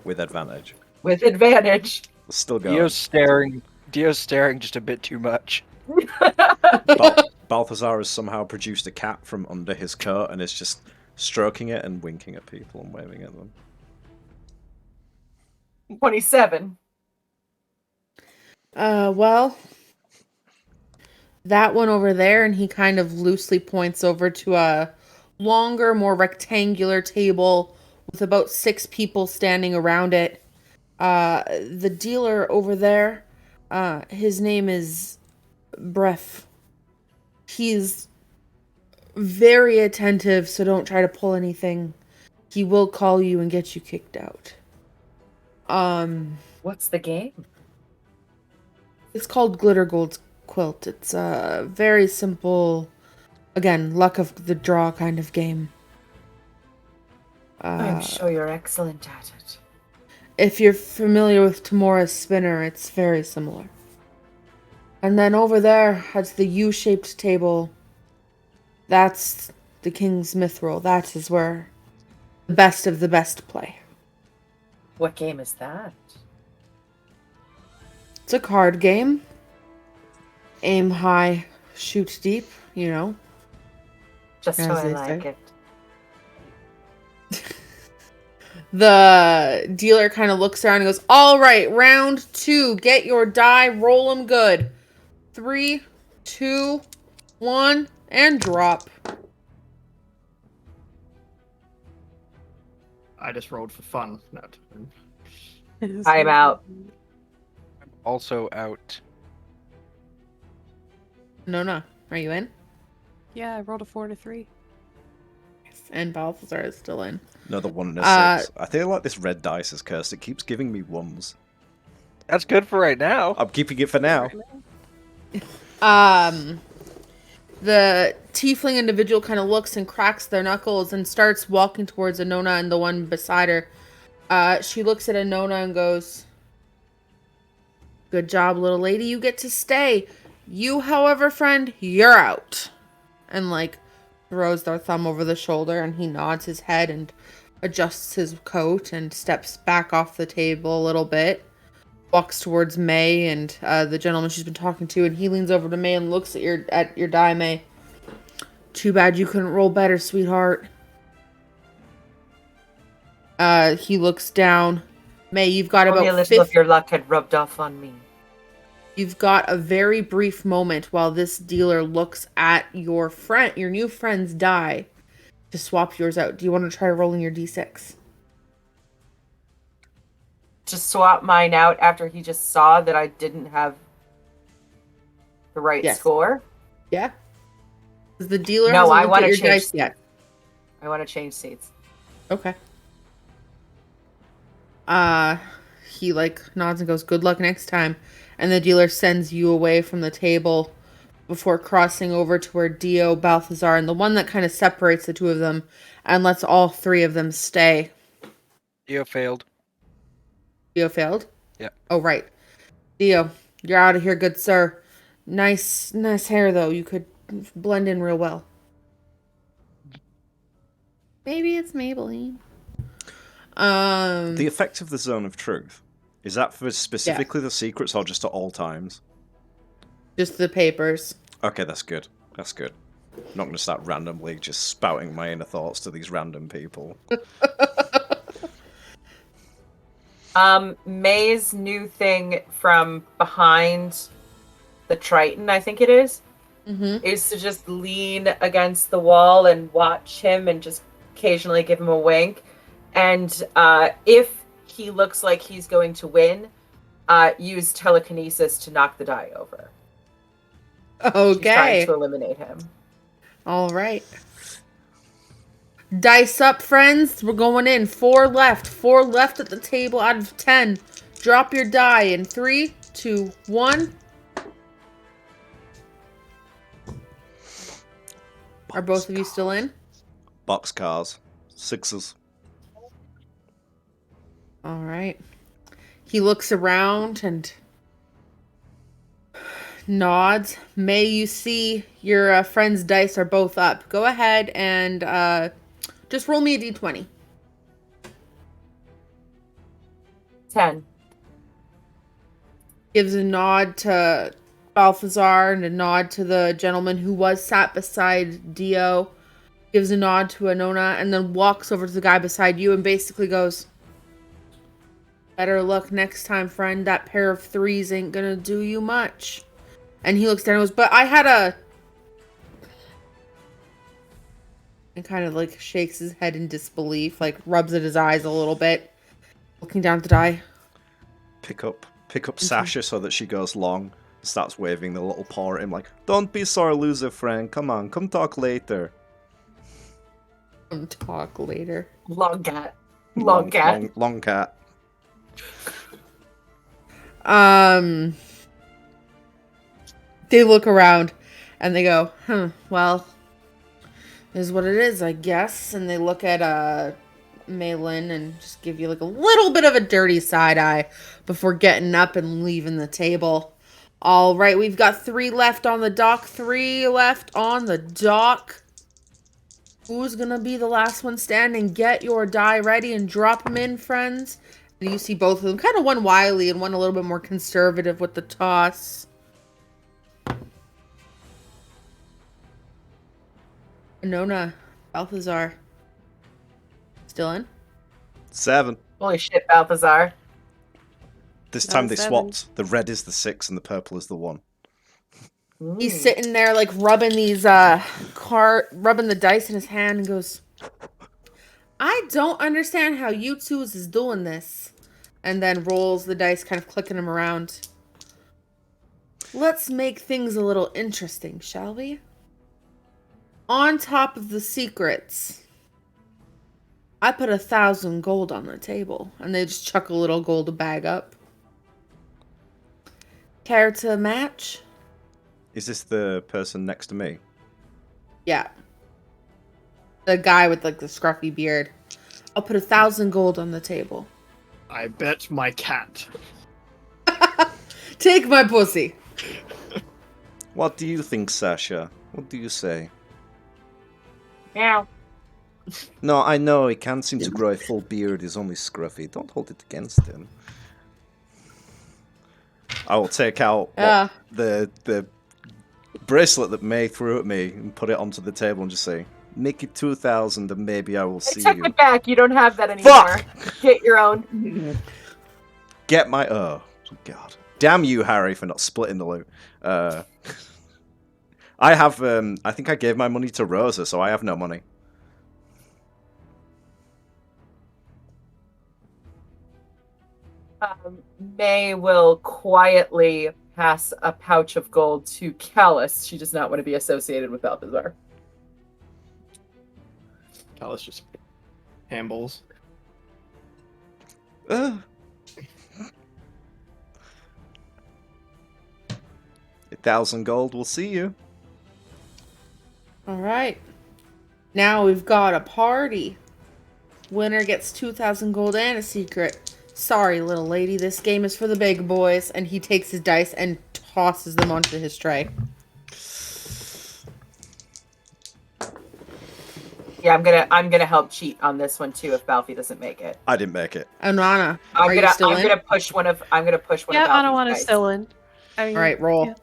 With advantage. With advantage. Still going. Dio's staring just a bit too much. Balthazar has somehow produced a cat from under his coat and is just stroking it and winking at people and waving at them. 27. Well, that one over there, and he kind of loosely points over to a longer, more rectangular table with about 6 people standing around it. The dealer over there, his name is Bref. He's very attentive, so don't try to pull anything. He will call you and get you kicked out. What's the game? It's called Glitter Gold's Quilt. It's a very simple, again, luck of the draw kind of game. I'm sure you're excellent at it. If you're familiar with Tamora's spinner, it's very similar. And then over there, at the U-shaped table, that's the King's Mithril. That is where the best of the best play. What game is that? It's a card game. Aim high, shoot deep, you know. Just how As I they like say. it. The dealer kind of looks around and goes, all right, round 2. Get your die, roll them good. 3, 2, 1, and drop. I just rolled for fun. No. I'm out. I'm also out. No. Are you in? Yeah, I rolled a 4 to 3. And Balthazar is still in. Another 1 and a 6. I feel like this red dice is cursed. It keeps giving me 1s. That's good for right now. I'm keeping it for now. The tiefling individual kind of looks and cracks their knuckles and starts walking towards Anona and the one beside her. She looks at Anona and goes, good job, little lady. You get to stay. You, however, friend, you're out. And, like, throws their thumb over the shoulder, and he nods his head and adjusts his coat and steps back off the table a little bit. Walks towards May and the gentleman she's been talking to, and he leans over to May and looks at your die, May. Too bad you couldn't roll better, sweetheart. He looks down. May, you've got Only a about little of your luck had rubbed off on me. You've got a very brief moment while this dealer looks at your new friend's die to swap yours out. Do you want to try rolling your d6? To swap mine out after he just saw that I didn't have the right score? Yeah. Because the dealer No, I hasn't looked want at to your change dice yet. I want to change seats. Okay. He nods and goes, good luck next time. And the dealer sends you away from the table before crossing over to where Dio, Balthazar, and the one that kind of separates the two of them and lets all 3 of them stay. Dio failed. Dio failed? Yeah. Oh, right. Dio, you're out of here, good sir. Nice hair, though. You could blend in real well. Maybe it's Maybelline. The effect of the Zone of Truth, is that for specifically the secrets or just at all times? Just the papers. Okay, that's good. That's good. I'm not going to start randomly just spouting my inner thoughts to these random people. May's new thing from behind the Triton, I think it is to just lean against the wall and watch him and just occasionally give him a wink. And if he looks like he's going to win, use telekinesis to knock the die over. Okay. She's trying to eliminate him. All right. Dice up, friends. We're going in. 4 left. 4 left at the table out of 10. Drop your die in 3, 2, 1. Are both of you still in? Boxcars. 6s. All right. He looks around and nods. May, you see your friend's dice are both up. Go ahead and just roll me a d20. 10. Gives a nod to Balthazar and a nod to the gentleman who was sat beside Dio. Gives a nod to Anona and then walks over to the guy beside you and basically goes, better luck next time, friend. That pair of 3s ain't gonna do you much. And he looks down and goes, but I had a... And kind of like shakes his head in disbelief, like rubs at his eyes a little bit. Looking down at the die. Pick up Sasha so that she goes long. Starts waving the little paw at him like, don't be sore loser, friend. Come on, come talk later. Come talk later. Long cat. Long cat. Long cat. They look around and they go, well, is what it is, I guess. And they look at Malin and just give you like a little bit of a dirty side eye before getting up and leaving the table. All right, we've got 3 left on the dock. 3 left on the dock. Who's gonna be the last one standing? Get your die ready and drop them in, friends. And you see both of them, kind of one wily and one a little bit more conservative with the toss. Anona, Balthazar. Still in? 7. Holy shit, Balthazar. This time they 7. swapped. The red is the 6 and the purple is the 1. He's sitting there like rubbing these rubbing the dice in his hand and goes, I don't understand how you twos is doing this. And then rolls the dice, kind of clicking them around. Let's make things a little interesting, shall we? On top of the secrets, I put 1,000 gold on the table. And they just chuck a little gold bag up. Care to match? Is this the person next to me? Yeah. The guy with like the scruffy beard. I'll put 1,000 gold on the table. I bet my cat. Take my pussy. What do you think, Sasha? What do you say? Meow. No, I know, he can't seem to grow a full beard, he's only scruffy. Don't hold it against him. I will take out the bracelet that May threw at me and put it onto the table and just say, make it 2,000 and maybe I will see I took you. it back. You don't have that anymore. Get your own. Get my... Oh, God. Damn you, Harry, for not splitting the loot. I have... I think I gave my money to Rosa, so I have no money. May will quietly pass a pouch of gold to Callus. She does not want to be associated with Balthazar. Callus just handballs. 1,000 gold, we'll see you. All right. Now we've got a party. Winner gets 2,000 gold and a secret. Sorry, little lady, this game is for the big boys. And he takes his dice and tosses them onto his tray. Yeah, I'm gonna help cheat on this one too if Balfi doesn't make it. I didn't make it. Anana, I'm are you still in? gonna push one of Yeah, of Balfi's I don't want to dice. still in. I mean, All right, roll. yeah,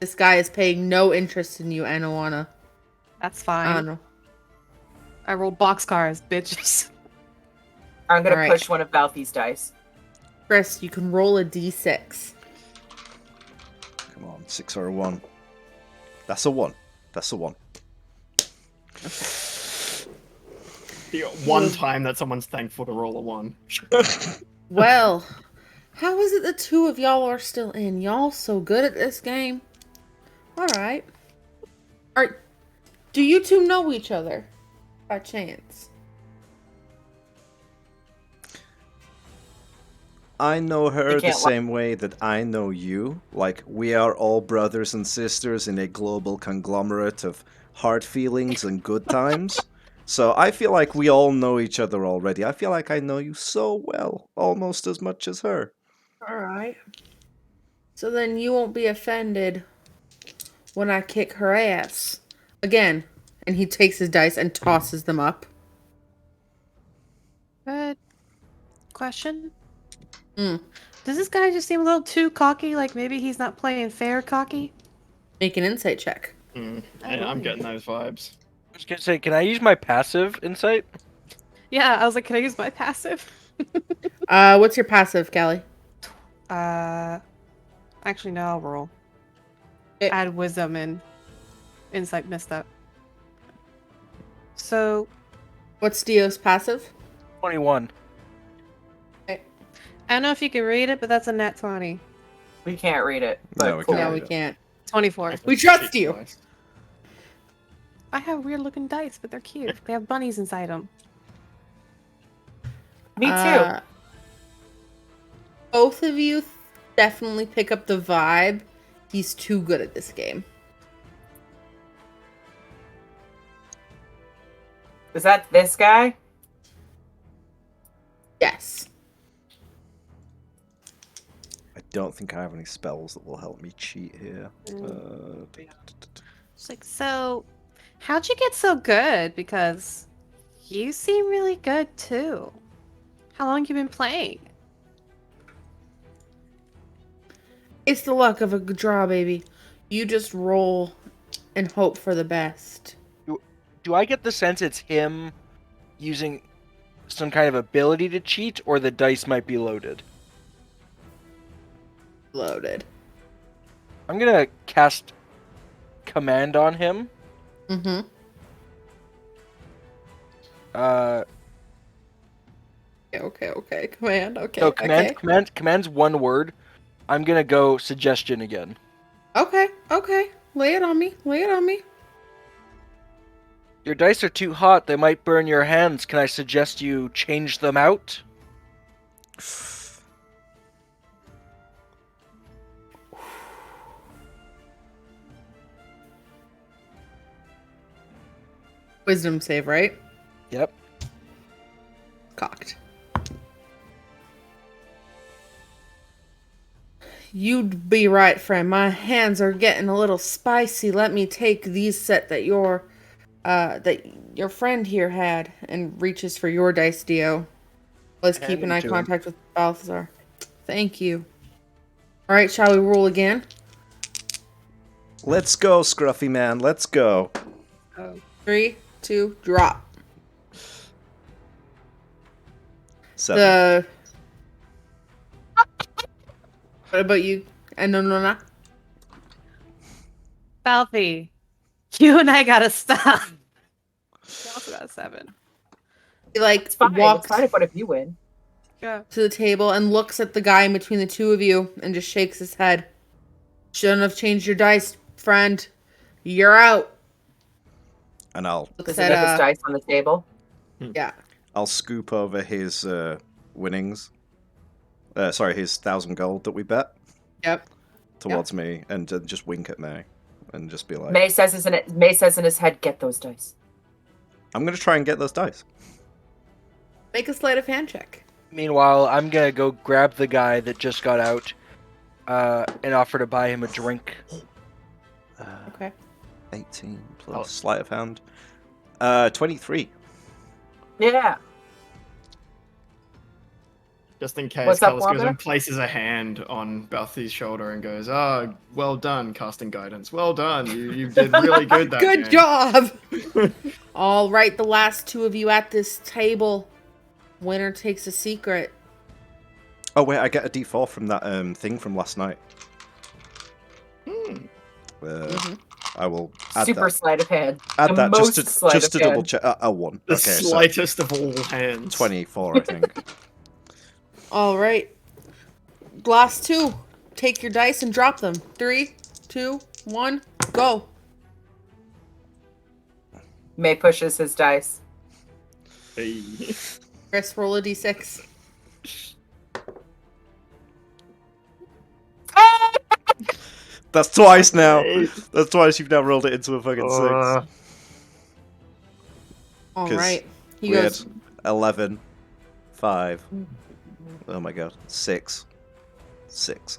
This guy is paying no interest in you, Anawana. that's fine. I rolled boxcars, bitches. I'm gonna Alright. push one of Balthi's dice. Chris, you can roll a d6. Come on, 6 or a 1. That's a 1. That's a 1. The one time that someone's thankful to roll a 1. Well, how is it the two of y'all are still in? Y'all so good at this game. Alright. Do you two know each other? By chance. I know her the can't same way that I know you. Like, we are all brothers and sisters in a global conglomerate of hard feelings and good times. So I feel like we all know each other already. I feel like I know you so well, almost as much as her. Alright. So then you won't be offended when I kick her ass. Again. And he takes his dice and tosses them up. Good question. Hmm. Does this guy just seem a little too cocky? Like maybe he's not playing fair cocky? Make an insight check. I'm getting those vibes. I was gonna say, can I use my passive insight? Yeah, I was like, can I use my passive? What's your passive, Callie? Actually, no, I'll roll. It- Add wisdom and insight messed up. So, What's Dio's passive? 21. I don't know if you can read it, but that's a nat 20. We can't read it. But No, we cool. can't. No, we can't. 24. We trust you. I have weird looking dice, but they're cute. They have bunnies inside them. Me too. Both of you definitely pick up the vibe. He's too good at this game. Is that this guy? Yes. I don't think I have any spells that will help me cheat here. It's like, so, how'd you get so good? Because you seem really good too. How long you been playing? It's the luck of a good draw, baby. You just roll and hope for the best. Do I get the sense it's him using some kind of ability to cheat, or the dice might be loaded? Loaded. I'm gonna cast command on him. Mm-hmm. Okay. Command. Okay. So command, Okay. command's one word. I'm gonna go suggestion again. Okay. Lay it on me. Your dice are too hot. They might burn your hands. Can I suggest you change them out? Wisdom save, right? Yep. Cocked. You'd be right, friend. My hands are getting a little spicy. Let me take these set that your friend here had, and reaches for your dice, Dio. Let's keep Hand an them eye to him. contact with Balthazar. Thank you. All right, shall we roll again? Let's go, Scruffy man. Let's go. 3, 2, drop. 7. The. What about you? And no. Balthy, you and I gotta stop. He also got a 7. He like It's fine. walks It's fine if you win. Yeah. to the table and looks at the guy in between the two of you and just shakes his head. Shouldn't have changed your dice, friend. You're out. And I'll Looks Does he get his dice on the table? Yeah. I'll scoop over his winnings. Sorry, his 1,000 gold that we bet Yep. towards me, and just wink at May, and just be like, May says in his head, "Get those dice." "I'm gonna try and get those dice." Make a sleight of hand check. Meanwhile, I'm gonna go grab the guy that just got out, and offer to buy him a drink. Okay. 18 plus sleight of hand. 23. Yeah. Just in case, What's up, Callus goes Wanda? and places a hand on Balthy's shoulder and goes, "Oh, well done, casting guidance. Well done. You did really good that Good game." job. All right, the last two of you at this table. Winner takes a secret. Oh wait, I get a D4 from that thing from last night. I will add Super that. sleight of hand. Add The that most just sleight to of double hand. check. A 1. The Okay, so slightest of all hands. 24, I think. All right. Last 2. Take your dice and drop them. 3, 2, 1, go. May pushes his dice. Hey. Chris, roll a d6. That's twice now. Hey. That's twice you've now rolled it into a fucking 6. All 'Cause right. He we goes, had 11, 5. Oh my god, 6. 6.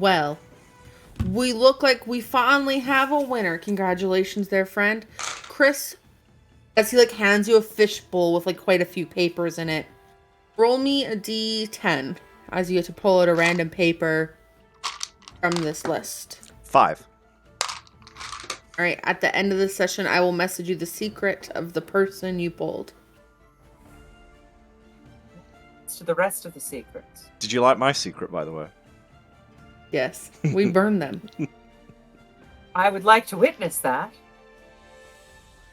well, we look like we finally have a winner. Congratulations there, friend. Chris, as he like hands you a fishbowl with like quite a few papers in it. Roll me a d10 as you have to pull out a random paper from this list. 5. All right, at the end of the session, I will message you the secret of the person you pulled. To the rest of the secrets. Did you like my secret, by the way? Yes, we burned them. I would like to witness that.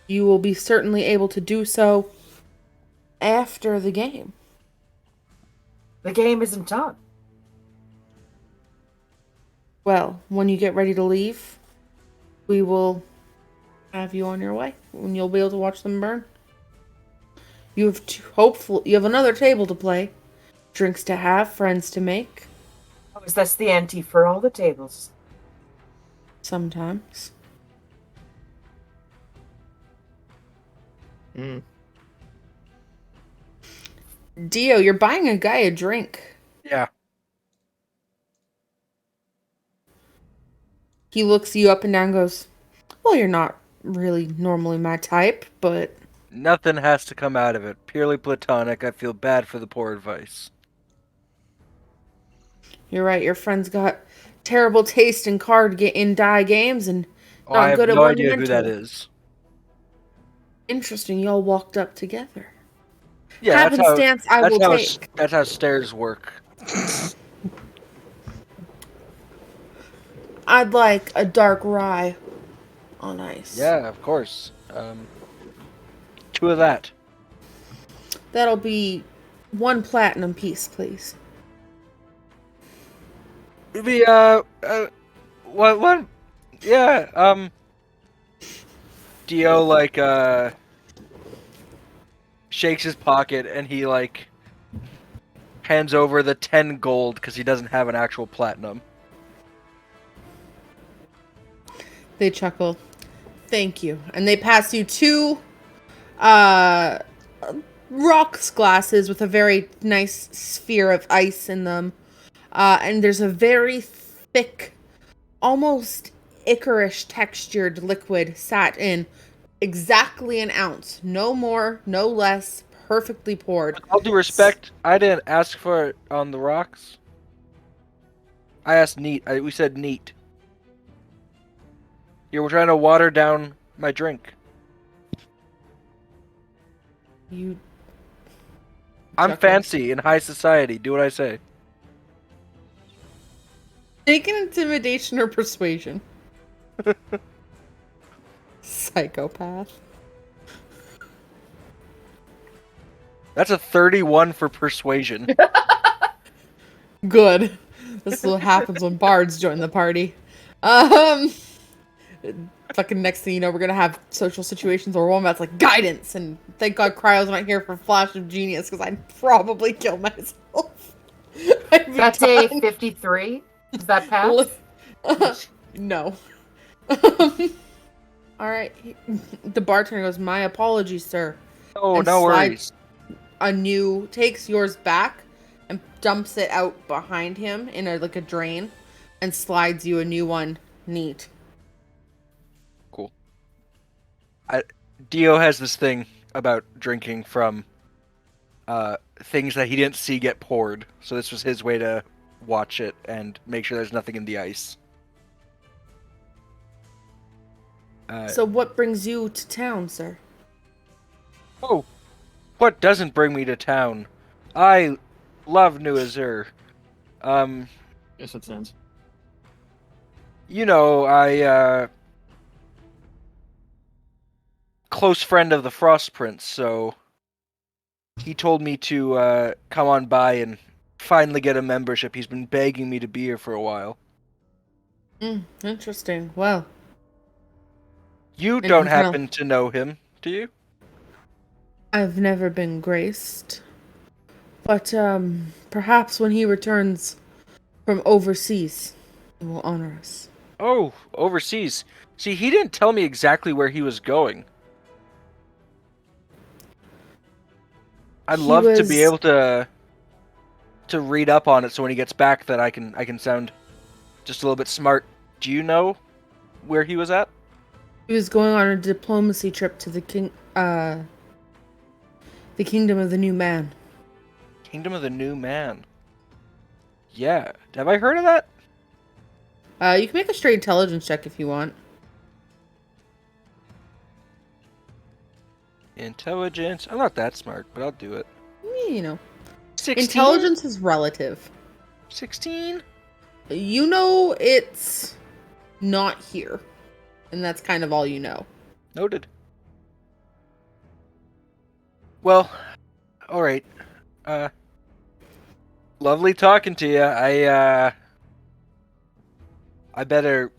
You will be certainly able to do so after the game. The game isn't done. Well, when you get ready to leave, we will have you on your way, and you'll be able to watch them burn. You have you have another table to play, drinks to have, friends to make. Oh, is this the ante for all the tables? Sometimes. Dio, you're buying a guy a drink. Yeah. He looks you up and down and goes, well, you're not really normally my type, but... Nothing has to come out of it. Purely platonic. I feel bad for the poor advice. You're right, your friend's got terrible taste in die games and Oh, not I have good at no one idea who that mental. is. Interesting, y'all walked up together. Yeah, Happenstance I will take. That's how stairs work. I'd like a dark rye on ice. Yeah, of course. 2 of that. That'll be 1 platinum piece, please. Maybe, one, yeah, Dio, like, shakes his pocket and he, like, hands over the 10 gold because he doesn't have an actual platinum. They chuckle. Thank you. And they pass you 2 rocks glasses with a very nice sphere of ice in them. And there's a very thick, almost Icarish textured liquid sat in exactly an ounce. No more, no less, perfectly poured. With all due respect, I didn't ask for it on the rocks. I asked neat. We said neat. You were trying to water down my drink. I'm fancy in high society. Do what I say. Take an intimidation or persuasion. Psychopath. That's a 31 for persuasion. Good. This is what happens when bards join the party. Fucking next thing you know, we're gonna have social situations where one that's like guidance, and thank God Cryo's not here for Flash of Genius because I'd probably kill myself. That's a 53. Does that pass? No. All right. The bartender goes, "My apologies, sir." Oh, And no slides worries. Takes yours back and dumps it out behind him in a drain, and slides you a new one. Neat. Cool. Dio has this thing about drinking from things that he didn't see get poured. So this was his way to watch it and make sure there's nothing in the ice. So what brings you to town, sir? Oh, What doesn't bring me to town? I love New Azure. Yes, it sounds. You know, close friend of the Frost Prince, so he told me to come on by and finally get a membership. He's been begging me to be here for a while. Interesting. Well, You and don't he kinda- happen to know him, do you? I've never been graced. But perhaps when he returns from overseas, he will honor us. Oh, overseas. See, he didn't tell me exactly where he was going. I'd He love to be was- able to read up on it so when he gets back that I can sound just a little bit smart. Do you know where he was at? He was going on a diplomacy trip to the kingdom of the new man. Kingdom of the New Man. Yeah. Have I heard of that? You can make a straight intelligence check if you want. Intelligence. I'm not that smart, but I'll do it. You know, 16? intelligence is relative. 16? You know it's not here, and that's kind of all you know. Noted. Well, alright. Lovely talking to you. I better,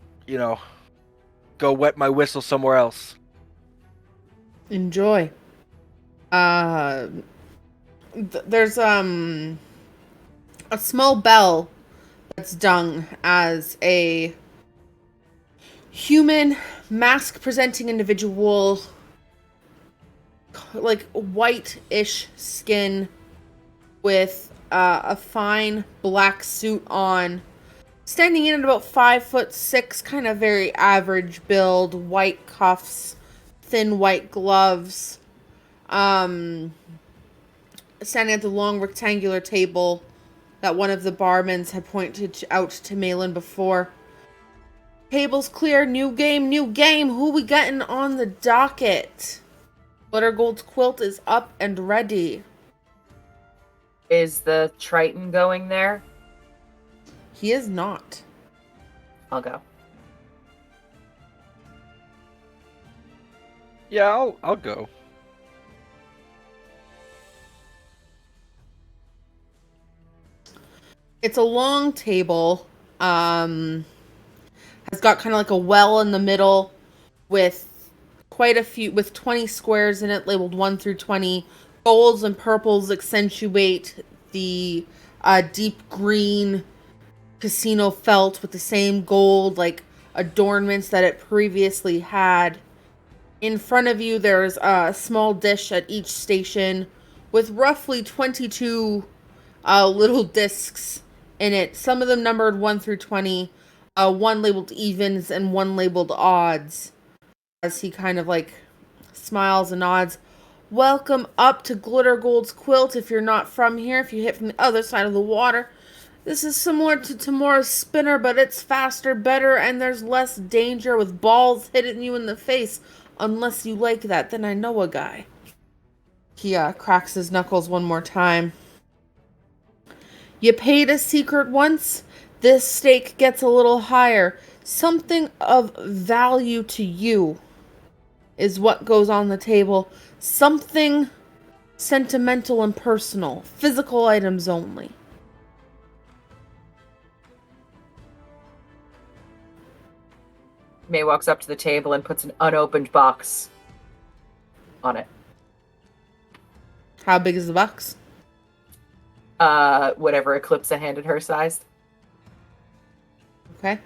go wet my whistle somewhere else. Enjoy. There's a small bell that's done as a human mask presenting individual, like white-ish skin with a fine black suit on, standing in at about 5'6", kind of very average build, white cuffs, thin white gloves, standing at the long rectangular table that one of the barmans had pointed out to Malin before. Table's clear, new game, who we getting on the docket? Glittergold's quilt is up and ready. Is the Triton going there? He is not. I'll go. Yeah, I'll go. It's a long table. Has got kind of like a well in the middle with quite a few, with 20 squares in it, labeled 1 through 20. Golds and purples accentuate the deep green casino felt with the same gold, like, adornments that it previously had. In front of you, there's a small dish at each station with roughly 22 little discs in it. Some of them numbered 1 through 20. One labeled evens and one labeled odds. As he kind of like smiles and nods. Welcome up to Glittergold's Quilt if you're not from here. If you hit from the other side of the water. This is similar to Tamora's Spinner, but it's faster, better, and there's less danger with balls hitting you in the face. Unless you like that, then I know a guy. He cracks his knuckles one more time. You paid a secret once? This stake gets a little higher. Something of value to you is what goes on the table. Something sentimental and personal. Physical items only. May walks up to the table and puts an unopened box on it. How big is the box? Whatever Eclipsa handed her sized. Okay.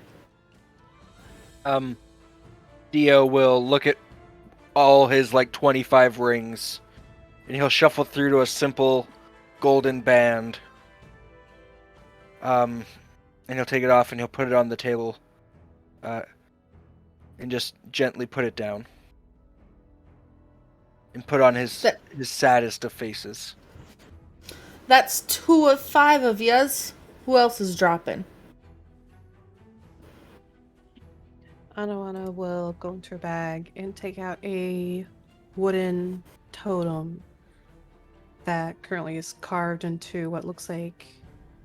Dio will look at all his 25 rings, and he'll shuffle through to a simple golden band. And he'll take it off and he'll put it on the table, and just gently put it down, and put on his saddest of faces. That's 2 of 5 of yous. Who else is dropping? Anawana will go into her bag and take out a wooden totem that currently is carved into what looks like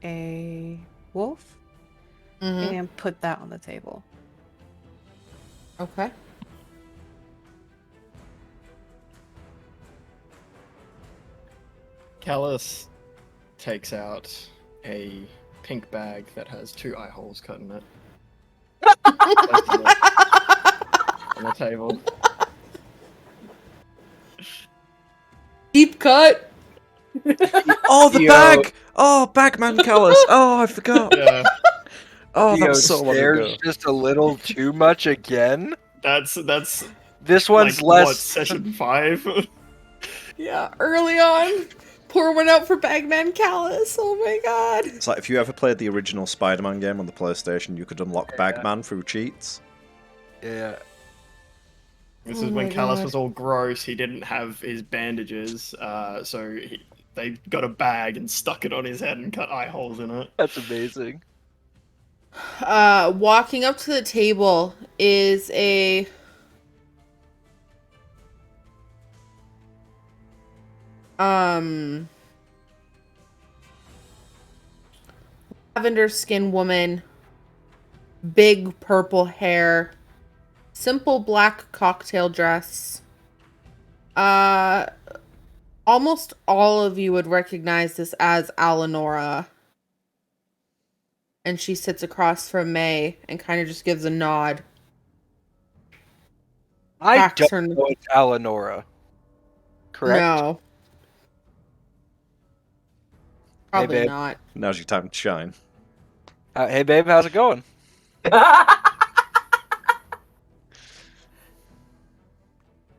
a wolf Mm-hmm. and put that on the table. Okay. Callus takes out a pink bag that has 2 eye holes cut in it. Places it on the table. Deep cut. Oh, the Yo. bag! Oh, Bagman Callus! Oh, I forgot. Yeah, Oh, that Theo was so long stares ago. just a little too much again. that's This like one's what, less. session 5? Yeah, early on. Pour one out for Bagman Callus. Oh my god. It's like if you ever played the original Spider-Man game on the PlayStation, you could unlock Bagman through cheats. Yeah. This Oh is when my Callus God. was all gross. He didn't have his bandages, so they got a bag and stuck it on his head and cut eye holes in it. That's amazing. Walking up to the table is a lavender skin woman, big purple hair, simple black cocktail dress. Almost all of you would recognize this as Alanora. And she sits across from May and kind of just gives a nod. I Cracks don't her- know it's Alanora. Correct? No. Probably babe. not. Now's your time to shine. Hey, babe, how's it going?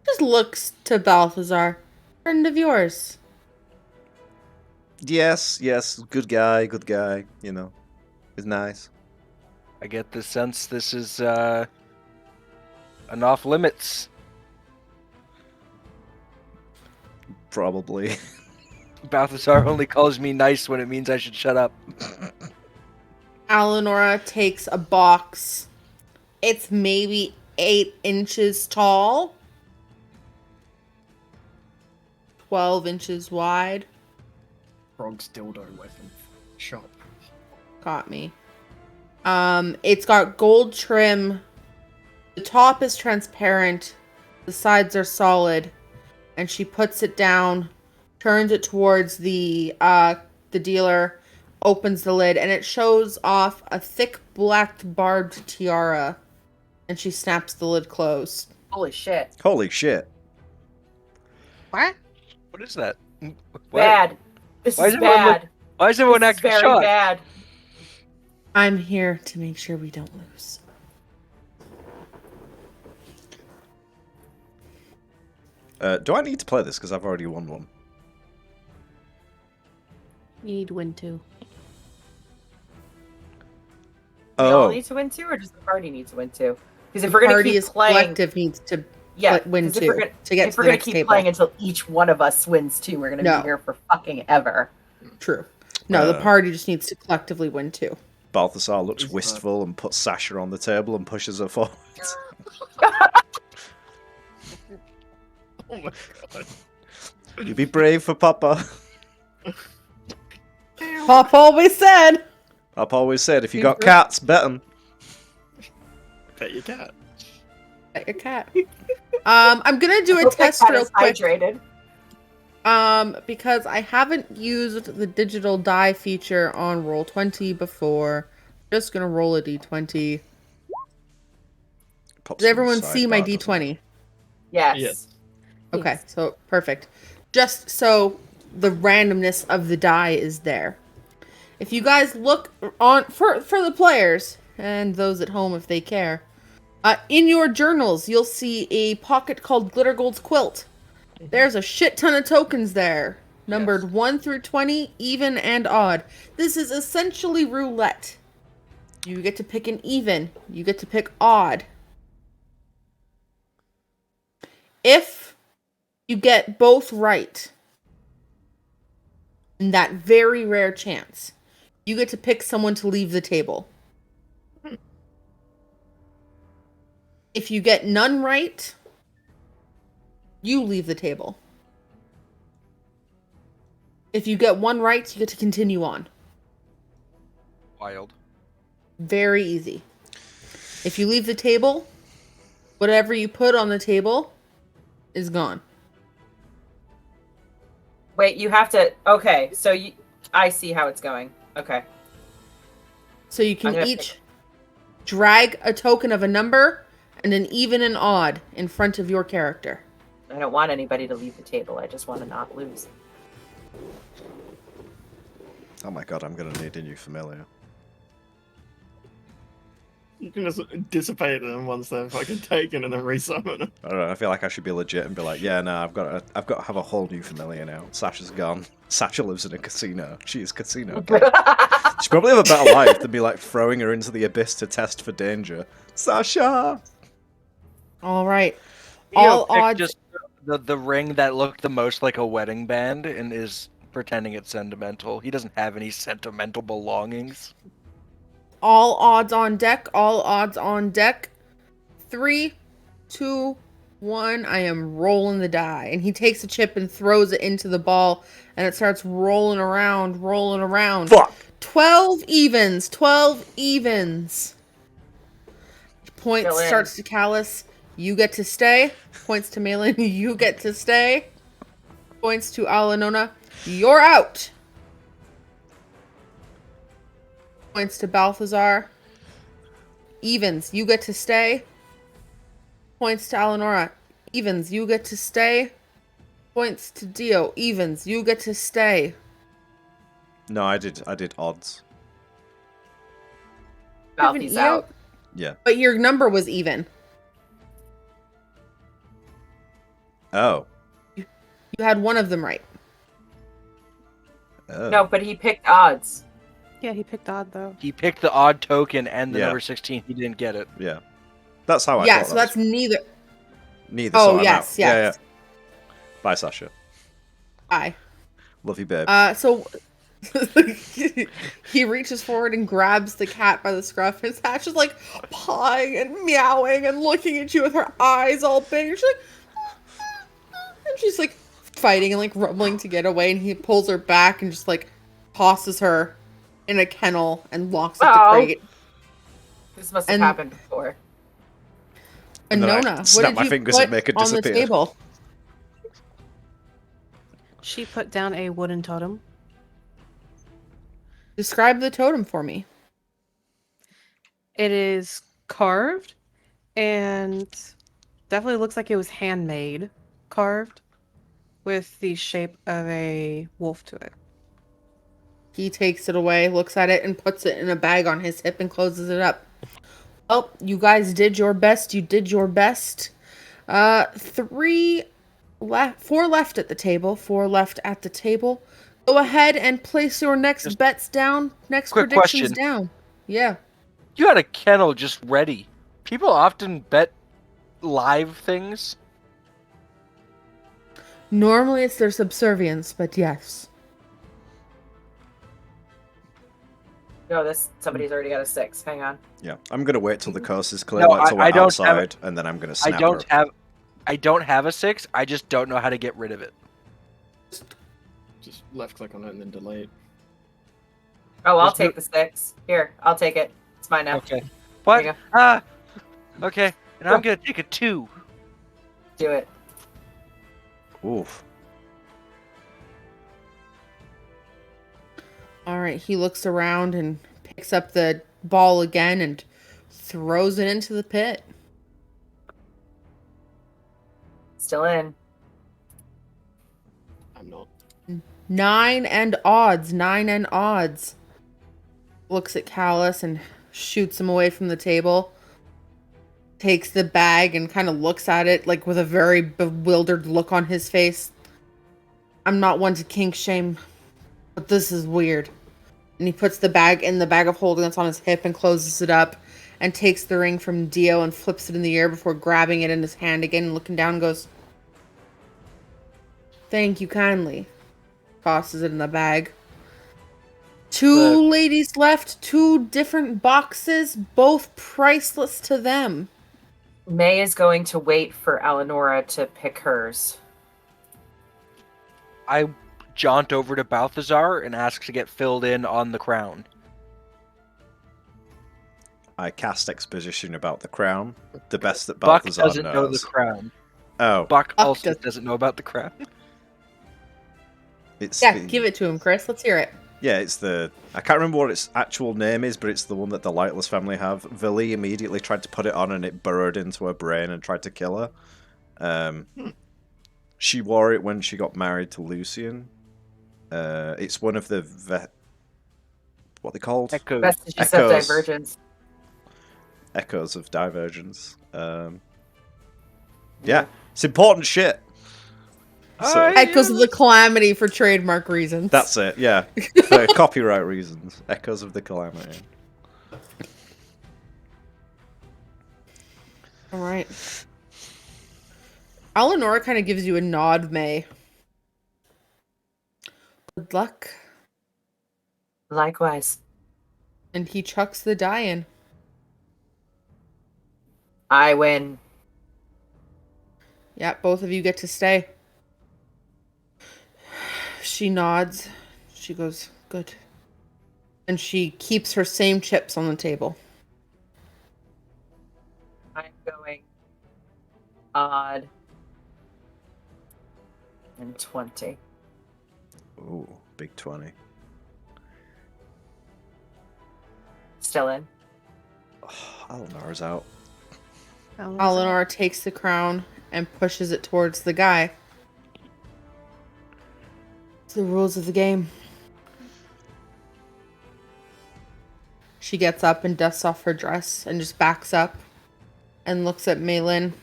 Just looks to Balthazar. Friend of yours. Yes, good guy, you know. It's nice. I get the sense this is an off limits. Probably. Balthazar only calls me nice when it means I should shut up. Alanora takes a box. It's maybe 8 inches tall. 12 inches wide. Frog's dildo weapon shop. Got me. It's got gold trim. The top is transparent. The sides are solid. And she puts it down, turns it towards the dealer, opens the lid, and it shows off a thick black barbed tiara. And she snaps the lid closed. Holy shit. Holy shit. What? What is that? Bad. This Why is is everyone bad. Why is everyone This is acting very shocked? bad. I'm here to make sure we don't lose. Do I need to play this? Because I've already won one. You need to win too. We all Oh, need to win too, or does the party need to win too? Because if The we're gonna party keep is playing, collective needs to yeah, win 'cause if two we're gonna, to get if to we're the gonna next keep table. playing until each one of us wins two, we're gonna No. be here for fucking ever. True. No, the Uh, party just needs to collectively win too. Balthasar looks Is that- wistful and puts Sasha on the table and pushes her forward. Oh my god. You be brave for Papa. Pop always said. I've always said, if you got cats, bet 'em. Bet your cat. Pet your cat. I'm gonna do a Hope that test cat real is quick. hydrated. Because I haven't used the digital die feature on Roll20 before. Just gonna roll a d20. Pops Does on everyone the see my sidebar, doesn't it? d20? Yes. Yes. Okay, so perfect. Just so the randomness of the die is there. If you guys look on for the players and those at home if they care, in your journals you'll see a pocket called Glittergold's Quilt. There's a shit ton of tokens there, numbered 1 through 20, even and odd. This is essentially roulette. You get to pick an even. You get to pick odd. If you get both right, in that very rare chance, you get to pick someone to leave the table. If you get none right, you leave the table. If you get one right, you get to continue on. Wild. Very easy. If you leave the table, whatever you put on the table is gone. Wait, you have to. Okay, so I see how it's going. Okay. So you I'm can gonna each drag a token of a number and an even and odd in front of your character. I don't want anybody to leave the table. I just want to not lose. Oh my god, I'm gonna need a new familiar. You can just dissipate them once they're fucking taken and then resummon them. I don't know. I feel like I should be legit and be like, yeah, no, I've got to have a whole new familiar now. Sasha's gone. Sasha lives in a casino. She is casino. Cat. She probably have a better life than be like throwing her into the abyss to test for danger. Sasha. All right. Theo All picked odds. just the ring that looked the most like a wedding band and is pretending it's sentimental. He doesn't have any sentimental belongings. All odds on deck. All odds on deck. 3, 2, 1. I am rolling the die. And he takes a chip and throws it into the ball. And it starts rolling around, rolling around. Fuck. 12 evens. 12 evens. Points Still in. starts to Callus. You get to stay. Points to Malin. You get to stay. Points to Alanona. You're out. Points to Balthazar. Evens. You get to stay. Points to Alanora. Evens. You get to stay. Points to Dio. Evens. You get to stay. No, I did odds. Balthi's out. Yeah. But your number was even. Oh. You had one of them right. Oh. No, but he picked odds. Yeah, he picked odd though. He picked the odd token and the Yeah. number 16. He didn't get it. Yeah. That's how I Yeah, thought so that that's neither. was. Neither. Oh, so I'm yes, out. Yeah, yes. yeah. Bye, Sasha. Bye. Love you, babe. So he reaches forward and grabs the cat by the scruff, and Sasha's like pawing and meowing and looking at you with her eyes all big. And she's like, and she's like fighting and like rumbling to get away, and he pulls her back and just like tosses her in a kennel and locks up the Oh. crate. This must have And- happened before. And then I Anona, what snap did my you fingers put and make it on the disappear. table? She put down a wooden totem. Describe the totem for me. It is carved and definitely looks like it was handmade, carved with the shape of a wolf to it. He takes it away, looks at it, and puts it in a bag on his hip and closes it up. Well, you guys did your best. You did your best. 4 left at the table. 4 left at the table. Go ahead and place your next Just bets down. Next quick predictions question. down. Yeah. You had a kennel just ready. People often bet live things. Normally it's their subservience, but yes. No, somebody's already got a 6. Hang on. Yeah. I'm gonna wait till the coast is clear, No, like till we're I don't have outside, and then I'm gonna snap I don't have a 6. I just don't know how to get rid of it. Just left click on it and then delete. Oh, I'll There's no- take the 6. Here, I'll take it. It's mine now. Okay. There What? you go. Okay. And I'm gonna take a 2. Do it. Oof. All right. He looks around and picks up the ball again and throws it into the pit. Still in. I'm not. 9 and odds. 9 and odds. Looks at Callus and shoots him away from the table. Takes the bag and kind of looks at it like with a very bewildered look on his face. I'm not one to kink shame, but this is weird. And he puts the bag in the bag of holding that's on his hip and closes it up and takes the ring from Dio and flips it in the air before grabbing it in his hand again and looking down and goes, "Thank you kindly." Tosses it in the bag. 2 ladies left, 2 different boxes, both priceless to them. May is going to wait for Eleonora to pick hers. I jaunt over to Balthazar and ask to get filled in on the crown. I cast exposition about the crown, the best that Buck Balthazar doesn't knows. know the crown. Oh, Buck also does- doesn't know about the crown. it's Yeah, the, give it to him, Chris. Let's hear it. Yeah, it's the... I can't remember what its actual name is, but it's the one that the Lightless family have. Vili immediately tried to put it on and it burrowed into her brain and tried to kill her. She wore it when she got married to Lucian. It's one of the... what are they called? Echoes. Vestiges of Echoes. Divergence. Echoes of Divergence. Yeah, it's important shit. So, Echoes of the Calamity for trademark reasons. that's it, yeah. For copyright reasons. Echoes of the Calamity. All right. Eleanor kind of gives you a nod, May. Good luck. Likewise. And he chucks the die in. I win. Yeah, both of you get to stay. She nods. She goes, good. And she keeps her same chips on the table. I'm going odd and 20. Ooh, big 20. Still in. Eleanor's out. Eleanor takes the crown and pushes it towards the guy. It's the rules of the game. She gets up and dusts off her dress and just backs up and looks at Malin.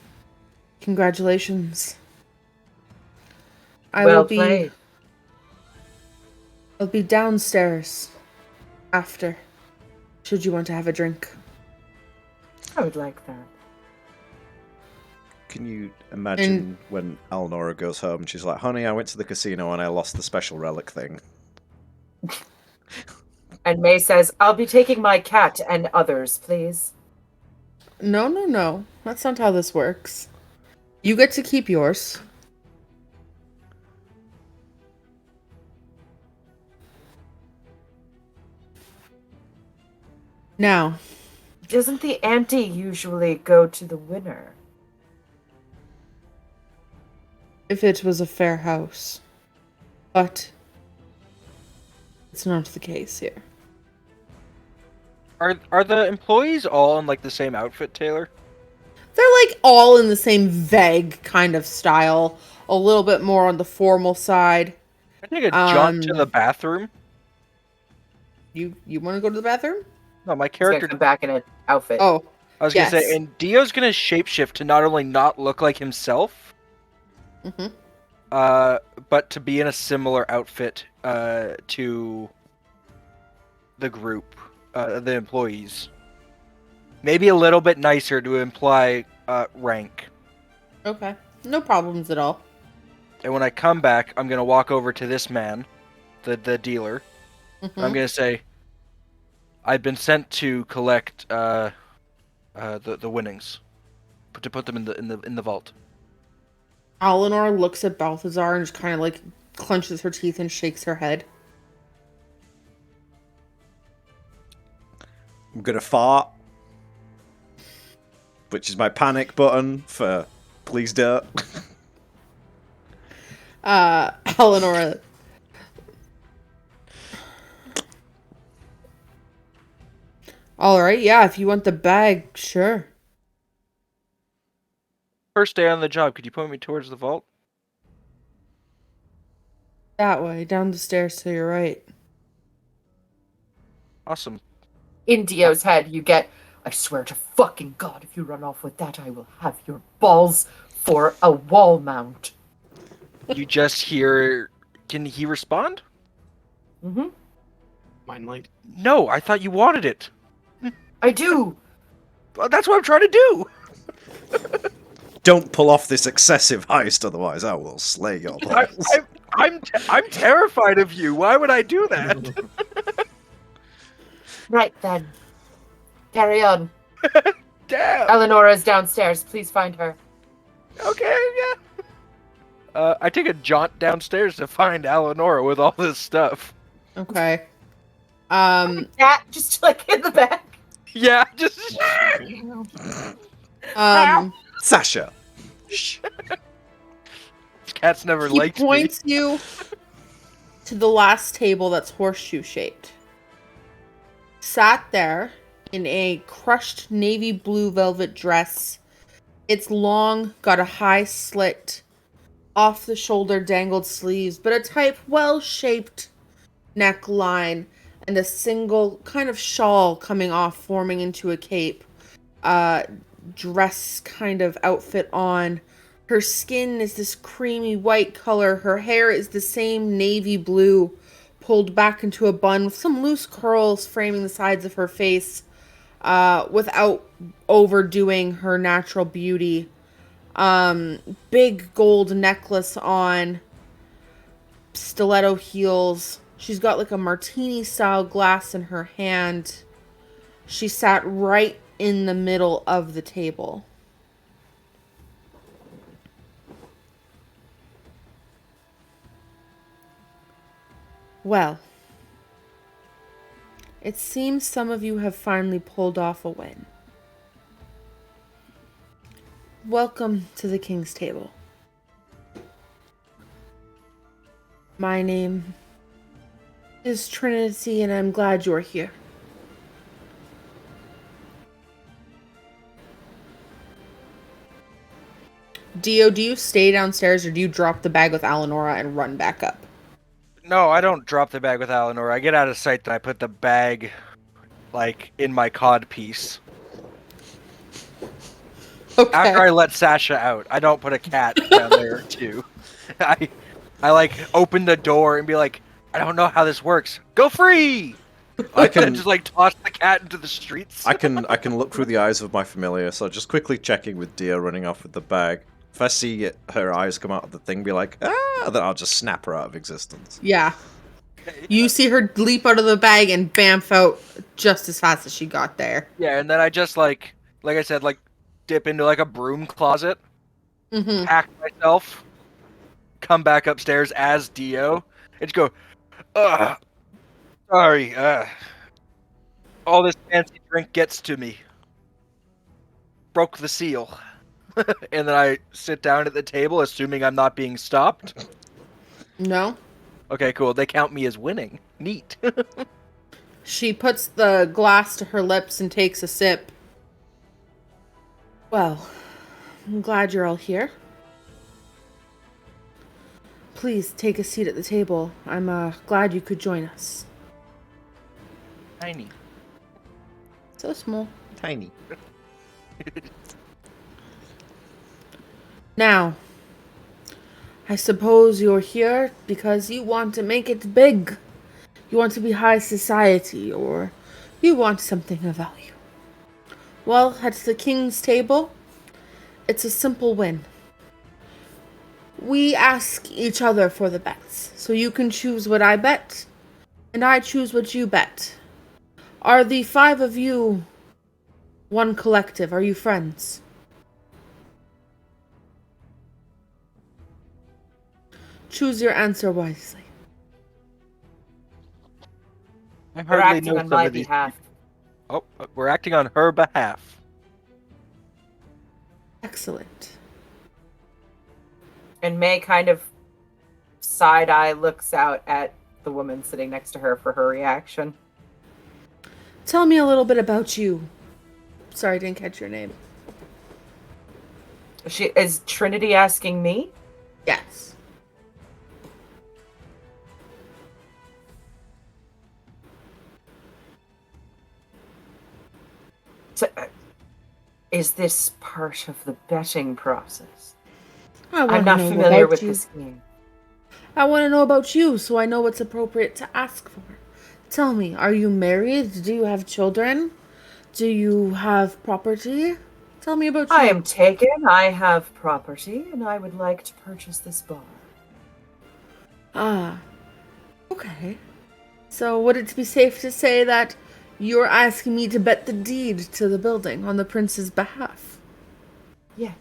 Congratulations. Well played. I'll be downstairs after. Should you want to have a drink? I would like that. Can you imagine when Eleanor goes home and she's like, honey, I went to the casino and I lost the special relic thing. And May says, I'll be taking my cat and others, please. No. That's not how this works. You get to keep yours. Now, Doesn't the ante usually go to the winner? if it was a fair house. But it's not the case here. Are the employees all in like the same outfit, Taylor? They're like all in the same vague kind of style. A little bit more on the formal side. I take a jaunt to the bathroom. You want to go to the bathroom? No, my He's gonna character. come back in an outfit. Oh, I was gonna say, yes. and Dio's gonna shapeshift to not only not look like himself, Mhm. but to be in a similar outfit to the group, the employees. Maybe a little bit nicer to imply rank. Okay. No problems at all. And when I come back, I'm gonna walk over to this man, the dealer. Mhm. And I'm gonna say, I've been sent to collect the winnings, to put them in the vault. Eleanor looks at Balthazar and just kind of like clenches her teeth and shakes her head. I'm gonna fart. Which is my panic button for please don't. Eleanor. All right, yeah, if you want the bag, sure. First day on the job, could you point me towards the vault? That way, down the stairs to your right. Awesome. In Dio's head, you get, I swear to fucking God, if you run off with that, I will have your balls for a wall mount. You just hear. Can he respond? Mm-hmm. Mine light. No, I thought you wanted it. I do. Well, that's what I'm trying to do. Don't pull off this excessive heist, otherwise I will slay your balls. I'm terrified of you. Why would I do that? Right then. Carry on. Damn. Eleonora's downstairs. Please find her. Okay, yeah. I take a jaunt downstairs to find Eleonora with all this stuff. Okay. Cat just like in the back. Yeah, just Sasha. Shh. Cat's never he liked me. points you to the last table that's horseshoe shaped. Sat there in a crushed navy blue velvet dress. It's long, got a high slit, off the shoulder dangled sleeves, but a type well-shaped neckline and a single kind of shawl coming off, forming into a cape. Dress kind of outfit on. Her skin is this creamy white color. Her hair is the same navy blue, pulled back into a bun with some loose curls framing the sides of her face, without overdoing her natural beauty. Big gold necklace on, stiletto heels. She's got like a martini style glass in her hand. She sat right in the middle of the table. Well, it seems some of you have finally pulled off a win. Welcome to the King's Table. My name is Trinity, and I'm glad you're here. Dio, do you stay downstairs or do you drop the bag with Eleonora and run back up? No, I don't drop the bag with Eleanor. I get out of sight, then I put the bag, like, in my cod piece. Okay. After I let Sasha out, I don't put a cat down there, too. I like, open the door and be like, I don't know how this works. Go free! I can Just, like, toss the cat into the streets. I can look through the eyes of my familiar, so just quickly checking with Dia running off with the bag. If I see her eyes come out of the thing, be like, ah, then I'll just snap her out of existence. Yeah. You see her leap out of the bag and bamf out just as fast as she got there. Yeah, and then I just, like I said, like, dip into, like, a broom closet, Mm-hmm. pack myself, come back upstairs as Dio, and just go, sorry, all this fancy drink gets to me. Broke the seal. And then I sit down at the table, assuming I'm not being stopped. No? Okay, cool. They count me as winning. Neat. She puts the glass to her lips and takes a sip. Well, I'm glad you're all here. Please take a seat at the table. I'm glad you could join us. Tiny. So small. Tiny. Now, I suppose you're here because you want to make it big. You want to be high society, or you want something of value. Well, at the King's Table, it's a simple win. We ask each other for the bets, so you can choose what I bet, and I choose what you bet. Are the 5 of you one collective? Are you friends? Choose your answer wisely. I We're hardly acting know on some my of these. behalf. Oh, we're acting on her behalf. Excellent. And May kind of side-eye looks out at the woman sitting next to her for her reaction. Tell me a little bit about you. Sorry, I didn't catch your name. Is Trinity asking me? Yes. So, is this part of the betting process? I'm I'm not familiar with this game. I want to know about you so I know what's appropriate to ask for. Tell me, are you married? Do you have children? Do you have property? Tell me about you. I am taken, I have property, and I would like to purchase this bar. Ah. Okay. So would it be safe to say that you're asking me to bet the deed to the building on the prince's behalf? Yes.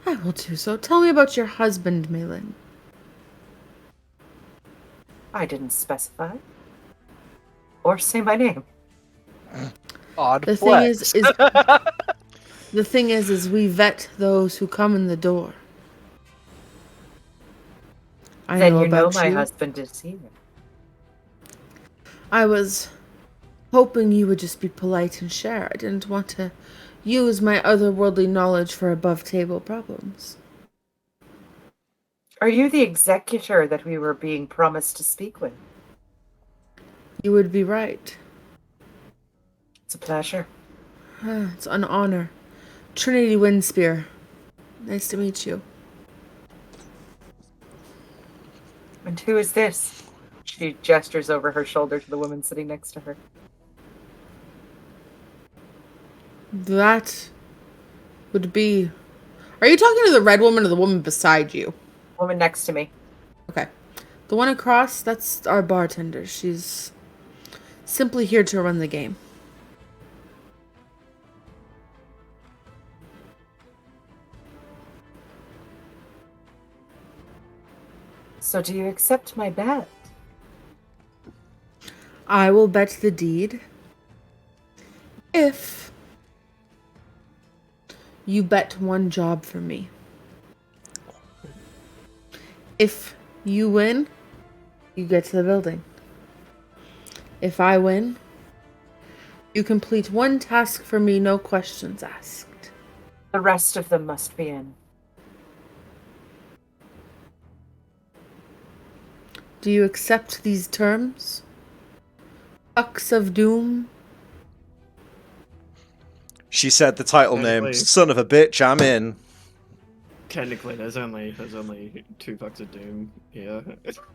I will do so. Tell me about your husband, Malin. I didn't specify. Or say my name. Odd The flex. thing is we vet those who come in the door. I Then know you know about my you. husband is here. I was hoping you would just be polite and share. I didn't want to use my otherworldly knowledge for above-table problems. Are you the executor that we were being promised to speak with? You would be right. It's a pleasure. It's an honor. Trinity Windspear. Nice to meet you. And who is this? She gestures over her shoulder to the woman sitting next to her. That would be... Are you talking to the red woman or the woman beside you? Woman next to me. Okay. The one across, that's our bartender. She's simply here to run the game. So do you accept my bet? I will bet the deed if you bet one job for me. If you win, you get to the building. If I win, you complete one task for me, no questions asked. The rest of them must be in. Do you accept these terms? Bucks of Doom? She said the title name. Technically- Son of a bitch, I'm in. Technically, there's only 2 bucks of doom here.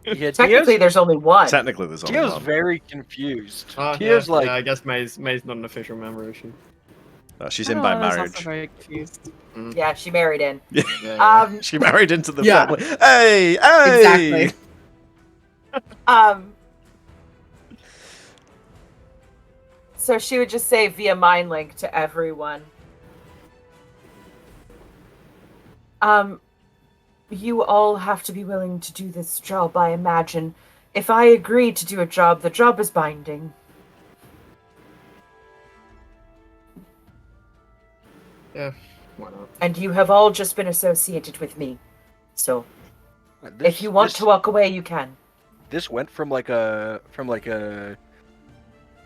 Yeah, Technically, there's only one. Technically, there's only Tio's one. very confused. Oh, Tio's yeah, like, yeah, I guess May's not an official member, is she? She's in by I was also marriage. very confused. Yeah, she married in. Yeah. She married into the Yeah. family. Hey, hey! Exactly. So she would just say via mind link to everyone. You all have to be willing to do this job, I imagine. If I agree to do a job, the job is binding. Yeah, why not? And you have all just been associated with me. So, if you want to walk away, you can. This went from like a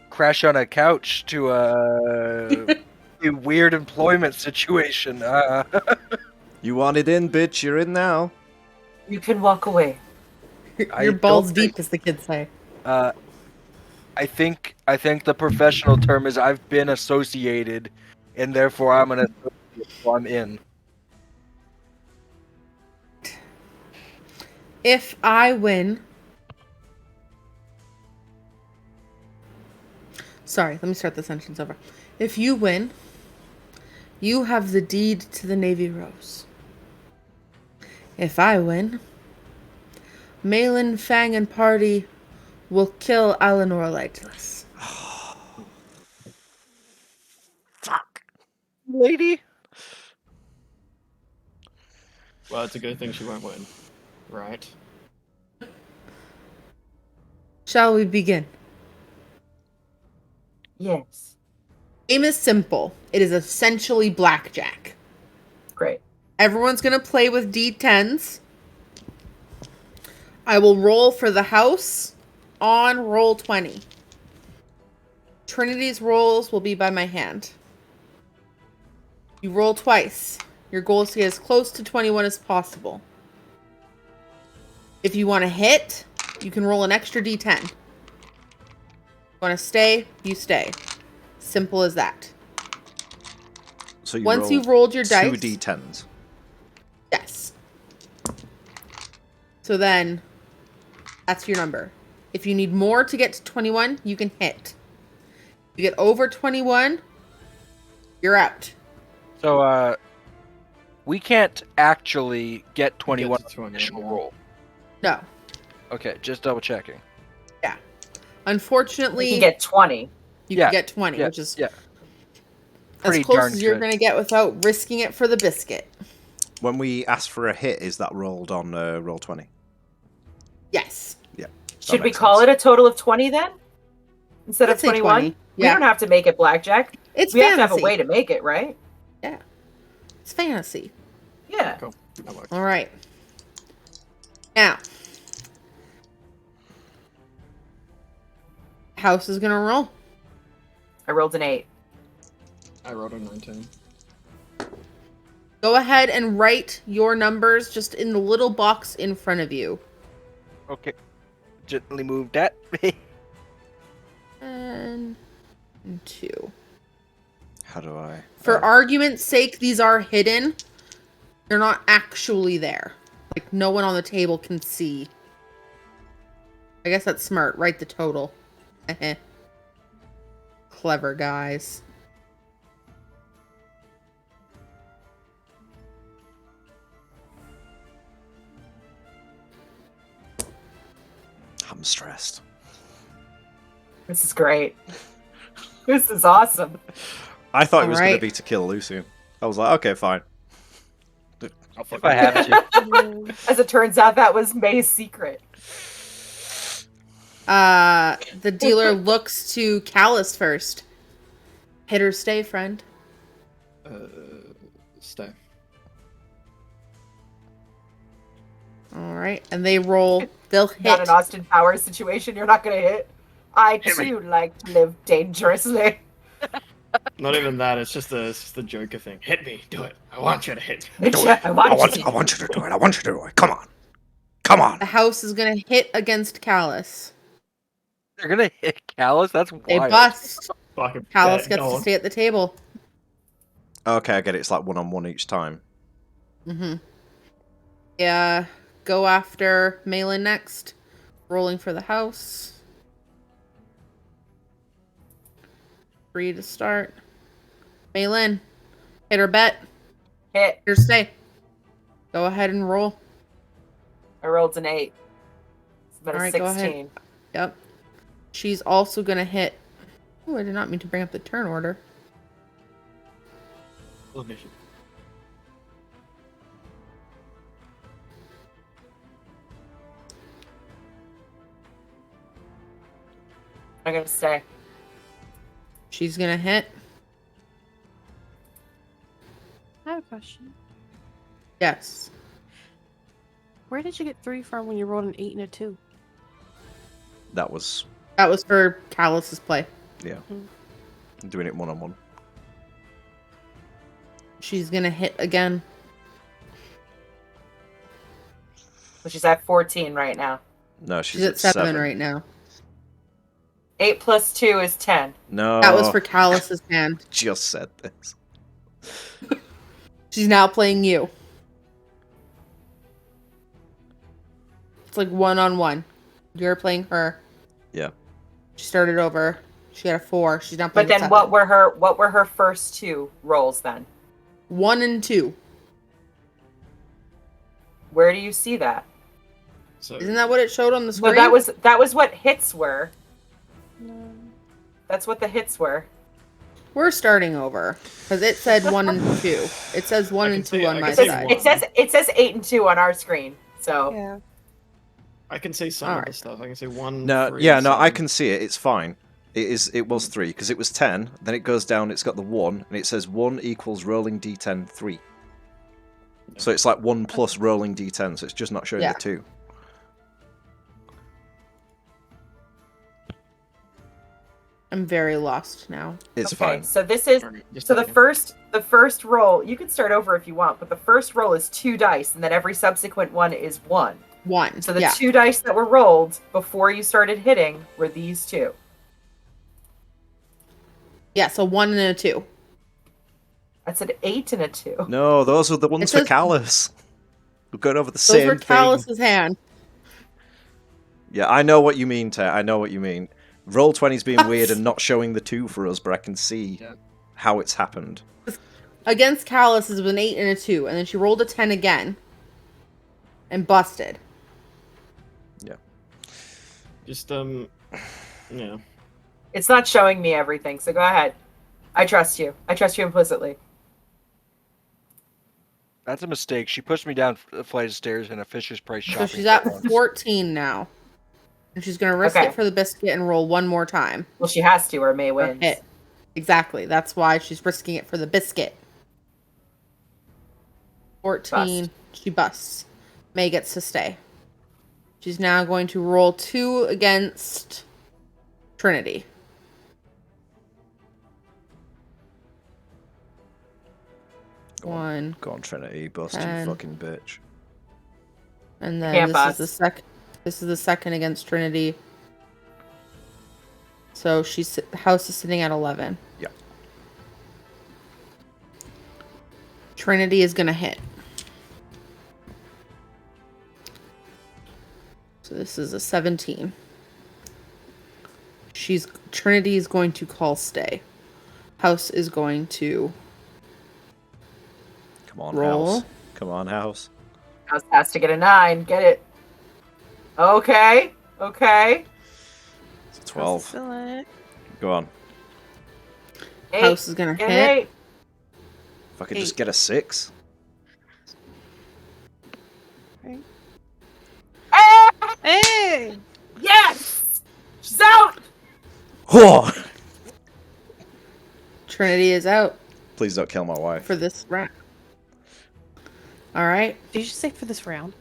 crash on a couch to a weird employment situation. You wanted in, bitch. You're in now. You can walk away. Your balls deep, as the kids say. I think the professional term is I've been associated, and therefore I'm an associate, so I'm in. If I win... Sorry, let me start the sentence over. If you win, you have the deed to the Navy Rose. If I win, Malin, Fang, and party will kill Eleanor Lightless. Fuck. Lady? Well, it's a good thing she won't win. Right? Shall we begin? Yes. Game is simple. It is essentially blackjack. Great. Everyone's going to play with D10s. I will roll for the house on roll 20. Trinity's rolls will be by my hand. You roll twice. Your goal is to get as close to 21 as possible. If you want to hit, you can roll an extra D10. You want to stay, you stay. Simple as that. So you Once you've rolled your dice... 2 d10s. Yes. So then, that's your number. If you need more to get to 21, you can hit. If you get over 21, you're out. So we can't actually get 21 Get to 20, initial yeah. roll. No. Okay, just double checking. Unfortunately, You can get 20. you yeah, can get 20, which is yeah. as Pretty close darn as you're good. going to get without risking it for the biscuit. When we ask for a hit, is that rolled on roll 20? Yes. Should we call it a total of 20 then? Instead of Let's say 21? 20. We Yeah. don't have to make it blackjack. It's We have to fantasy. have a way to make it, right? Yeah. It's fantasy. Yeah. Cool. That works. All right. Now, house is gonna roll. I rolled an 8. I rolled a 19. Go ahead and write your numbers just in the little box in front of you. Okay. Gently move that. 10 and 2. How do I? For argument's sake, these are hidden. They're not actually there. Like, no one on the table can see. I guess that's smart. Write the total. Clever guys. I'm stressed. This is great. This is awesome. I thought it was going to Alright. be to kill Lucian. I was like, okay, fine. If I have to. As it turns out, that was May's secret. The dealer looks to Callus first. Hit or stay, friend. Stay. Alright, and they roll. They'll Not hit. an Austin Powers situation. You're not going to hit. I, Hit me. too, like to live dangerously. Not even that. It's just the Joker thing. Hit me. Do it. I want you to hit me. I want you. I want you to do it. I want you to do it. Come on. Come on. The house is gonna hit against Callus. They're gonna hit Callus? That's They wild. bust. Fucking Callus bet, gets go to on. stay at the table. Okay, I get it. It's like 1-on-1 each time. Mm-hmm. Yeah. Go after Malin next. Rolling for the house. 3 to start. Malin. Hit or bet. Hit. Hit or stay. Go ahead and roll. I rolled an 8. It's about a Alright, go ahead. 16. Yep. She's also gonna hit. Oh, I did not mean to bring up the turn order. I'm going to stay. She's gonna hit. I have a question. Yes. Where did you get 3 from when you rolled an 8 and a 2? That was, That was for Callus's play. yeah. Doing it 1-on-1. She's gonna hit again. So she's at 14 right now. No, She's at 7 right now. 8 plus 2 is 10. No. That was for Callus's hand. Just said this. She's now playing you. It's like 1-on-1. You're playing her. Yeah. She started over. She got a 4. She's not But playing. then 7. what were her first 2 rolls then? 1 and 2. Where do you see that? So Isn't that what it showed on the screen? No, that was what hits were. That's what the hits were. We're starting over because it said 1 and 2. It says 1 I and can 2 see- on I my can see side. one. It says 8 and 2 on our screen. So Yeah. I can see some of the Alright. stuff. I can see 1. No, 3, yeah, no, I 7. can see it. It's fine. It was 3 because it was 10. Then it goes down. It's got the 1, and it says 1 equals rolling d10 3. So it's like 1 plus rolling d10. So it's just not showing Yeah. the 2. I'm very lost now. It's okay, fine. so this is Just so a the first roll. You can start over if you want, but the first roll is 2 dice, and then every subsequent one is 1. 1. So the yeah. 2 dice that were rolled before you started hitting were these 2. Yeah, so 1 and a 2. That's an 8 and a 2. No, those are the ones for says- Callus. We're going over the Those same were thing. Callus's hand. Yeah, I know what you mean, Tess. I know what you mean. Roll 20's being What? weird and not showing the 2 for us, but I can see Yeah. how it's happened. Against Callus is an 8 and a 2, and then she rolled a 10 again. And busted. Just yeah. It's not showing me everything, so go ahead. I trust you. I trust you implicitly. That's a mistake. She pushed me down a flight of stairs in a Fisher's Price So shopping she's at cart once. 14 now. And she's going to risk Okay. it for the biscuit and roll one more time. Well, she has to, or May Or wins. hit. Exactly. That's why she's risking it for the biscuit. 14. She busts. May gets to stay. She's now going to roll 2 against Trinity. Go One. Go on, Trinity. Bust, 10. you fucking bitch. And then Can't this is bust. the second. This is the second against Trinity. So the house is sitting at 11. Yeah. Trinity is gonna hit. So this is a 17. Trinity is going to call stay. House is going to Come on, roll. house. Come on, house. House has to get a 9. Get it. Okay. Okay. It's a 12. Excellent. Go on. 8. House is gonna Get hit. 8. If I could 8. just get a 6. Ah! Hey! Yes! She's out! Whoa! Trinity is out Please don't kill my wife. for this round. All right. Did you just say for this round?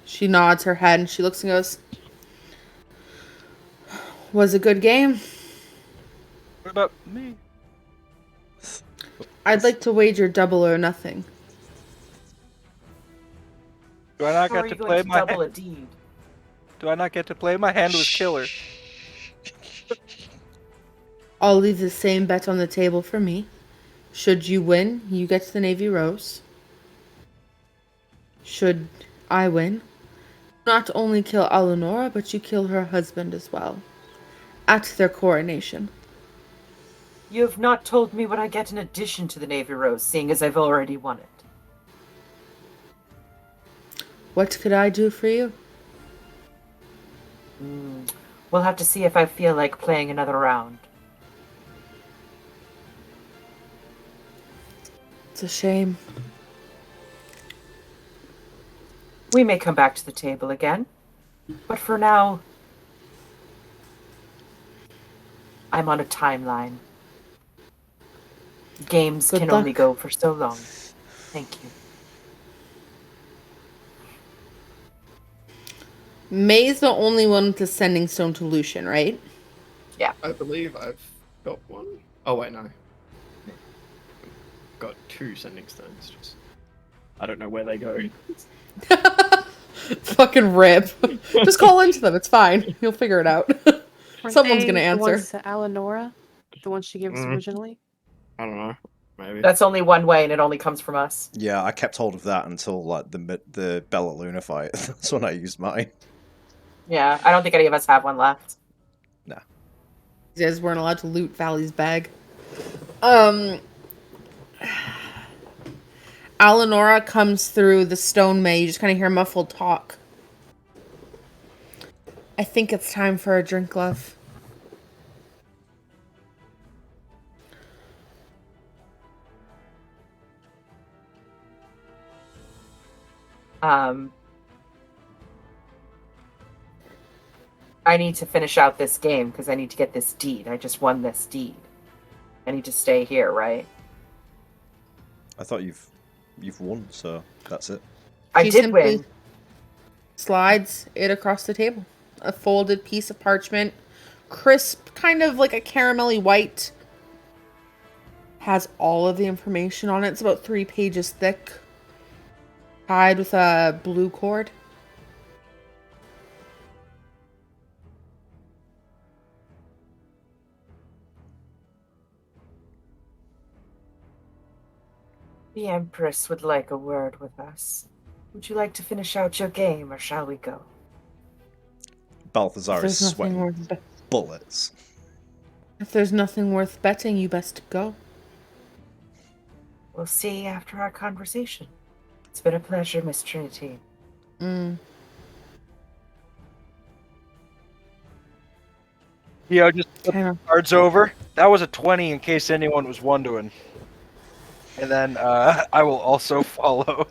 She nods her head and she looks and goes, "Was a good game. What about me? I'd like to wager double or nothing." Do I not How are get you to play going to my double a hand? deed? Do I not get to play? My hand was killer. I'll leave the same bet on the table for me. Should you win, you get the Navy Rose. Should I win, not only kill Eleonora, but you kill her husband as well. At their coronation. You have not told me what I get in addition to the Navy Rose, seeing as I've already won it. What could I do for you? We'll have to see if I feel like playing another round. It's a shame. We may come back to the table again, but for now, I'm on a timeline. Games Good can luck. only go for so long. Thank you. May's the only one with the sending stone to Lucian, right? I believe I've got one. Oh wait, no. Got 2 sending stones. Just I don't know where they go. Fucking rip. Just call into them. It's fine. You'll figure it out. Weren't Someone's they gonna the answer. ones to Eleonora? The ones she gave us Mm. originally? I don't know. Maybe. That's only one way, and it only comes from us. Yeah, I kept hold of that until like the Bella Luna fight. That's when I used mine. Yeah, I don't think any of us have one left. You guys weren't allowed to loot Valley's bag. Eleonora comes through the stone May. You just kind of hear muffled talk. I think it's time for a drink, love. I need to finish out this game because I need to get this deed. I just won this deed. I need to stay here, right? I thought you've won, so that's it. I She did simply win. Slides it across the table. A folded piece of parchment. Crisp, kind of like a caramelly white. Has all of the information on it. It's about 3 pages thick. Tied with a blue cord. The Empress would like a word with us. Would you like to finish out your game, or shall we go? Balthazar is There's nothing sweating worth bullets. If there's nothing worth betting, you best go. We'll see after our conversation. It's been a pleasure, Miss Trinity. Yo, just flip Kind of. cards over. That was a 20 in case anyone was wondering. And then I will also follow.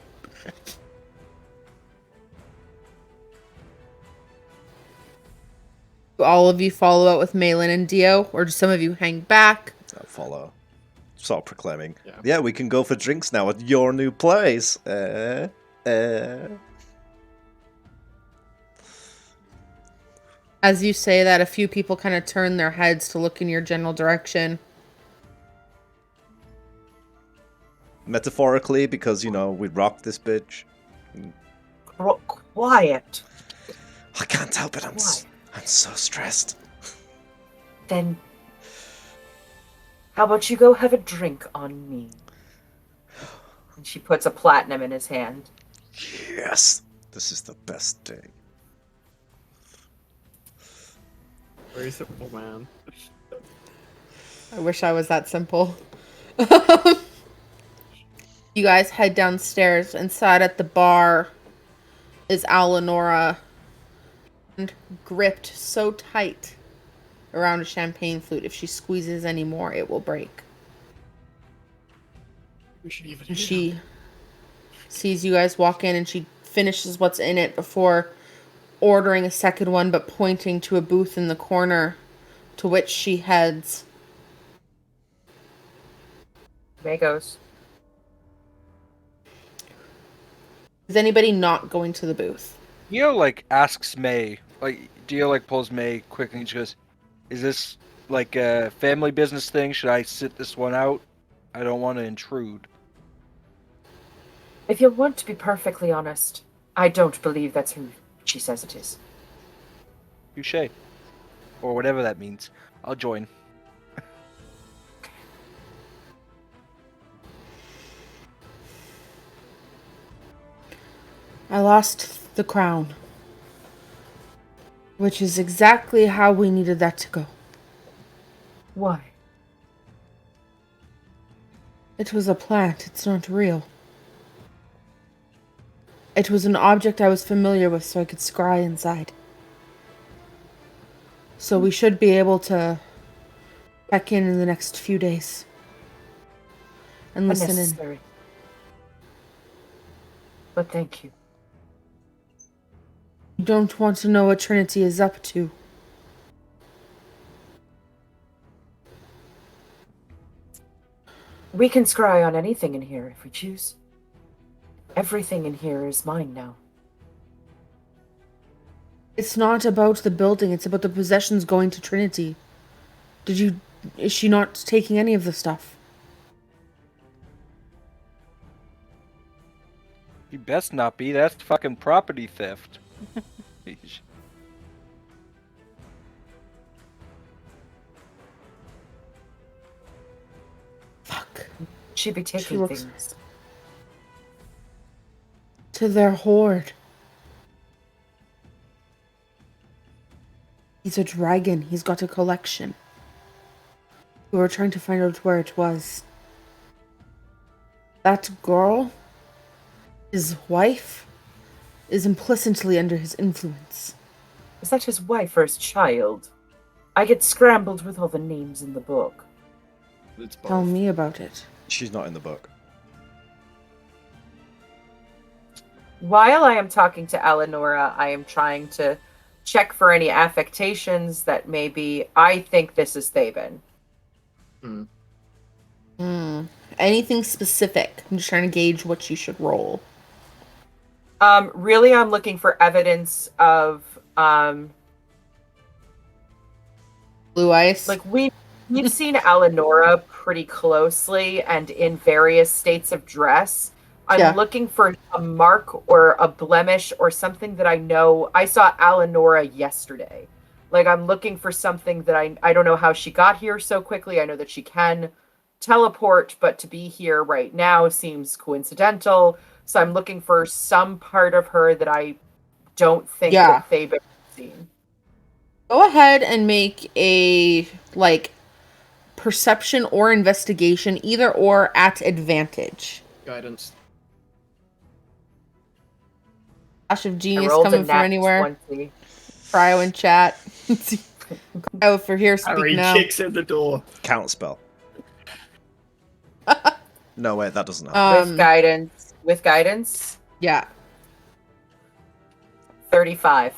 Do all of you follow out with Malin and Dio, or do some of you hang back? I'll follow. Start proclaiming. Yeah. Yeah, we can go for drinks now at your new place. As you say that, a few people kind of turn their heads to look in your general direction. Metaphorically, because, you know, we rock this bitch. Quiet. I can't help it, I'm Why? I'm so stressed. Then, how about you go have a drink on me? And she puts a platinum in his hand. Yes! This is the best day. Very simple, man. I wish I was that simple. You guys head downstairs. Inside at the bar is Alanora, and gripped so tight around a champagne flute. If she squeezes any more, it will break. We should even. And she sees you guys walk in, and she finishes what's in it before ordering a second one, but pointing to a booth in the corner, to which she heads. May goes. Is anybody not going to the booth? Dio like asks May, like Dio like pulls May quickly and she goes, "Is this like a family business thing? Should I sit this one out? I don't want to intrude." If you want to be perfectly honest, I don't believe that's who she says it is. Touche, or whatever that means. I'll join. I lost the crown. Which is exactly how we needed that to go. Why? It was a plant, it's not real. It was an object I was familiar with so I could scry inside. So we should be able to check in the next few days. And listen in. Unnecessary. But thank you. You don't want to know what Trinity is up to. We can scry on anything in here if we choose. Everything in here is mine now. It's not about the building, it's about the possessions going to Trinity. Is she not taking any of the stuff? You best not be. That's fucking property theft. Fuck. She'd be She taking looks- things. To their hoard. He's a dragon. He's got a collection. We were trying to find out where it was. That girl, his wife, is implicitly under his influence. Is that his wife or his child? I get scrambled with all the names in the book. It's Tell both. me about it. She's not in the book. While I am talking to Eleonora, I am trying to check for any affectations that maybe I think this is Theban. Anything specific? I'm just trying to gauge what you should roll. Really, I'm looking for evidence of Blue eyes? like we've seen Eleonora pretty closely and in various states of dress. I'm Yeah. looking for a mark or a blemish or something that I know. I saw Eleonora yesterday. Like, I'm looking for something that I don't know how she got here so quickly. I know that she can teleport, but to be here right now seems coincidental. So I'm looking for some part of her that I don't think Yeah. that Theban has seen. Go ahead and make a, perception or investigation, either or at advantage. Guidance. Flash of I genius rolled a coming from nat anywhere. 20. Cryo in chat. Cryo for here, speak Harry now. kicks in the door. Counter spell. No, wait, that doesn't happen. With guidance, Yeah. 35.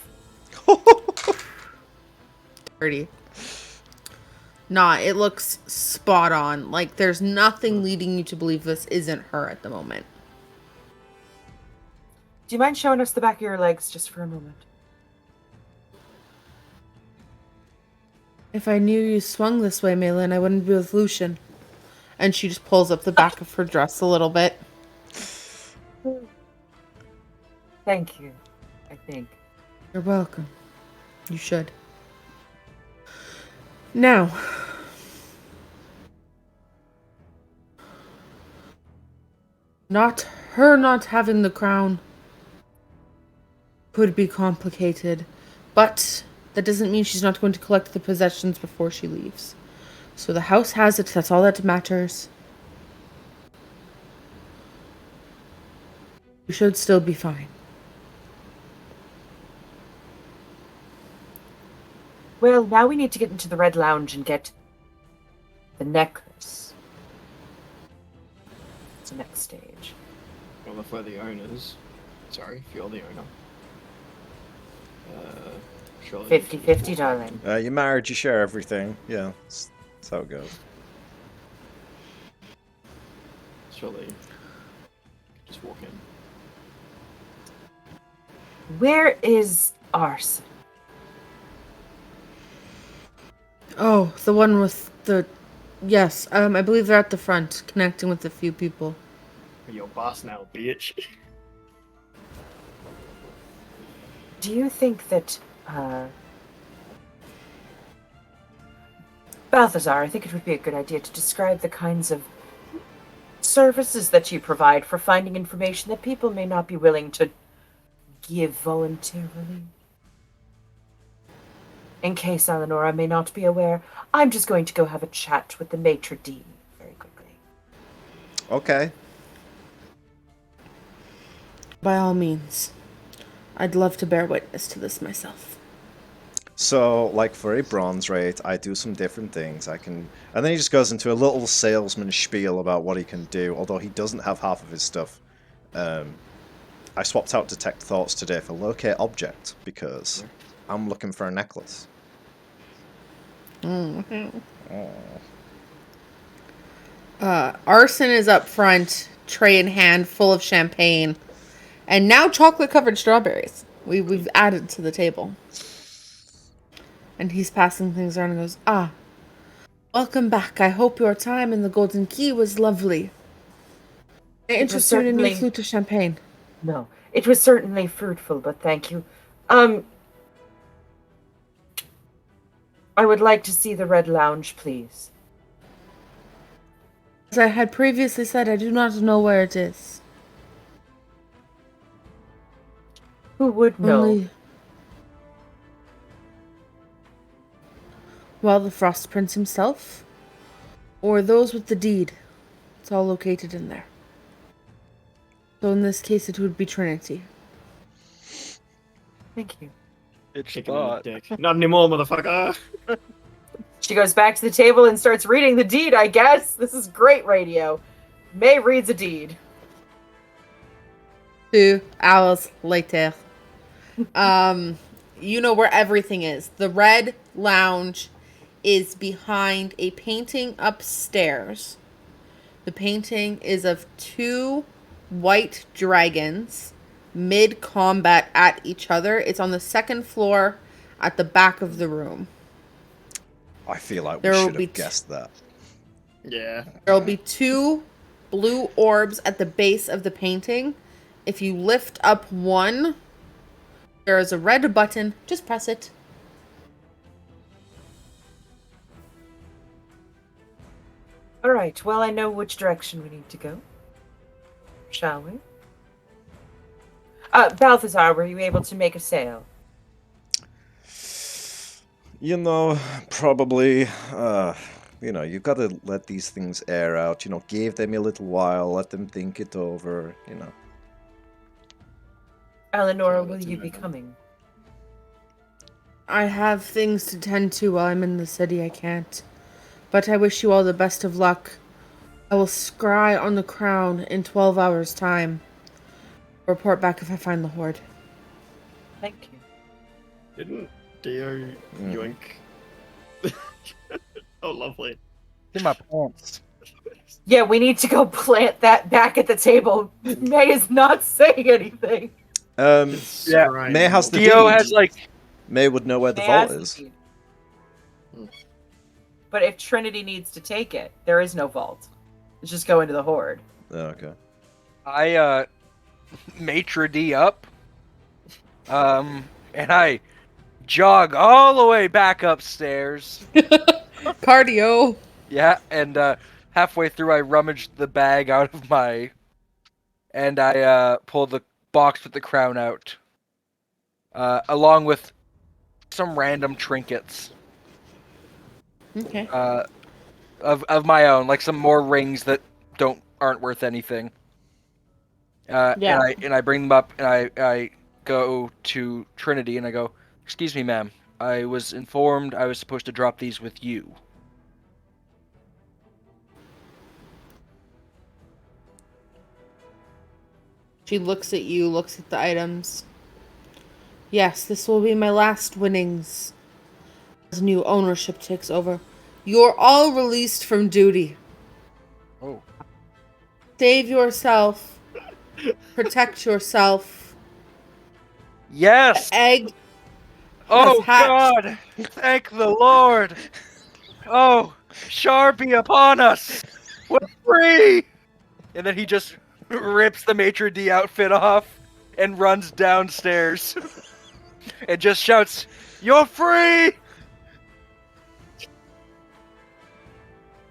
30. Nah, it looks spot on. Like, there's nothing leading you to believe this isn't her at the moment. Do you mind showing us the back of your legs just for a moment? If I knew you swung this way, Malin, I wouldn't be with Lucian. And she just pulls up the back of her dress a little bit. Thank you, I think. You're welcome. You should. Now, not having the crown could be complicated, but that doesn't mean she's not going to collect the possessions before she leaves. So the house has it, that's all that matters. You should still be fine. Well, now we need to get into the Red Lounge and get the necklace. It's the next stage. Well, if we're the owners, sorry, if you're the owner. Surely 50-50, darling. You married, you share everything. Yeah, that's how it goes. Surely, just walk in. Where is Arson? Oh, the one with the... Yes, I believe they're at the front, connecting with a few people. Your boss now, bitch. Do you think that, Balthazar, I think it would be a good idea to describe the kinds of services that you provide for finding information that people may not be willing to give voluntarily. In case Eleonora may not be aware, I'm just going to go have a chat with the maitre d' very quickly. Okay. By all means. I'd love to bear witness to this myself. So, like, for a bronze rate, I do some different things. I can... And then he just goes into a little salesman spiel about what he can do, although he doesn't have half of his stuff. I swapped out Detect Thoughts today for Locate Object, because I'm looking for a necklace. Mm-hmm. Arson is up front, tray in hand, full of champagne. And now chocolate-covered strawberries. We've added to the table. And he's passing things around and goes, "Ah, welcome back. I hope your time in the Golden Key was lovely. I interest you in a new flute of champagne." No, it was certainly fruitful, but thank you. I would like to see the Red Lounge, please. As I had previously said, I do not know where it is. Who would know? Well, the Frost Prince himself, or those with the deed. It's all located in there. So in this case, it would be Trinity. Thank you. It's Kick him in the dick. Not anymore, motherfucker. She goes back to the table and starts reading the deed, I guess. This is great radio. May reads a deed. 2 hours later. You know where everything is. The Red Lounge is behind a painting upstairs. The painting is of 2 white dragons mid-combat at each other. It's on the 2nd floor at the back of the room. I feel like There we will should be have guessed that. Yeah. There will be 2 blue orbs at the base of the painting. If you lift up one, there is a red button. Just press it. All right, well, I know which direction we need to go. Shall we? Balthazar, were you able to make a sale? You know, probably, you've got to let these things air out, give them a little while, let them think it over, Eleonora, So will that's you be another- coming? I have things to tend to while I'm in the city. I can't. But I wish you all the best of luck I will scry on the crown in 12 hours' time. Report back if I find the hoard. Thank you. Didn't Dio yoink? Oh, lovely. In my pants. Yeah, we need to go plant that back at the table. May is not saying anything. It's Yeah. right. May has the Dio deed. has like May would know where the May vault has the is. deed. But if Trinity needs to take it, there is no vault. Let's just go into the hoard. Oh, okay. I maitre d up, and I jog all the way back upstairs. Cardio. Yeah, and halfway through I rummaged the bag out of my, and I pulled the box with the crown out, along with some random trinkets. Okay. Of my own, like some more rings that aren't worth anything. Yeah. And I bring them up, and I go to Trinity, and I go, "Excuse me, ma'am. I was informed I was supposed to drop these with you." She looks at you, looks at the items. Yes, this will be my last winnings as new ownership takes over. You're all released from duty. Oh. Save yourself. Protect yourself. Yes. Egg. Oh hatched. God! Thank the Lord. Oh, Shar be upon us. We're free. And then he just rips the maitre d' outfit off and runs downstairs and just shouts, "You're free!"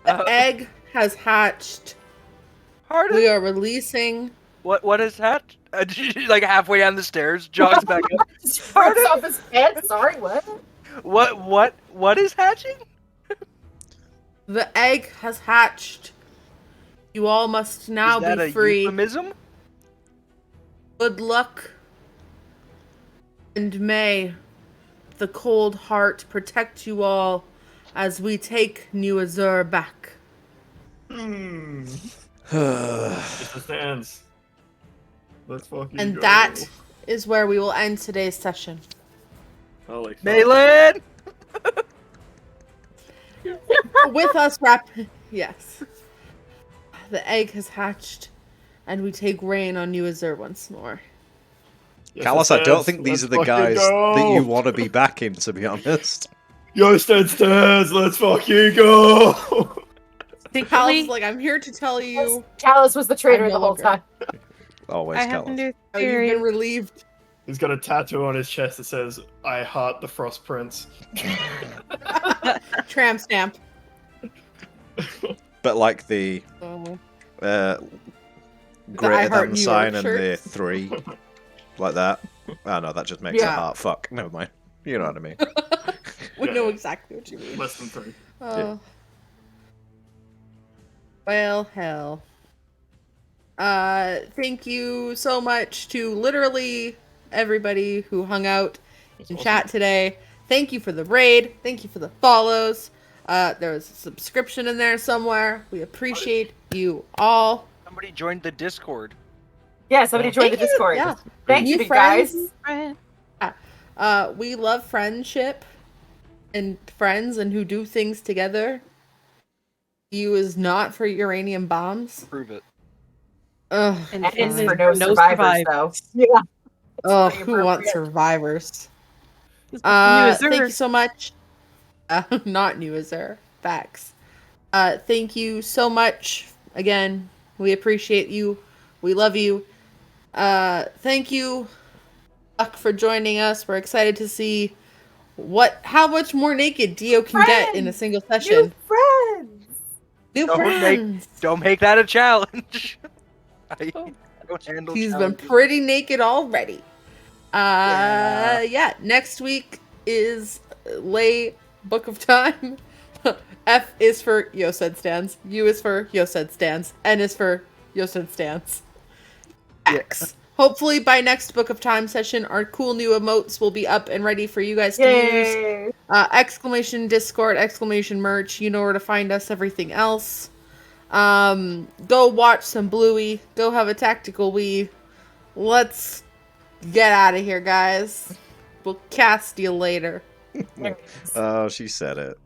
The egg has hatched. Pardon? We are releasing. What is that? Like halfway down the stairs, jogs back up. Starts off his head. Sorry, what? What is hatching? The egg has hatched. You all must now Is that be a free. euphemism? Good luck. And may the cold heart protect you all as we take New Azure back. It stands. Let's fucking And go. that is where we will end today's session. Holy fuck. Malin! With us, yes. The egg has hatched, and we take reign on New Azure once more. Yes, Callus, it I don't stands. think these are Let's the fucking guys that go. you want to be backing, to be honest. Yo, stand stairs. Let's fucking go. Callus is like, I'm here to tell you. Callus was the traitor I'm the no whole longer. time. Always I have a Callus. new Oh, you've theory. been relieved. He's got a tattoo on his chest that says, "I heart the Frost Prince." Tramp stamp. But like the Oh. greater Heart than New sign York and the shirt. 3. Like that. Oh no, that just makes a Yeah. heart. Fuck. Never mind. You know what I mean. We Yeah. know exactly what you mean. Less than 3. Oh. Well, hell. Thank you so much to literally everybody who hung out in chat today. Thank you for the raid. Thank you for the follows. There was a subscription in there somewhere. We appreciate you all. Somebody joined the Discord. Yeah, somebody joined the Thank you. Discord. Yeah. Thank you, New guys. friends. We love friendship and friends and who do things together. U is not for uranium bombs. Prove it. Ugh. And And it's then for no survivors, though. Yeah. Oh, pretty who wants appropriate. survivors? New Thank Azure. you so much. Not New Azure. Facts. Thank you so much. Again, we appreciate you. We love you. Thank you, Buck, for joining us. We're excited to see how much more naked Dio can get in a single New session. friends. New Don't friends. Don't make that a challenge. I don't handle He's been challenges. pretty naked already. Yeah. Next week is Lay Book of Time. F is for Yosed stands. U is for Yosed stands. N is for Yosed stands. X. Hopefully by next Book of Time session, our cool new emotes will be up and ready for you guys to use. Yay. Exclamation Discord, exclamation merch. You know where to find us. Everything else. Go watch some Bluey. Go have a tactical wee. Let's get out of here, guys. We'll cast you later. Oh, she said it.